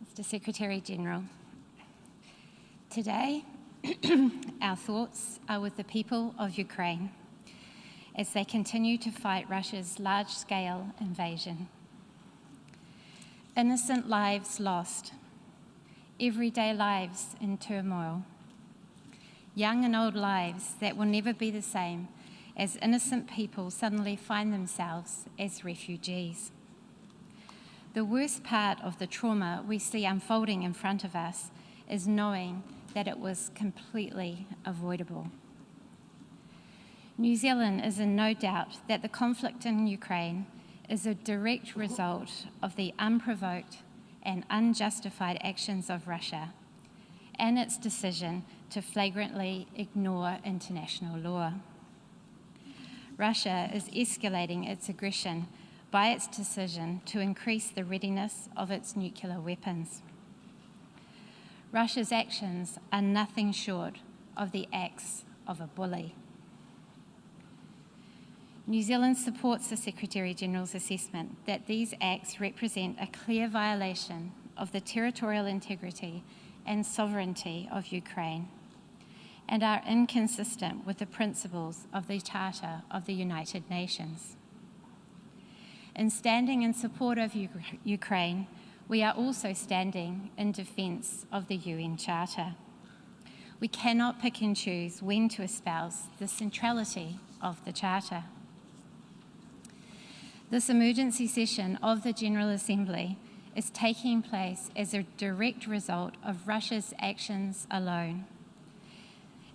Mr. Secretary-General, today our thoughts are with the people of Ukraine as they continue to fight Russia's large-scale invasion. Innocent lives lost, everyday lives in turmoil, young and old lives that will never be the same as innocent people suddenly find themselves as refugees. The worst part of the trauma we see unfolding in front of us is knowing that it was completely avoidable. New Zealand is in no doubt that the conflict in Ukraine is a direct result of the unprovoked and unjustified actions of Russia and its decision to flagrantly ignore international law. Russia is escalating its aggression by its decision to increase the readiness of its nuclear weapons. Russia's actions are nothing short of the acts of a bully. New Zealand supports the Secretary-General's assessment that these acts represent a clear violation of the territorial integrity and sovereignty of Ukraine and are inconsistent with the principles of the Charter of the United Nations. In standing in support of Ukraine, we are also standing in defence of the UN Charter. We cannot pick and choose when to espouse the centrality of the Charter. This emergency session of the General Assembly is taking place as a direct result of Russia's actions alone.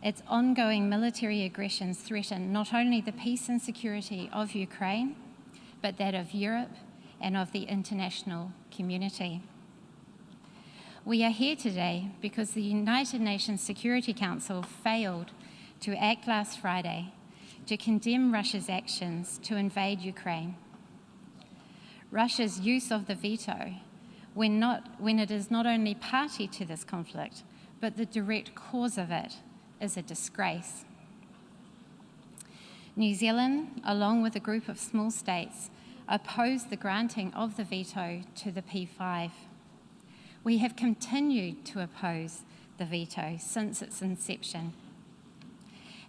Its ongoing military aggressions threaten not only the peace and security of Ukraine, but that of Europe and of the international community. We are here today because the United Nations Security Council failed to act last Friday to condemn Russia's actions to invade Ukraine. Russia's use of the veto, when it is not only party to this conflict, but the direct cause of it, is a disgrace. New Zealand, along with a group of small states, opposed the granting of the veto to the P5. We have continued to oppose the veto since its inception,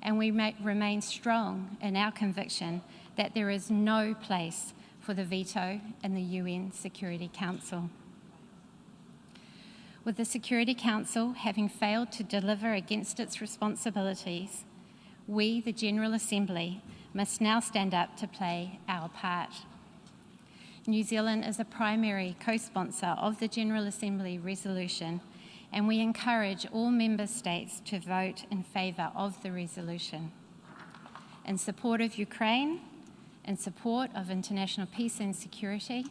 and we remain strong in our conviction that there is no place for the veto in the UN Security Council. With the Security Council having failed to deliver against its responsibilities, we, the General Assembly, must now stand up to play our part. New Zealand is a primary co-sponsor of the General Assembly resolution, and we encourage all member states to vote in favour of the resolution. In support of Ukraine, in support of international peace and security,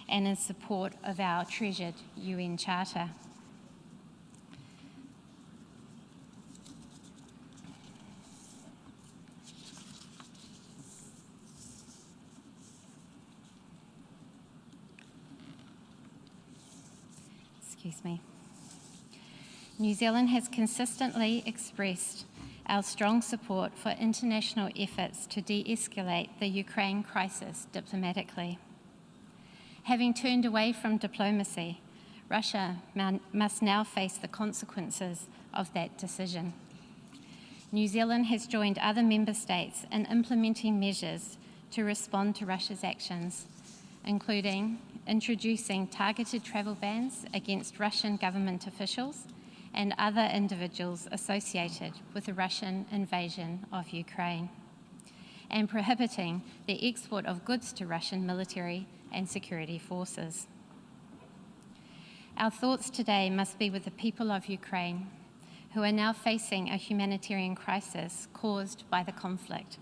and in support of our treasured UN Charter. Excuse me. New Zealand has consistently expressed our strong support for international efforts to de-escalate the Ukraine crisis diplomatically. Having turned away from diplomacy, Russia must now face the consequences of that decision. New Zealand has joined other member states in implementing measures to respond to Russia's actions, including introducing targeted travel bans against Russian government officials and other individuals associated with the Russian invasion of Ukraine, and prohibiting the export of goods to Russian military and security forces. Our thoughts today must be with the people of Ukraine, who are now facing a humanitarian crisis caused by the conflict.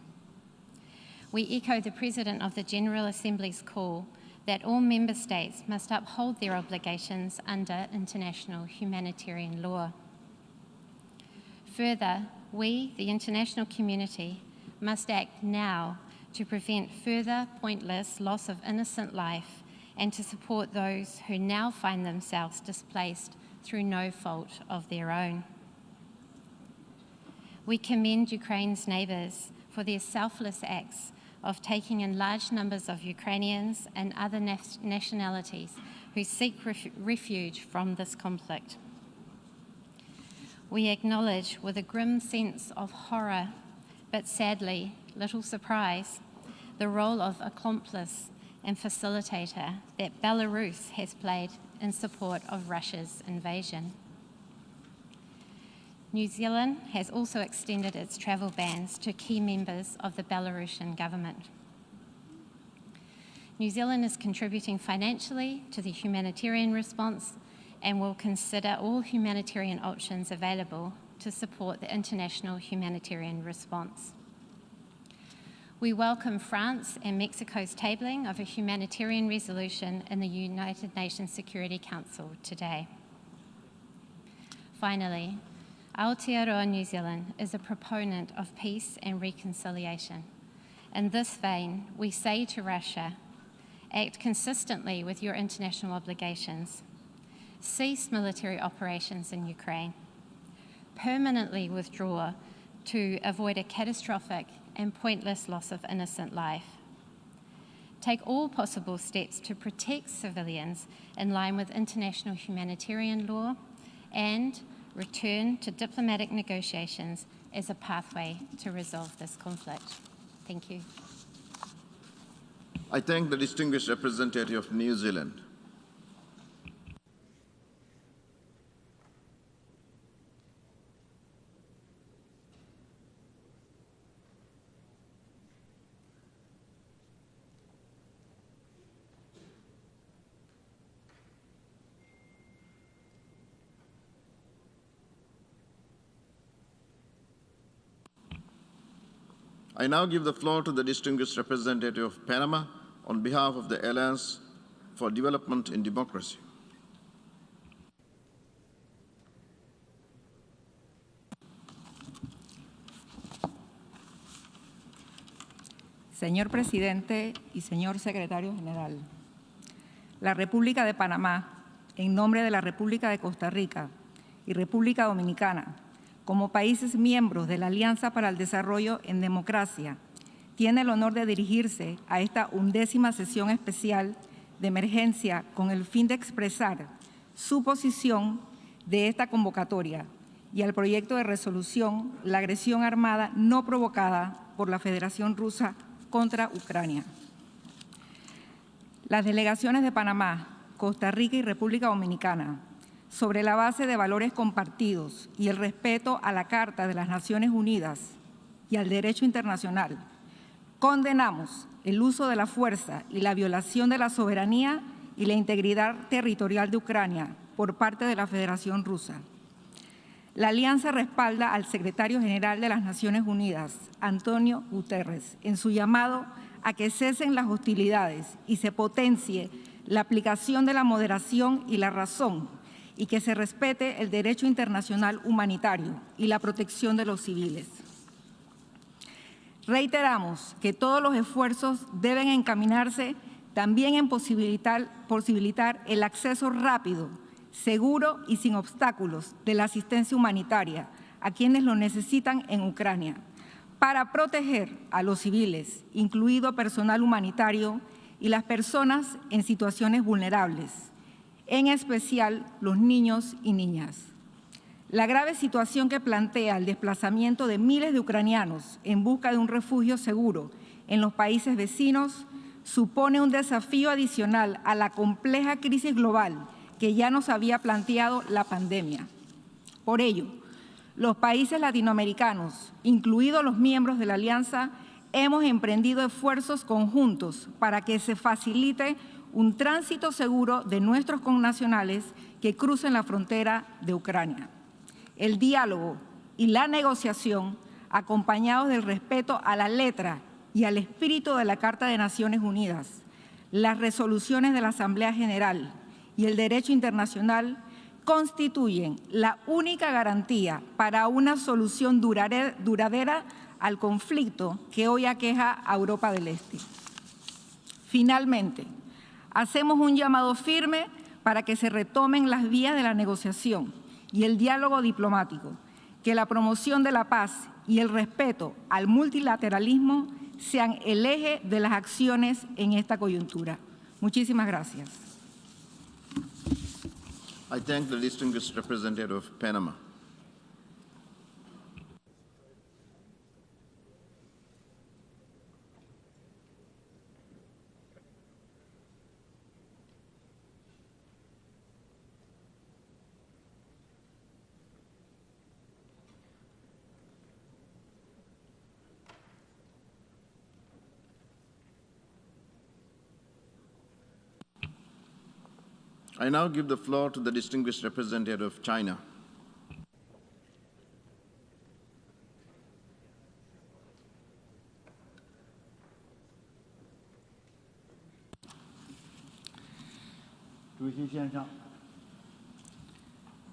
We echo the President of the General Assembly's call that all member states must uphold their obligations under international humanitarian law. Further, we, the international community, must act now to prevent further pointless loss of innocent life and to support those who now find themselves displaced through no fault of their own. We commend Ukraine's neighbours for their selfless acts of taking in large numbers of Ukrainians and other nationalities who seek refuge from this conflict. We acknowledge with a grim sense of horror, but sadly, little surprise, the role of accomplice and facilitator that Belarus has played in support of Russia's invasion. New Zealand has also extended its travel bans to key members of the Belarusian government. New Zealand is contributing financially to the humanitarian response and will consider all humanitarian options available to support the international humanitarian response. We welcome France and Mexico's tabling of a humanitarian resolution in the United Nations Security Council today. Finally, Aotearoa New Zealand is a proponent of peace and reconciliation. In this vein, we say to Russia, act consistently with your international obligations. Cease military operations in Ukraine. Permanently withdraw to avoid a catastrophic and pointless loss of innocent life. Take all possible steps to protect civilians in line with international humanitarian law and return to diplomatic negotiations as a pathway to resolve this conflict. Thank you. I thank the distinguished representative of New Zealand. I now give the floor to the distinguished representative of Panama on behalf of the Alliance for Development and Democracy. Señor Presidente y señor Secretario General, la República de Panamá, en nombre de la República de Costa Rica y República Dominicana, como países miembros de la Alianza para el Desarrollo en Democracia, tiene el honor de dirigirse a esta 11ª sesión especial de emergencia con el fin de expresar su posición de esta convocatoria y al proyecto de resolución la agresión armada no provocada por la Federación Rusa contra Ucrania. Las delegaciones de Panamá, Costa Rica y República Dominicana, sobre la base de valores compartidos y el respeto a la Carta de las Naciones Unidas y al derecho internacional, condenamos el uso de la fuerza y la violación de la soberanía y la integridad territorial de Ucrania por parte de la Federación Rusa. La Alianza respalda al Secretario General de las Naciones Unidas, Antonio Guterres, en su llamado a que cesen las hostilidades y se potencie la aplicación de la moderación y la razón y que se respete el derecho internacional humanitario y la protección de los civiles. Reiteramos que todos los esfuerzos deben encaminarse también en posibilitar el acceso rápido, seguro y sin obstáculos de la asistencia humanitaria a quienes lo necesitan en Ucrania, para proteger a los civiles, incluido personal humanitario y las personas en situaciones vulnerables, en especial los niños y niñas. La grave situación que plantea el desplazamiento de miles de ucranianos en busca de un refugio seguro en los países vecinos supone un desafío adicional a la compleja crisis global que ya nos había planteado la pandemia. Por ello, los países latinoamericanos, incluidos los miembros de la Alianza, hemos emprendido esfuerzos conjuntos para que se facilite un tránsito seguro de nuestros connacionales que crucen la frontera de Ucrania. el diálogo y la negociación, acompañados del respeto a la letra y al espíritu de la Carta de Naciones Unidas, las resoluciones de la Asamblea General y el derecho internacional, constituyen la única garantía para una solución duradera al conflicto que hoy aqueja a Europa del Este. Finalmente, hacemos un llamado firme para que se retomen las vías de la negociación y el diálogo diplomático, que la promoción de la paz y el respeto al multilateralismo sean el eje de las acciones en esta coyuntura. Muchísimas gracias. I thank the distinguished representative of Panama. I now give the floor to the distinguished representative of China.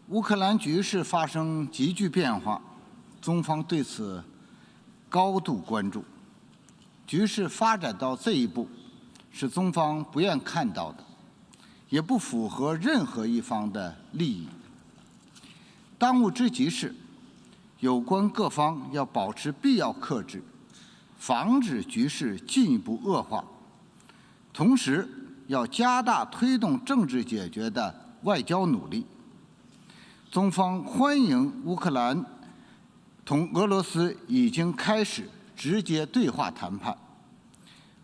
乌克兰局势发生急剧变化，中方对此高度关注。局势发展到这一步，是中方不愿看到的，也不符合任何一方的利益。当务之急是，有关各方要保持必要克制，防止局势进一步恶化，同时要加大推动政治解决的外交努力。中方欢迎乌克兰同俄罗斯已经开始直接对话谈判，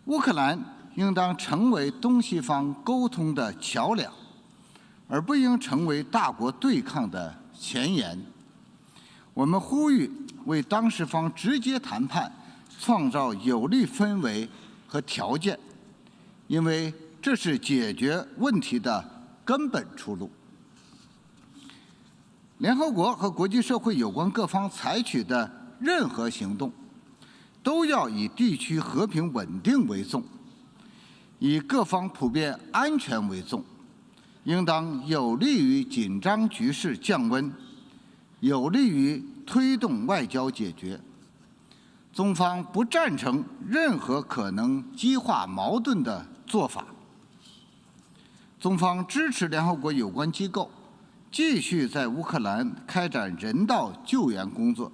乌克兰应当成为东西方沟通的桥梁，而不应成为大国对抗的前沿。我们呼吁为当事方直接谈判创造有利氛围和条件，因为这是解决问题的根本出路。联合国和国际社会有关各方采取的任何行动，都要以地区和平稳定为重，以各方普遍安全为重，应当有利于紧张局势降温，有利于推动外交解决。中方不赞成任何可能激化矛盾的做法。中方支持联合国有关机构继续在乌克兰开展人道救援工作。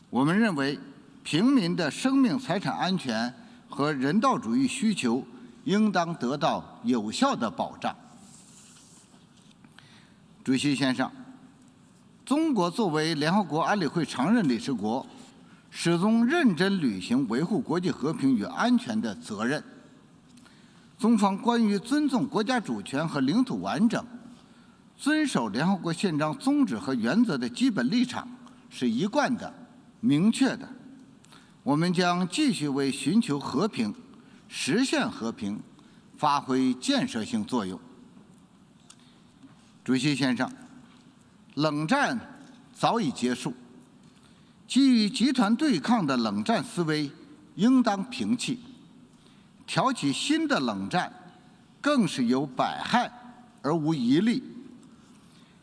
我们认为，平民的生命财产安全和人道主义需求应当得到有效的保障。主席先生，中国作为联合国安理会常任理事国，始终认真履行维护国际和平与安全的责任。中方关于尊重国家主权和领土完整，遵守联合国宪章宗旨和原则的基本立场是一贯的、明确的。我们将继续为寻求和平、实现和平发挥建设性作用。主席先生，冷战早已结束，基于集团对抗的冷战思维应当平弃，挑起新的冷战更是有百害而无一利。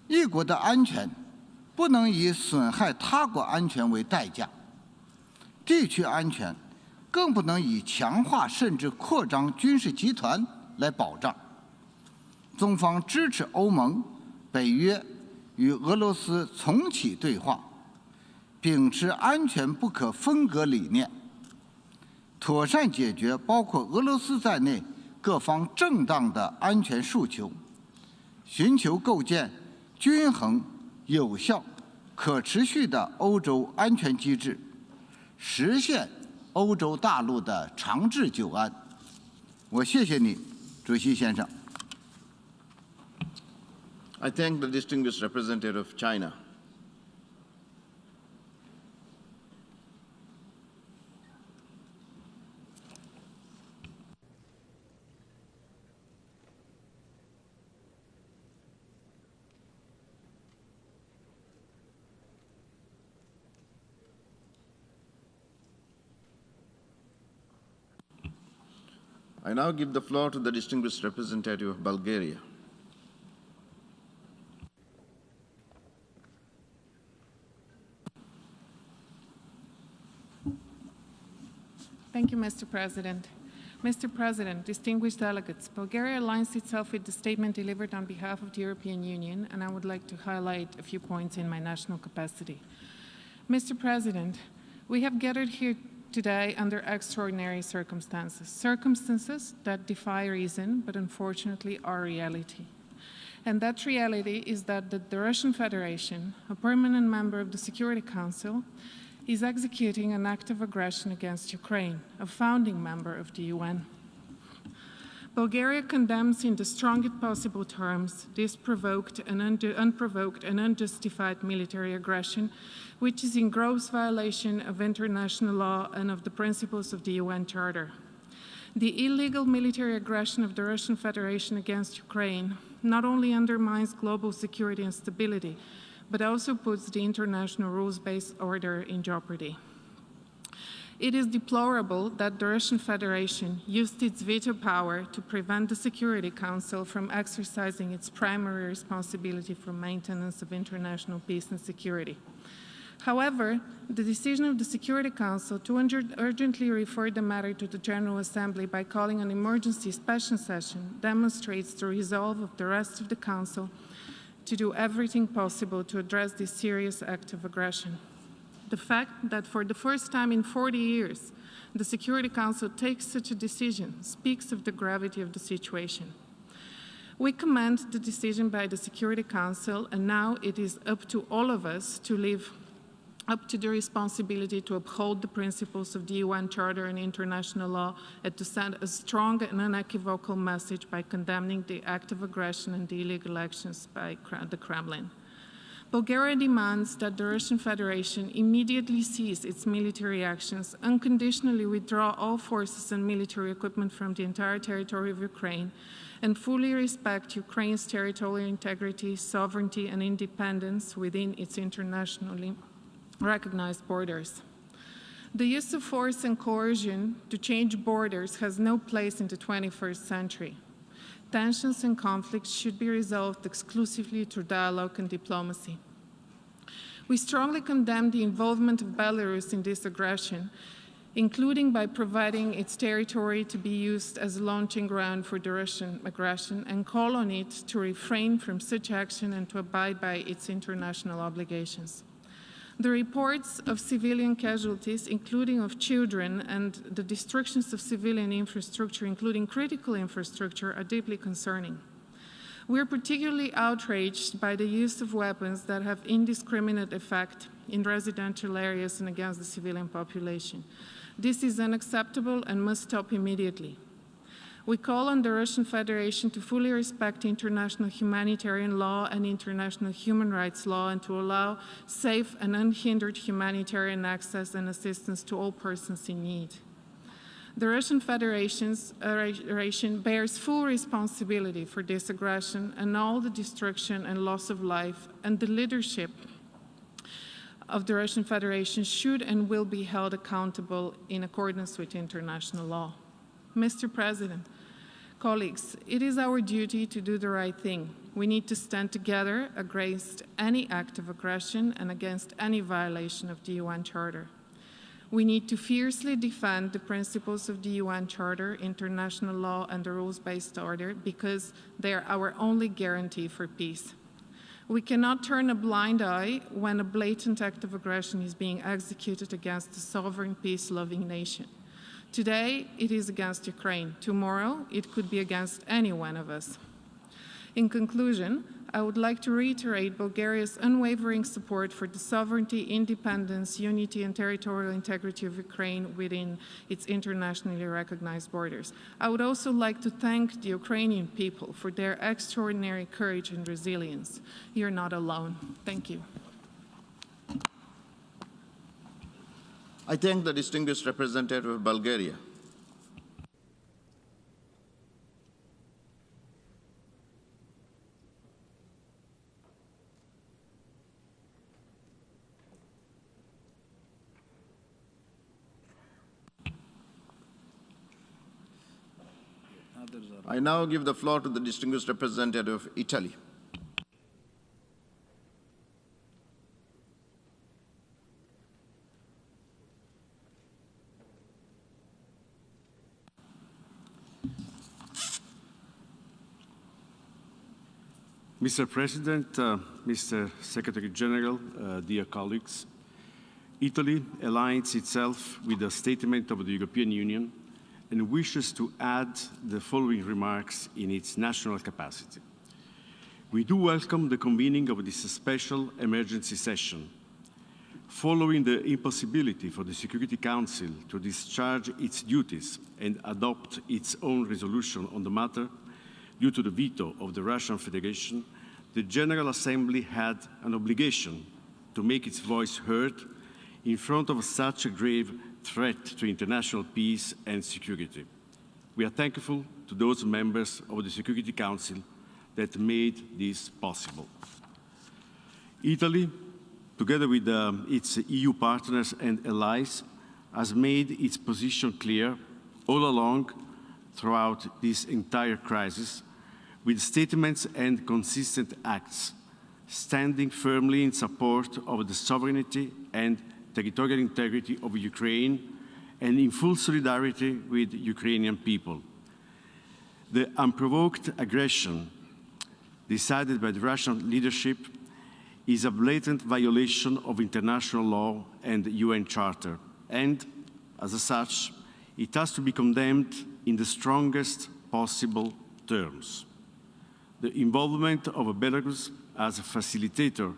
一国的安全不能以损害他国安全为代价，地区安全更不能以强化甚至扩张军事集团来保障。中方支持欧盟、北约与俄罗斯重启对话，秉持安全不可分割理念，妥善解决包括俄罗斯在内各方正当的安全诉求，寻求构建均衡、有效、可持续的欧洲安全机制，实现欧洲大陆的长治久安。我谢谢你，主席先生。I thank the distinguished representative of China. I now give the floor to the distinguished representative of Bulgaria. Thank you, Mr. President. Mr. President, distinguished delegates, Bulgaria aligns itself with the statement delivered on behalf of the European Union, and I would like to highlight a few points in my national capacity. Mr. President, we have gathered here today under extraordinary circumstances that defy reason, but unfortunately are reality. And that reality is that the Russian Federation, a permanent member of the Security Council, is executing an act of aggression against Ukraine, a founding member of the UN. Bulgaria condemns in the strongest possible terms this unprovoked and unjustified military aggression, which is in gross violation of international law and of the principles of the UN Charter. The illegal military aggression of the Russian Federation against Ukraine not only undermines global security and stability, but also puts the international rules-based order in jeopardy. It is deplorable that the Russian Federation used its veto power to prevent the Security Council from exercising its primary responsibility for maintenance of international peace and security. However, the decision of the Security Council to urgently refer the matter to the General Assembly by calling an emergency special session demonstrates the resolve of the rest of the Council to do everything possible to address this serious act of aggression. The fact that for the first time in 40 years, the Security Council takes such a decision speaks of the gravity of the situation. We commend the decision by the Security Council, and now it is up to all of us to live up to the responsibility to uphold the principles of the UN Charter and international law and to send a strong and unequivocal message by condemning the act of aggression and the illegal actions by the Kremlin. Bulgaria demands that the Russian Federation immediately cease its military actions, unconditionally withdraw all forces and military equipment from the entire territory of Ukraine, and fully respect Ukraine's territorial integrity, sovereignty, and independence within its internationally recognized borders. The use of force and coercion to change borders has no place in the 21st century. Tensions and conflicts should be resolved exclusively through dialogue and diplomacy. We strongly condemn the involvement of Belarus in this aggression, including by providing its territory to be used as a launching ground for the Russian aggression, and call on it to refrain from such action and to abide by its international obligations. The reports of civilian casualties, including of children, and the destructions of civilian infrastructure, including critical infrastructure, are deeply concerning. We are particularly outraged by the use of weapons that have indiscriminate effect in residential areas and against the civilian population. This is unacceptable and must stop immediately. We call on the Russian Federation to fully respect international humanitarian law and international human rights law and to allow safe and unhindered humanitarian access and assistance to all persons in need. The Russian Federation bears full responsibility for this aggression and all the destruction and loss of life, and the leadership of the Russian Federation should and will be held accountable in accordance with international law. Mr. President, colleagues, it is our duty to do the right thing. We need to stand together against any act of aggression and against any violation of the UN Charter. We need to fiercely defend the principles of the UN Charter, international law, and the rules-based order because they are our only guarantee for peace. We cannot turn a blind eye when a blatant act of aggression is being executed against a sovereign, peace-loving nation. Today, it is against Ukraine. Tomorrow, it could be against any one of us. In conclusion, I would like to reiterate Bulgaria's unwavering support for the sovereignty, independence, unity, and territorial integrity of Ukraine within its internationally recognized borders. I would also like to thank the Ukrainian people for their extraordinary courage and resilience. You're not alone. Thank you. I thank the distinguished representative of Bulgaria. I now give the floor to the distinguished representative of Italy. Mr. President, Mr. Secretary General, dear colleagues, Italy aligns itself with the statement of the European Union and wishes to add the following remarks in its national capacity. We do welcome the convening of this special emergency session. Following the impossibility for the Security Council to discharge its duties and adopt its own resolution on the matter, due to the veto of the Russian Federation, the General Assembly had an obligation to make its voice heard in front of such a grave threat to international peace and security. We are thankful to those members of the Security Council that made this possible. Italy, together with its EU partners and allies, has made its position clear all along throughout this entire crisis, with statements and consistent acts, standing firmly in support of the sovereignty and territorial integrity of Ukraine and in full solidarity with the Ukrainian people. The unprovoked aggression decided by the Russian leadership is a blatant violation of international law and the UN Charter, and as such, it has to be condemned in the strongest possible terms. The involvement of Belarus as a facilitator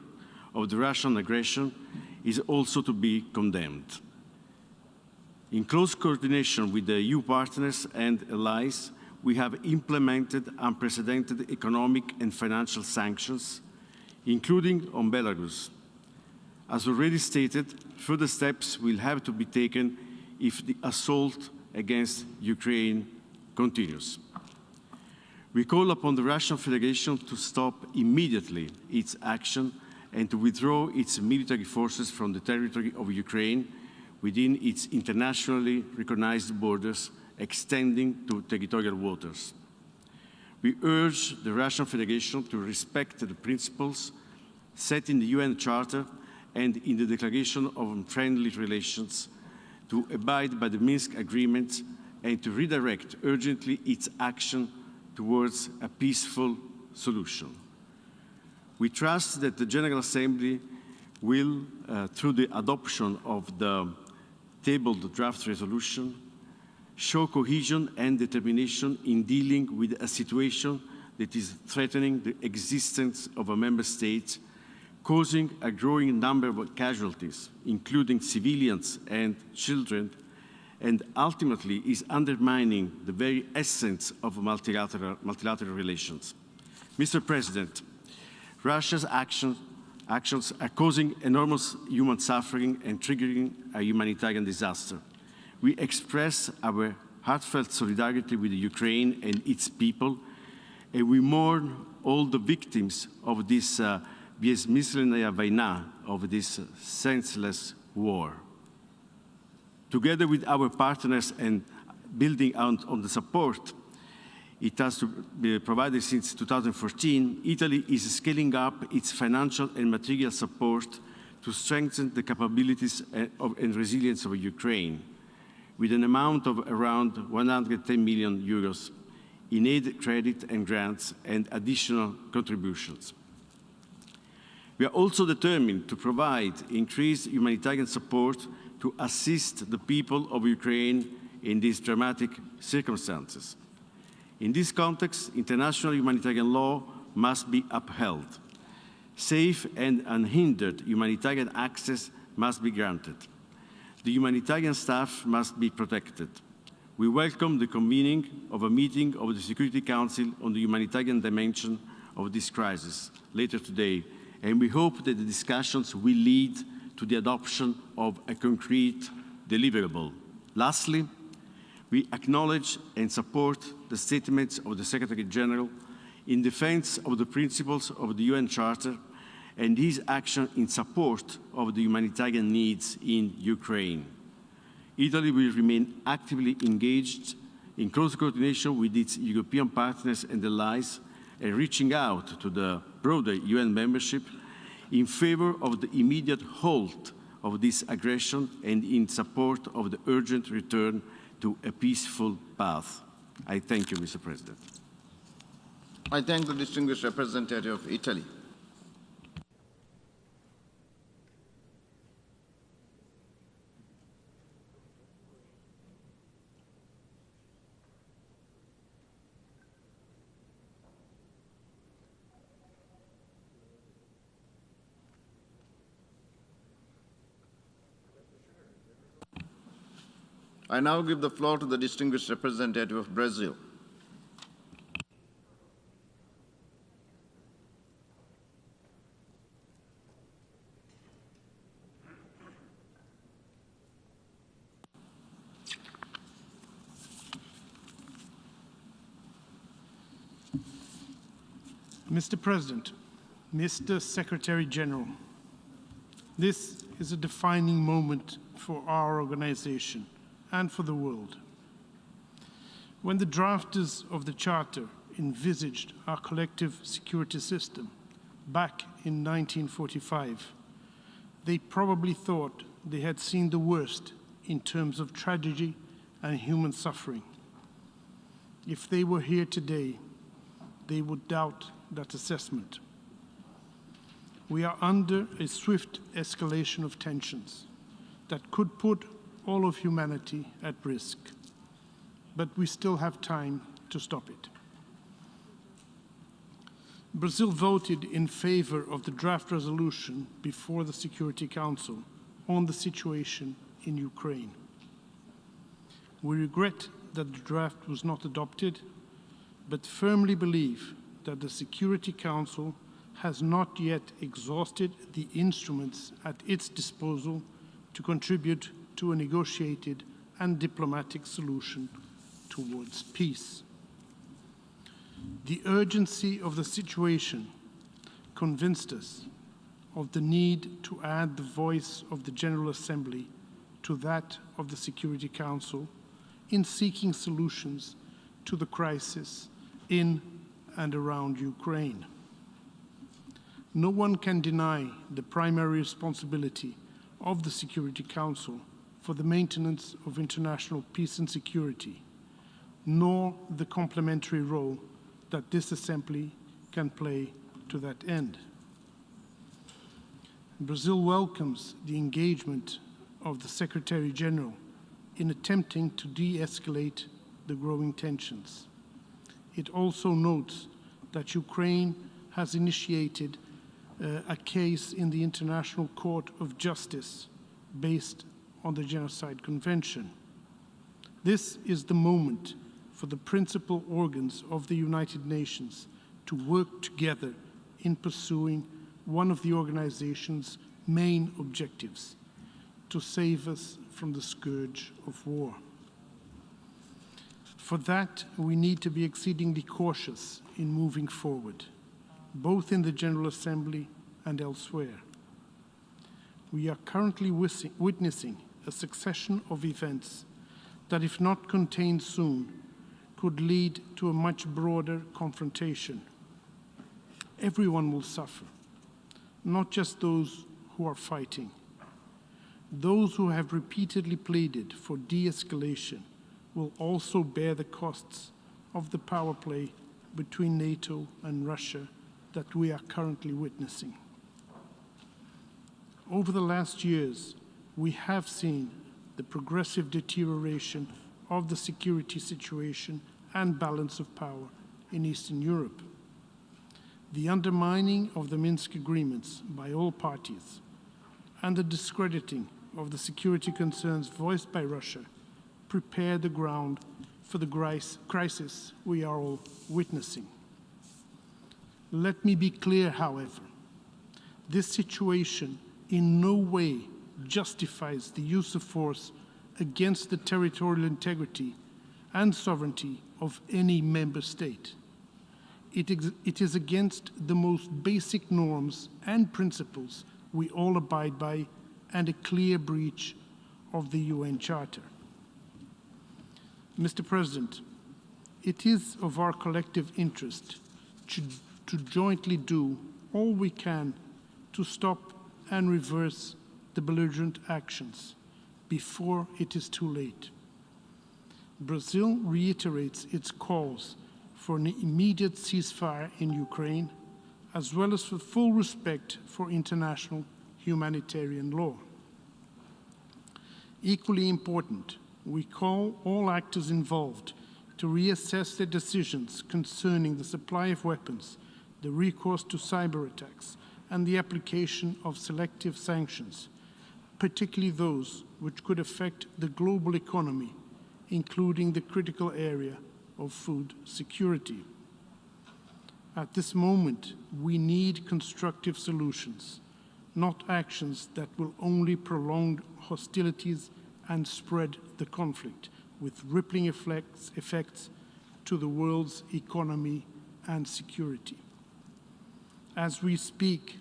of the Russian aggression is also to be condemned. In close coordination with the EU partners and allies, we have implemented unprecedented economic and financial sanctions, including on Belarus. As already stated, further steps will have to be taken if the assault against Ukraine continues. We call upon the Russian Federation to stop immediately its action and to withdraw its military forces from the territory of Ukraine within its internationally recognized borders extending to territorial waters. We urge the Russian Federation to respect the principles set in the UN Charter and in the Declaration of Friendly Relations, to abide by the Minsk Agreement and to redirect urgently its action towards a peaceful solution. We trust that the General Assembly will, through the adoption of the tabled draft resolution, show cohesion and determination in dealing with a situation that is threatening the existence of a member state, causing a growing number of casualties, including civilians and children, and ultimately is undermining the very essence of multilateral relations. Mr. President, Russia's actions are causing enormous human suffering and triggering a humanitarian disaster. We express our heartfelt solidarity with Ukraine and its people, and we mourn all the victims of this безмысленная война, of this senseless war. Together with our partners and building on the support it has to be provided since 2014, Italy is scaling up its financial and material support to strengthen the capabilities and resilience of Ukraine, with an amount of around 110 million euros in aid, credit and grants and additional contributions. We are also determined to provide increased humanitarian support to assist the people of Ukraine in these dramatic circumstances. In this context, international humanitarian law must be upheld. Safe and unhindered humanitarian access must be granted. The humanitarian staff must be protected. We welcome the convening of a meeting of the Security Council on the humanitarian dimension of this crisis later today, and we hope that the discussions will lead to the adoption of a concrete deliverable. Lastly, we acknowledge and support the statements of the Secretary General in defense of the principles of the UN Charter and his action in support of the humanitarian needs in Ukraine. Italy will remain actively engaged in close coordination with its European partners and allies, and reaching out to the broader UN membership in favor of the immediate halt of this aggression and in support of the urgent return to a peaceful path. I thank you, Mr. President. I thank the distinguished representative of Italy. I now give the floor to the distinguished representative of Brazil. Mr. President, Mr. Secretary General, this is a defining moment for our organization and for the world. When the drafters of the Charter envisaged our collective security system back in 1945, they probably thought they had seen the worst in terms of tragedy and human suffering. If they were here today, they would doubt that assessment. We are under a swift escalation of tensions that could put all of humanity at risk, but we still have time to stop it. Brazil voted in favor of the draft resolution before the Security Council on the situation in Ukraine. We regret that the draft was not adopted, but firmly believe that the Security Council has not yet exhausted the instruments at its disposal to contribute to a negotiated and diplomatic solution towards peace. The urgency of the situation convinced us of the need to add the voice of the General Assembly to that of the Security Council in seeking solutions to the crisis in and around Ukraine. No one can deny the primary responsibility of the Security Council for the maintenance of international peace and security, nor the complementary role that this assembly can play to that end. Brazil welcomes the engagement of the Secretary General in attempting to de-escalate the growing tensions. It also notes that Ukraine has initiated a case in the International Court of Justice based on the Genocide Convention. This is the moment for the principal organs of the United Nations to work together in pursuing one of the organization's main objectives, to save us from the scourge of war. For that, we need to be exceedingly cautious in moving forward, both in the General Assembly and elsewhere. We are currently witnessing a succession of events that, if not contained soon, could lead to a much broader confrontation. Everyone will suffer, not just those who are fighting. Those who have repeatedly pleaded for de-escalation will also bear the costs of the power play between NATO and Russia that we are currently witnessing. Over the last years, we have seen the progressive deterioration of the security situation and balance of power in Eastern Europe. The undermining of the Minsk agreements by all parties and the discrediting of the security concerns voiced by Russia prepare the ground for the crisis we are all witnessing. Let me be clear, however, this situation in no way justifies the use of force against the territorial integrity and sovereignty of any member state. It is against the most basic norms and principles we all abide by, and a clear breach of the UN Charter. Mr. President, it is of our collective interest to jointly do all we can to stop and reverse the belligerent actions before it is too late. Brazil reiterates its calls for an immediate ceasefire in Ukraine, as well as for full respect for international humanitarian law. Equally important, we call all actors involved to reassess their decisions concerning the supply of weapons, the recourse to cyber attacks, and the application of selective sanctions, particularly those which could affect the global economy, including the critical area of food security. At this moment, we need constructive solutions, not actions that will only prolong hostilities and spread the conflict, with rippling effects to the world's economy and security. As we speak,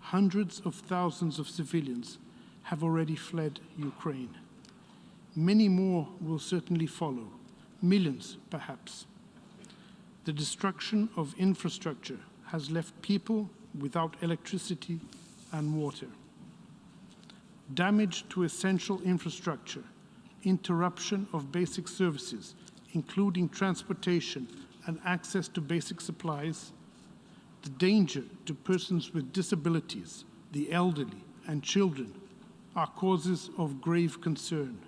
hundreds of thousands of civilians have already fled Ukraine. Many more will certainly follow, millions perhaps. The destruction of infrastructure has left people without electricity and water. Damage to essential infrastructure, interruption of basic services, including transportation and access to basic supplies, the danger to persons with disabilities, the elderly, and children are causes of grave concern.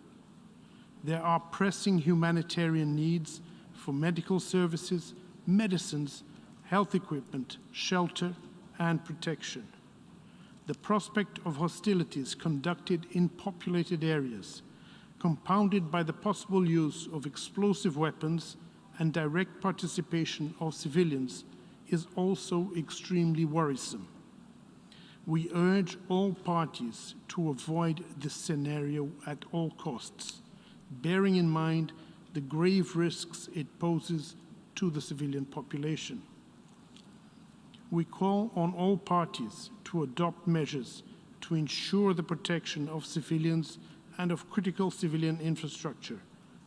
There are pressing humanitarian needs for medical services, medicines, health equipment, shelter, and protection. The prospect of hostilities conducted in populated areas, compounded by the possible use of explosive weapons and direct participation of civilians, is also extremely worrisome. We urge all parties to avoid this scenario at all costs, bearing in mind the grave risks it poses to the civilian population. We call on all parties to adopt measures to ensure the protection of civilians and of critical civilian infrastructure,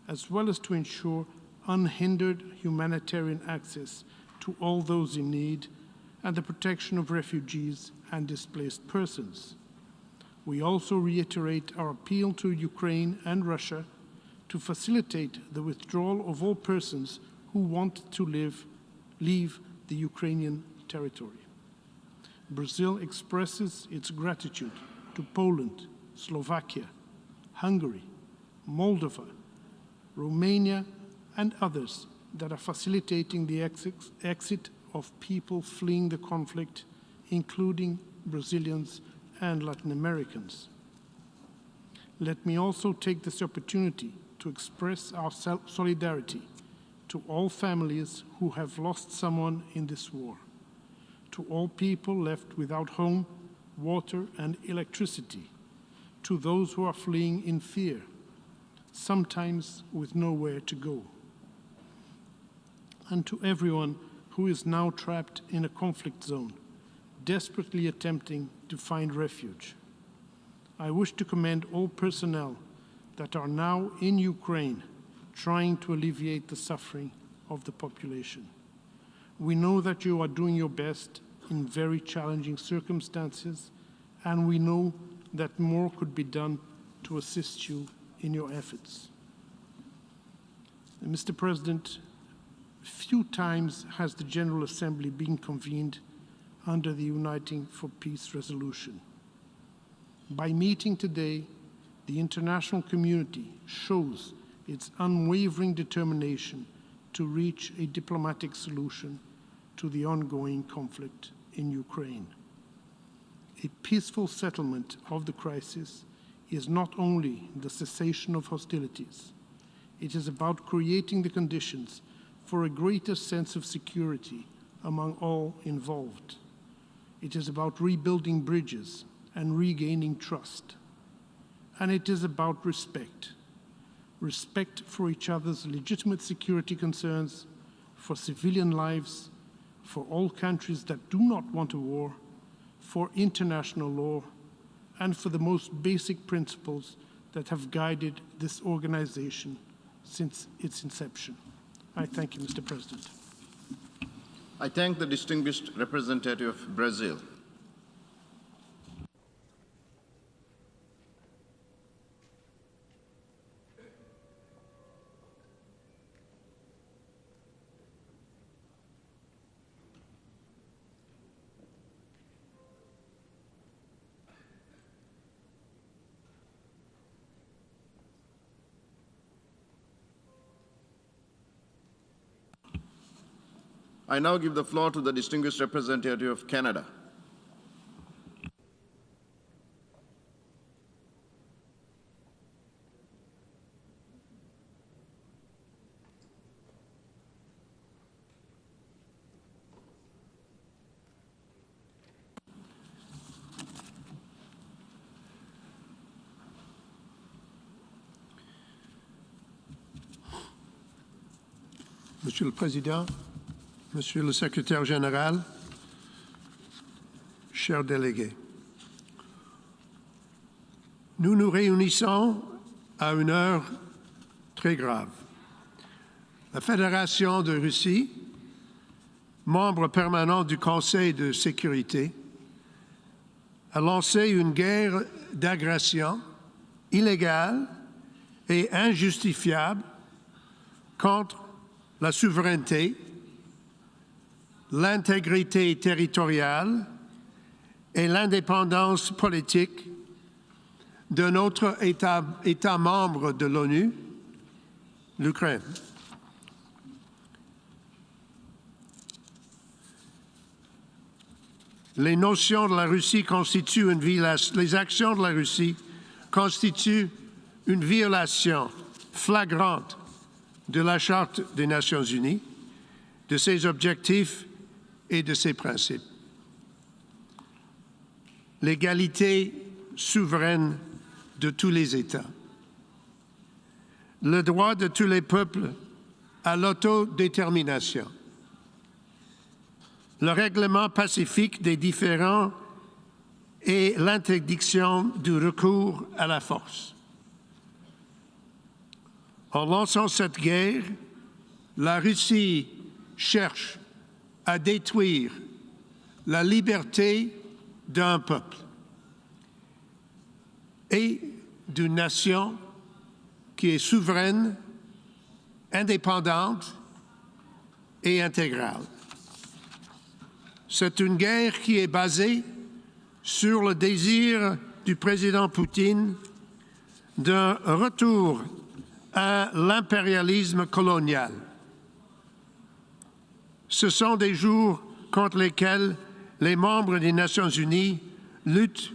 as well as to ensure unhindered humanitarian access to all those in need and the protection of refugees and displaced persons. We also reiterate our appeal to Ukraine and Russia to facilitate the withdrawal of all persons who want to leave the Ukrainian territory. Brazil expresses its gratitude to Poland, Slovakia, Hungary, Moldova, Romania, and others that are facilitating the exit of people fleeing the conflict, including Brazilians and Latin Americans. Let me also take this opportunity to express our solidarity to all families who have lost someone in this war, to all people left without home, water, and electricity, to those who are fleeing in fear, sometimes with nowhere to go, and to everyone who is now trapped in a conflict zone, desperately attempting to find refuge. I wish to commend all personnel that are now in Ukraine trying to alleviate the suffering of the population. We know that you are doing your best in very challenging circumstances, and we know that more could be done to assist you in your efforts. And Mr. President, few times has the General Assembly been convened under the Uniting for Peace resolution. By meeting today, the international community shows its unwavering determination to reach a diplomatic solution to the ongoing conflict in Ukraine. A peaceful settlement of the crisis is not only the cessation of hostilities, it is about creating the conditions for a greater sense of security among all involved. It is about rebuilding bridges and regaining trust. And it is about respect. Respect for each other's legitimate security concerns, for civilian lives, for all countries that do not want a war, for international law, and for the most basic principles that have guided this organization since its inception. I thank you, Mr. President. I thank the distinguished representative of Brazil. I now give the floor to the distinguished representative of Canada. Monsieur le Président, Monsieur le Secrétaire général, chers délégués, nous nous réunissons à une heure très grave. La Fédération de Russie, membre permanent du Conseil de sécurité, a lancé une guerre d'agression illégale et injustifiable contre la souveraineté, l'intégrité territoriale et l'indépendance politique de notre État membre de l'ONU, l'Ukraine. Les actions de la Russie constituent une violation flagrante de la Charte des Nations unies, de ses objectifs et de ses principes. L'égalité souveraine de tous les États, le droit de tous les peuples à l'autodétermination, le règlement pacifique des différends et l'interdiction du recours à la force. En lançant cette guerre, la Russie cherche à détruire la liberté d'un peuple et d'une nation qui est souveraine, indépendante et intégrale. C'est une guerre qui est basée sur le désir du président Poutine d'un retour à l'impérialisme colonial. Ce sont des jours contre lesquels les membres des Nations unies luttent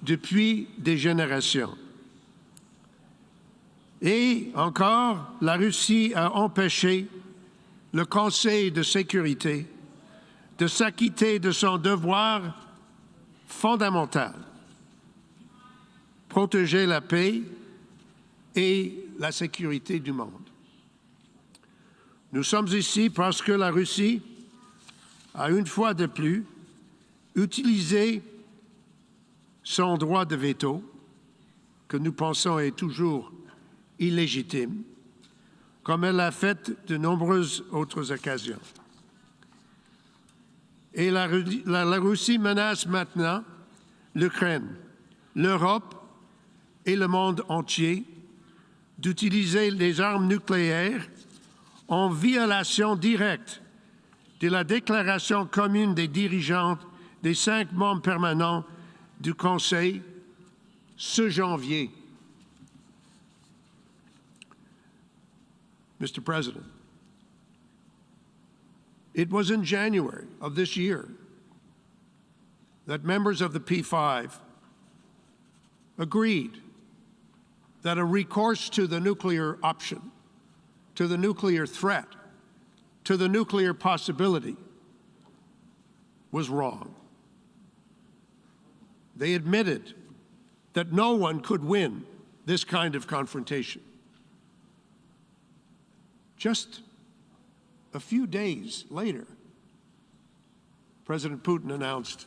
depuis des générations. Et encore, la Russie a empêché le Conseil de sécurité de s'acquitter de son devoir fondamental, protéger la paix et la sécurité du monde. Nous sommes ici parce que la Russie a une fois de plus utilisé son droit de veto, que nous pensons est toujours illégitime, comme elle l'a fait de nombreuses autres occasions. Et la Russie menace maintenant l'Ukraine, l'Europe et le monde entier d'utiliser les armes nucléaires en violation directe de la déclaration commune des dirigeants des 5 membres permanents du Conseil ce janvier. Mr. President, it was in January of this year that members of the P5 agreed that a recourse to the nuclear option, to the nuclear threat, to the nuclear possibility was wrong. They admitted that no one could win this kind of confrontation. Just a few days later, President Putin announced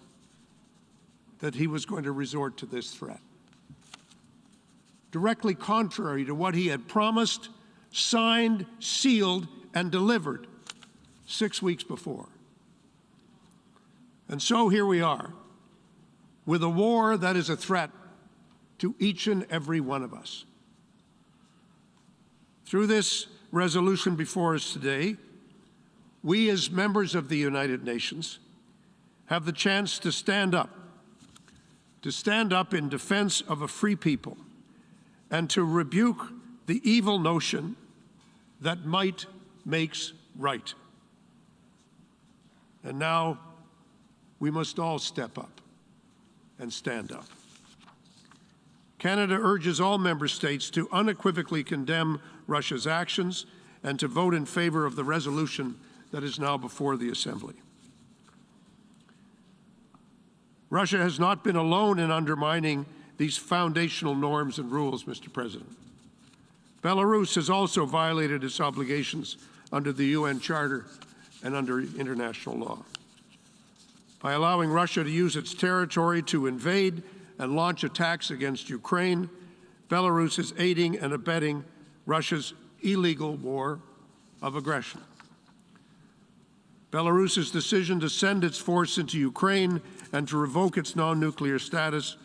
that he was going to resort to this threat, directly contrary to what he had promised signed, sealed, and delivered 6 weeks before. And so here we are, with a war that is a threat to each and every one of us. Through this resolution before us today, we as members of the United Nations have the chance to stand up in defense of a free people and to rebuke the evil notion that might makes right. And now we must all step up and stand up. Canada urges all member states to unequivocally condemn Russia's actions and to vote in favor of the resolution that is now before the Assembly. Russia has not been alone in undermining these foundational norms and rules, Mr. President. Belarus has also violated its obligations under the UN Charter and under international law. By allowing Russia to use its territory to invade and launch attacks against Ukraine, Belarus is aiding and abetting Russia's illegal war of aggression. Belarus's decision to send its force into Ukraine and to revoke its non-nuclear status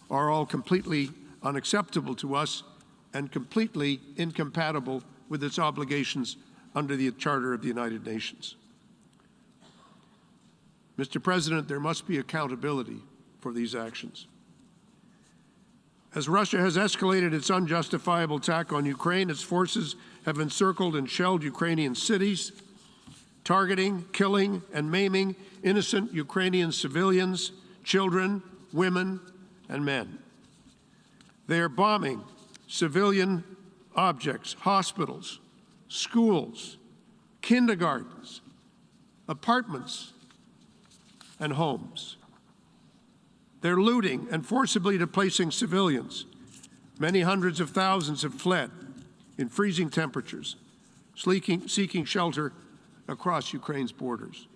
are all completely unacceptable to us and completely incompatible with its obligations under the Charter of the United Nations. Mr. President, there must be accountability for these actions. As Russia has escalated its unjustifiable attack on Ukraine, its forces have encircled and shelled Ukrainian cities, targeting, killing, and maiming innocent Ukrainian civilians, children, women, and men. They are bombing civilian objects, hospitals, schools, kindergartens, apartments, and homes. They're looting and forcibly displacing civilians. Many hundreds of thousands have fled in freezing temperatures, seeking shelter across Ukraine's borders.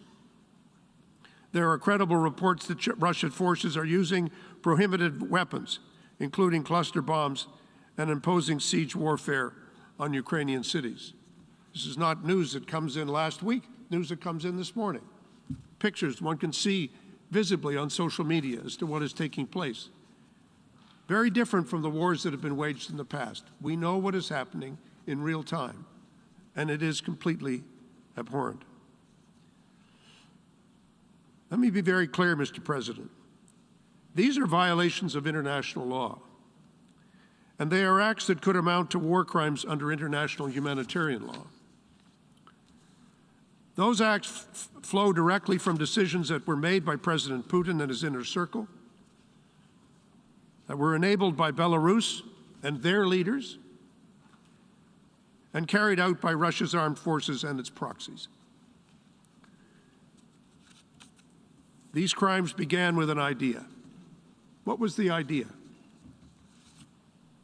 There are credible reports that Russian forces are using prohibited weapons, including cluster bombs, and imposing siege warfare on Ukrainian cities. This is not news that comes in last week, news that comes in this morning. Pictures one can see visibly on social media as to what is taking place. Very different from the wars that have been waged in the past. We know what is happening in real time, and it is completely abhorrent. Let me be very clear, Mr. President. These are violations of international law, and they are acts that could amount to war crimes under international humanitarian law. Those acts flow directly from decisions that were made by President Putin and his inner circle, that were enabled by Belarus and their leaders, and carried out by Russia's armed forces and its proxies. These crimes began with an idea. What was the idea?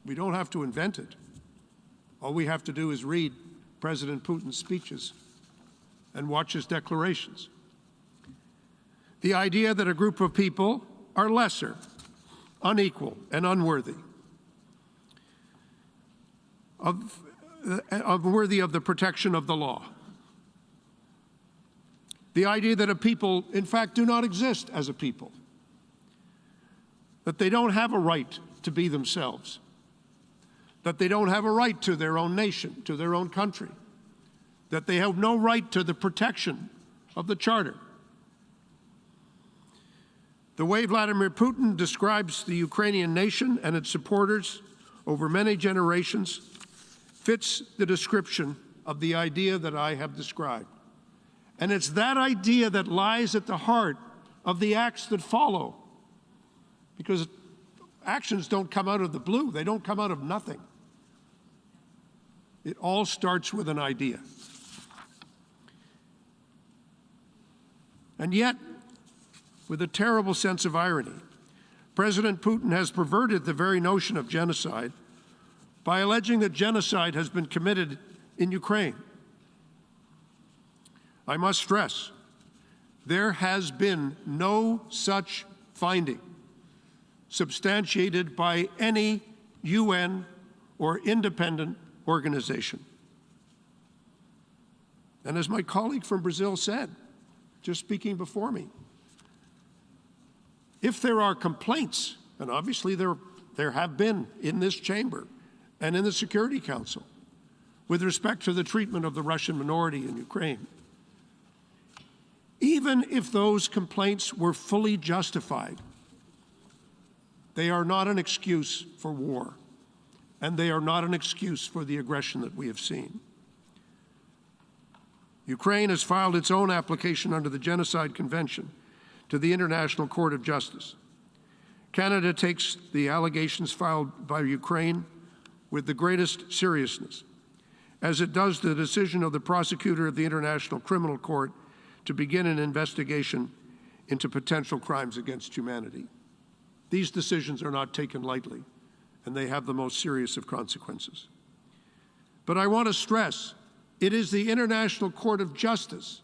We don't have to invent it. All we have to do is read President Putin's speeches and watch his declarations. The idea that a group of people are lesser, unequal, and unworthy unworthy of the protection of the law. The idea that a people, in fact, do not exist as a people, that they don't have a right to be themselves, that they don't have a right to their own nation, to their own country, that they have no right to the protection of the Charter. The way Vladimir Putin describes the Ukrainian nation and its supporters over many generations fits the description of the idea that I have described. And it's that idea that lies at the heart of the acts that follow, because actions don't come out of the blue. They don't come out of nothing. It all starts with an idea. And yet, with a terrible sense of irony, President Putin has perverted the very notion of genocide by alleging that genocide has been committed in Ukraine. I must stress, there has been no such finding substantiated by any UN or independent organization. And as my colleague from Brazil said, just speaking before me, if there are complaints, and obviously there have been in this chamber and in the Security Council with respect to the treatment of the Russian minority in Ukraine, even if those complaints were fully justified, they are not an excuse for war, and they are not an excuse for the aggression that we have seen. Ukraine has filed its own application under the Genocide Convention to the International Court of Justice. Canada takes the allegations filed by Ukraine with the greatest seriousness, as it does the decision of the prosecutor of the International Criminal Court to begin an investigation into potential crimes against humanity. These decisions are not taken lightly, and they have the most serious of consequences. But I want to stress, it is the International Court of Justice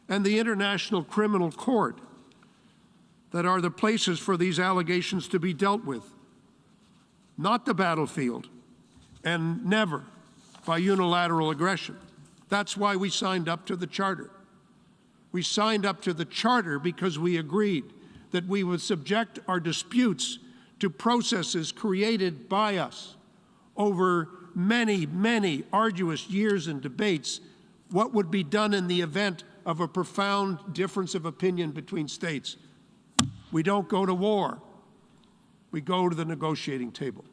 and the International Criminal Court that are the places for these allegations to be dealt with, not the battlefield, and never by unilateral aggression. That's why we signed up to the Charter. We signed up to the Charter because we agreed that we would subject our disputes to processes created by us over many, many arduous years and debates. What would be done in the event of a profound difference of opinion between states? We don't go to war. We go to the negotiating table.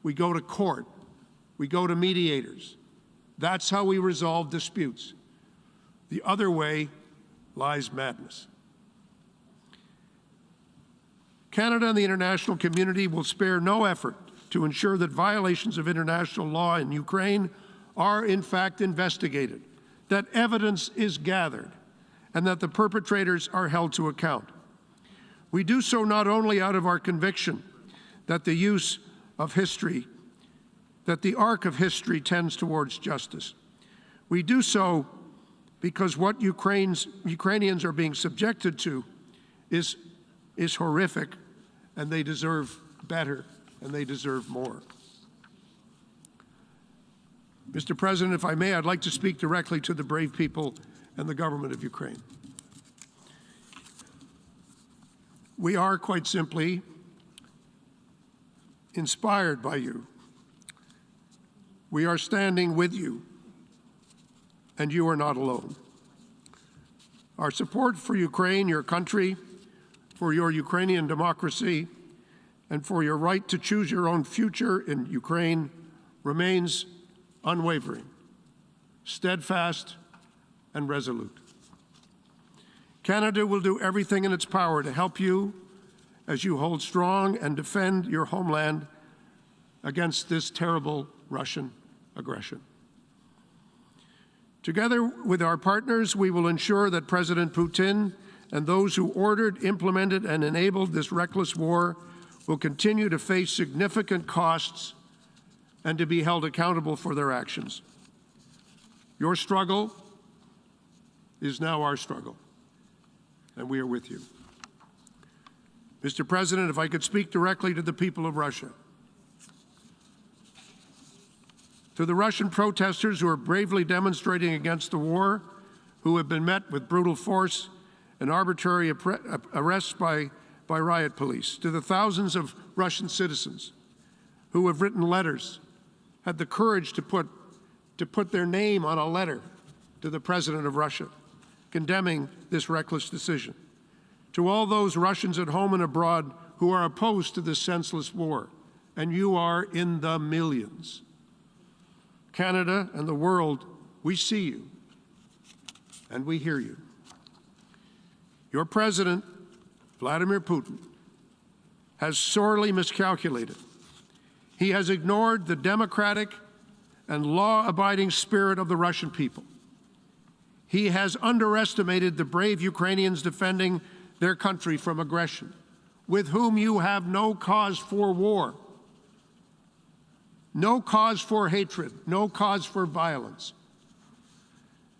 We go to court. We go to mediators. That's how we resolve disputes. The other way lies madness. Canada and the international community will spare no effort to ensure that violations of international law in Ukraine are in fact investigated, that evidence is gathered, and that the perpetrators are held to account. We do so not only out of our conviction that the use of history, that the arc of history tends towards justice. We do so because what Ukrainians are being subjected to is horrific, and they deserve better, and they deserve more. Mr. President, if I may, I'd like to speak directly to the brave people and the government of Ukraine. We are quite simply inspired by you. We are standing with you, and you are not alone. Our support for Ukraine, your country, for your Ukrainian democracy, and for your right to choose your own future in Ukraine remains unwavering, steadfast, and resolute. Canada will do everything in its power to help you as you hold strong and defend your homeland against this terrible Russian aggression. Together with our partners, we will ensure that President Putin and those who ordered, implemented, and enabled this reckless war will continue to face significant costs and to be held accountable for their actions. Your struggle is now our struggle, and we are with you. Mr. President, if I could speak directly to the people of Russia. To the Russian protesters who are bravely demonstrating against the war, who have been met with brutal force and arbitrary arrests by riot police. To the thousands of Russian citizens who have written letters, had the courage to put their name on a letter to the President of Russia, condemning this reckless decision. To all those Russians at home and abroad who are opposed to this senseless war, and you are in the millions. Canada and the world, we see you and we hear you. Your President, Vladimir Putin, has sorely miscalculated. He has ignored the democratic and law-abiding spirit of the Russian people. He has underestimated the brave Ukrainians defending their country from aggression, with whom you have no cause for war. No cause for hatred, no cause for violence.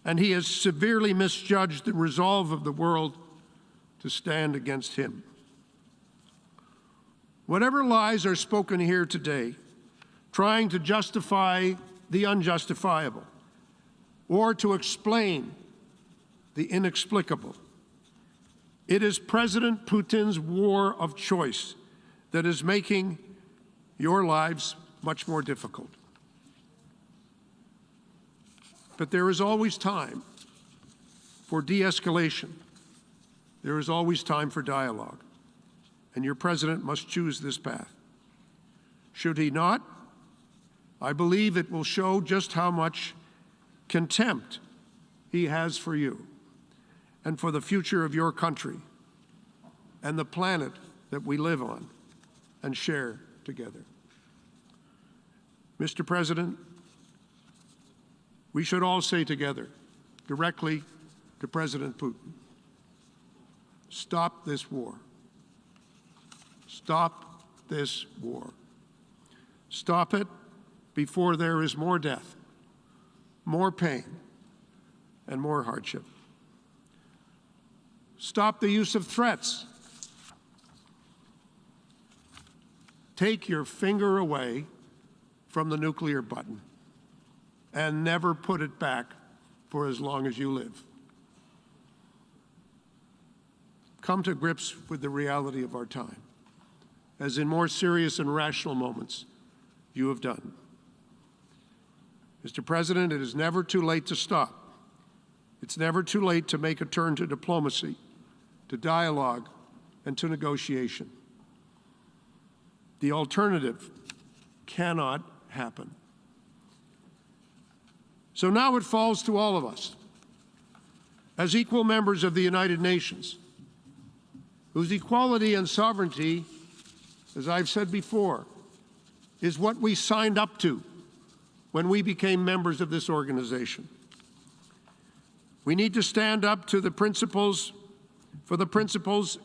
And he has severely misjudged the resolve of the world to stand against him. Whatever lies are spoken here today, trying to justify the unjustifiable, or to explain the inexplicable. It is President Putin's war of choice that is making your lives much more difficult. But there is always time for de-escalation. There is always time for dialogue. And your president must choose this path. Should he not, I believe it will show just how much contempt he has for you and for the future of your country and the planet that we live on and share together. Mr. President, we should all say together, directly to President Putin, stop this war. Stop this war. Stop it before there is more death, more pain, and more hardship. Stop the use of threats. Take your finger away from the nuclear button and never put it back for as long as you live. Come to grips with the reality of our time, as in more serious and rational moments you have done. Mr. President, it is never too late to stop. It's never too late to make a turn to diplomacy, to dialogue, and to negotiation. The alternative cannot happen. So now it falls to all of us, as equal members of the United Nations, whose equality and sovereignty, as I've said before, is what we signed up to when we became members of this organization. We need to stand up to the principles, for the principles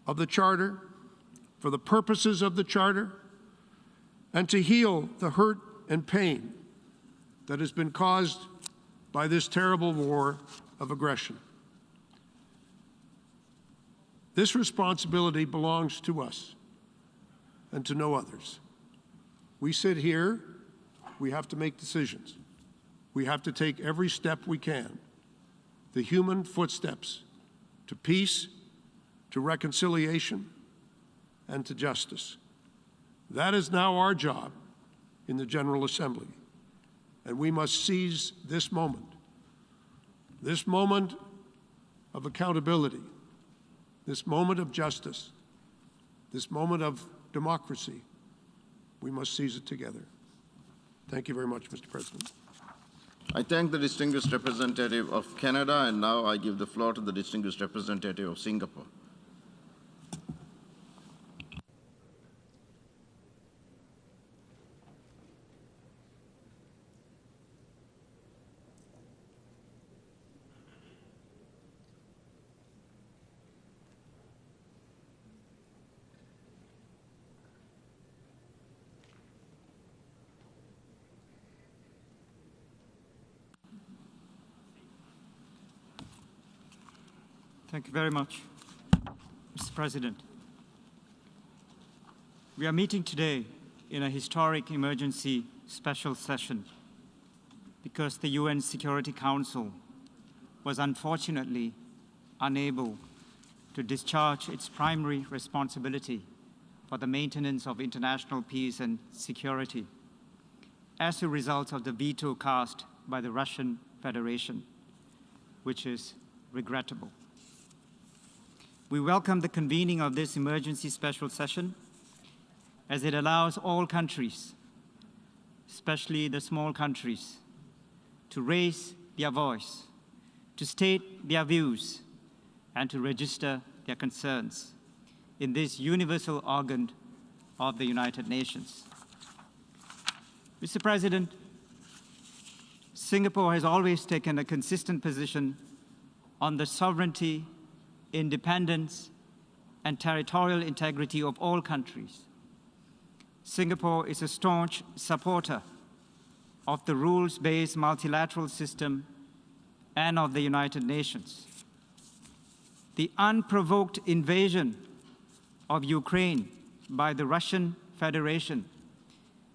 of the Charter, for the purposes of the Charter, and to heal the hurt and pain that has been caused by this terrible war of aggression. This responsibility belongs to us and to no others. We sit here, we have to make decisions. We have to take every step we can, the human footsteps to peace, to reconciliation, and to justice. That is now our job in the General Assembly. And we must seize this moment of accountability, this moment of justice, this moment of democracy. We must seize it together. Thank you very much, Mr. President. I thank the distinguished representative of Canada, and now I give the floor to the distinguished representative of Singapore. Thank you very much, Mr. President. We are meeting today in a historic emergency special session because the UN Security Council was unfortunately unable to discharge its primary responsibility for the maintenance of international peace and security as a result of the veto cast by the Russian Federation, which is regrettable. We welcome the convening of this emergency special session as it allows all countries, especially the small countries, to raise their voice, to state their views, and to register their concerns in this universal organ of the United Nations. Mr. President, Singapore has always taken a consistent position on the sovereignty, independence, and territorial integrity of all countries. Singapore is a staunch supporter of the rules-based multilateral system and of the United Nations. The unprovoked invasion of Ukraine by the Russian Federation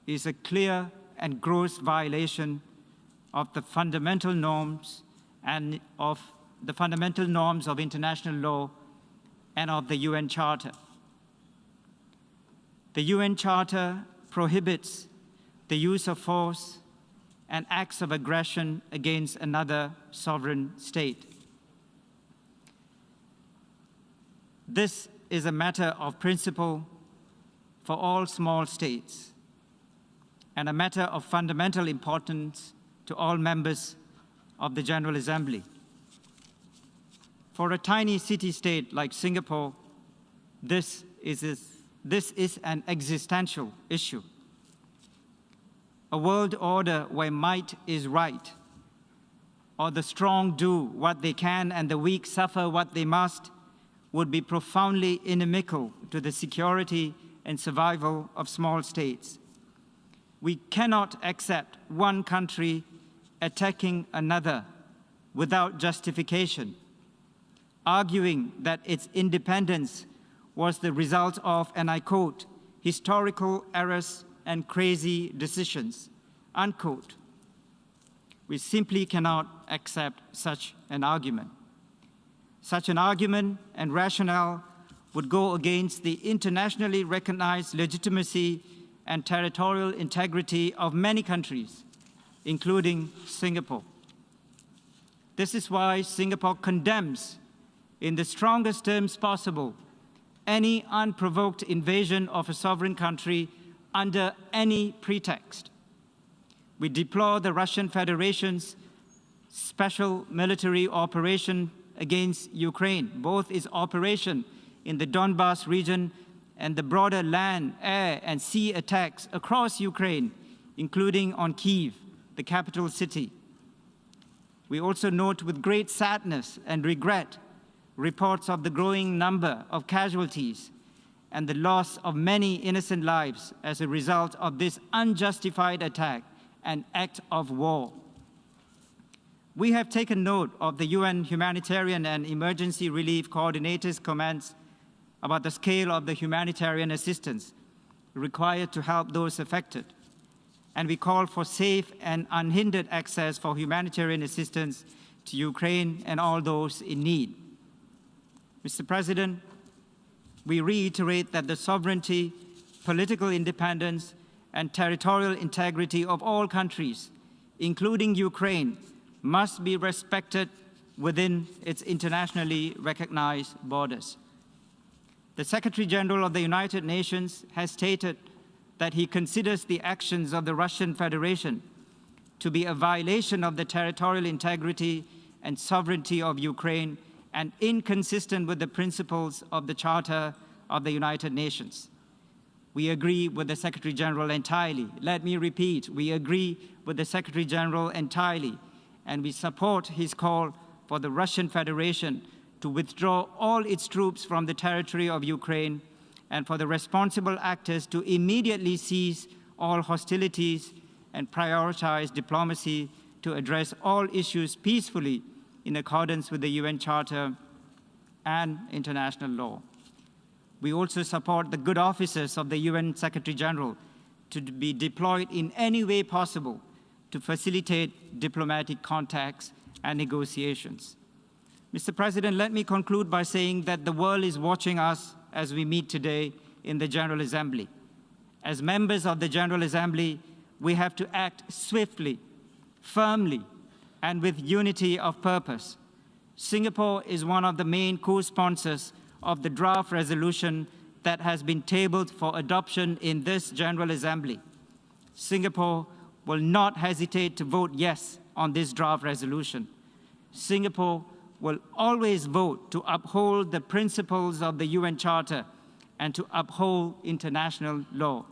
is a clear and gross violation of the fundamental norms of international law and of the UN Charter. The UN Charter prohibits the use of force and acts of aggression against another sovereign state. This is a matter of principle for all small states and a matter of fundamental importance to all members of the General Assembly. For a tiny city-state like Singapore, this is an existential issue. A world order where might is right, or the strong do what they can and the weak suffer what they must, would be profoundly inimical to the security and survival of small states. We cannot accept one country attacking another without justification, arguing that its independence was the result of, and I quote, historical errors and crazy decisions, unquote. We simply cannot accept such an argument. Such an argument and rationale would go against the internationally recognized legitimacy and territorial integrity of many countries, including Singapore. This is why Singapore condemns, in the strongest terms possible, any unprovoked invasion of a sovereign country under any pretext. We deplore the Russian Federation's special military operation against Ukraine, both its operation in the Donbas region and the broader land, air, and sea attacks across Ukraine, including on Kyiv, the capital city. We also note with great sadness and regret reports of the growing number of casualties and the loss of many innocent lives as a result of this unjustified attack and act of war. We have taken note of the UN Humanitarian and Emergency Relief Coordinator's comments about the scale of the humanitarian assistance required to help those affected, and we call for safe and unhindered access for humanitarian assistance to Ukraine and all those in need. Mr. President, we reiterate that the sovereignty, political independence, and territorial integrity of all countries, including Ukraine, must be respected within its internationally recognized borders. The Secretary General of the United Nations has stated that he considers the actions of the Russian Federation to be a violation of the territorial integrity and sovereignty of Ukraine and inconsistent with the principles of the Charter of the United Nations. We agree with the Secretary General entirely. Let me repeat, we agree with the Secretary General entirely, and we support his call for the Russian Federation to withdraw all its troops from the territory of Ukraine and for the responsible actors to immediately cease all hostilities and prioritize diplomacy to address all issues peacefully in accordance with the UN Charter and international law. We also support the good officers of the UN Secretary General to be deployed in any way possible to facilitate diplomatic contacts and negotiations. Mr. President, let me conclude by saying that the world is watching us as we meet today in the General Assembly. As members of the General Assembly, we have to act swiftly, firmly, and with unity of purpose. Singapore is one of the main co-sponsors of the draft resolution that has been tabled for adoption in this General Assembly. Singapore will not hesitate to vote yes on this draft resolution. Singapore will always vote to uphold the principles of the UN Charter and to uphold international law.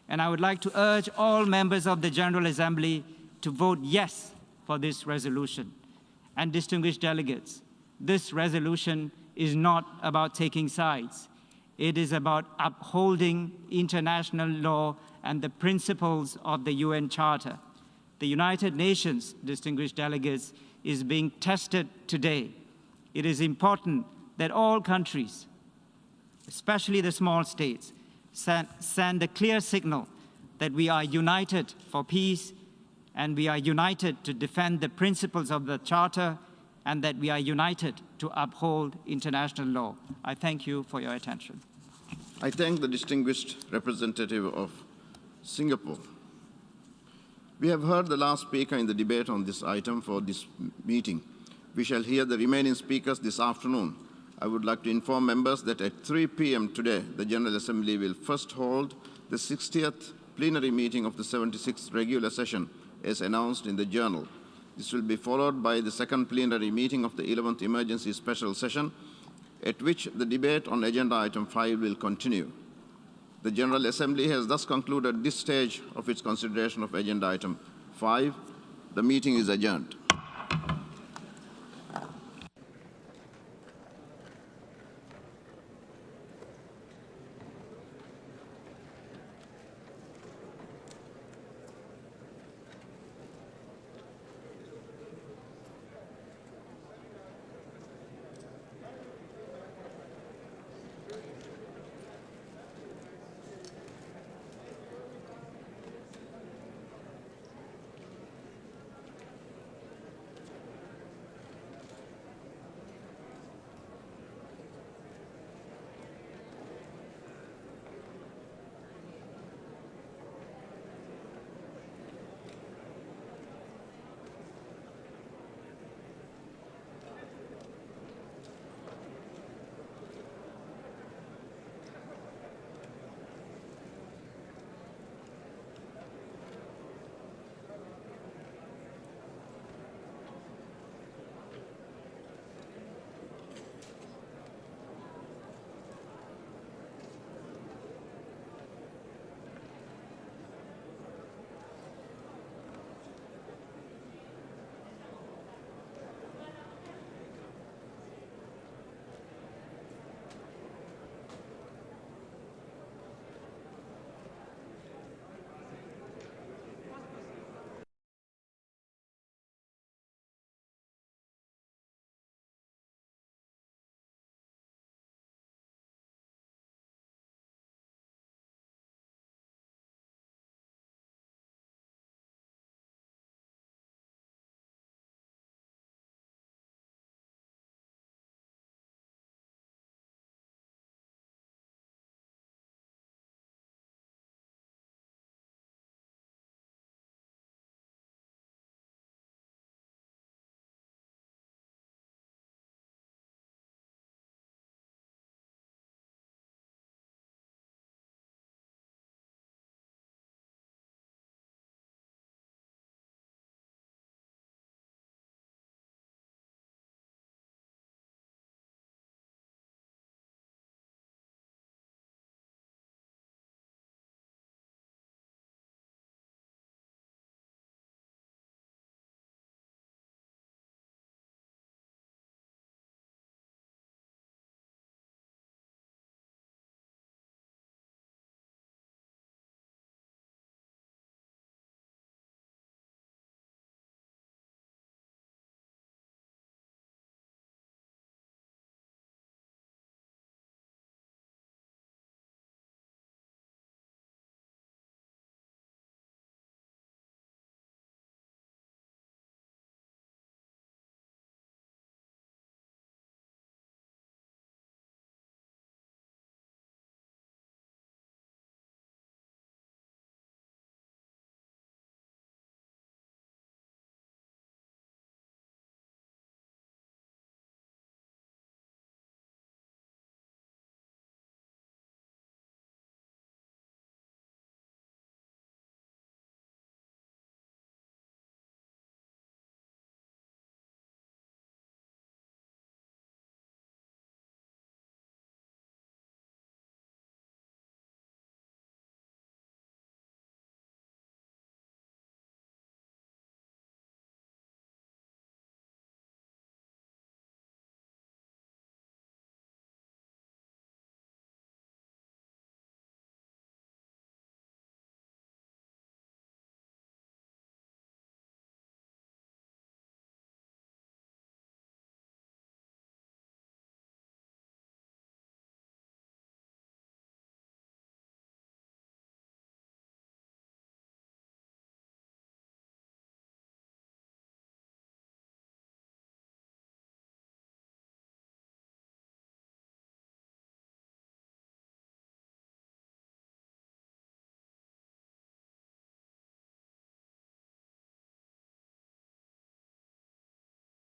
And I would like to urge all members of the General Assembly to vote yes for this resolution. And distinguished delegates, this resolution is not about taking sides. It is about upholding international law and the principles of the UN Charter. The United Nations, distinguished delegates, is being tested today. It is important that all countries, especially the small states, send a clear signal that we are united for peace and we are united to defend the principles of the Charter, and that we are united to uphold international law. I thank you for your attention. I thank the distinguished representative of Singapore. We have heard the last speaker in the debate on this item for this meeting. We shall hear the remaining speakers this afternoon. I would like to inform members that at 3 p.m. today, the General Assembly will first hold the 60th plenary meeting of the 76th regular session, as announced in the journal. This will be followed by the second plenary meeting of the 11th emergency special session, at which the debate on agenda item 5 will continue. The General Assembly has thus concluded this stage of its consideration of agenda item 5. The meeting is adjourned.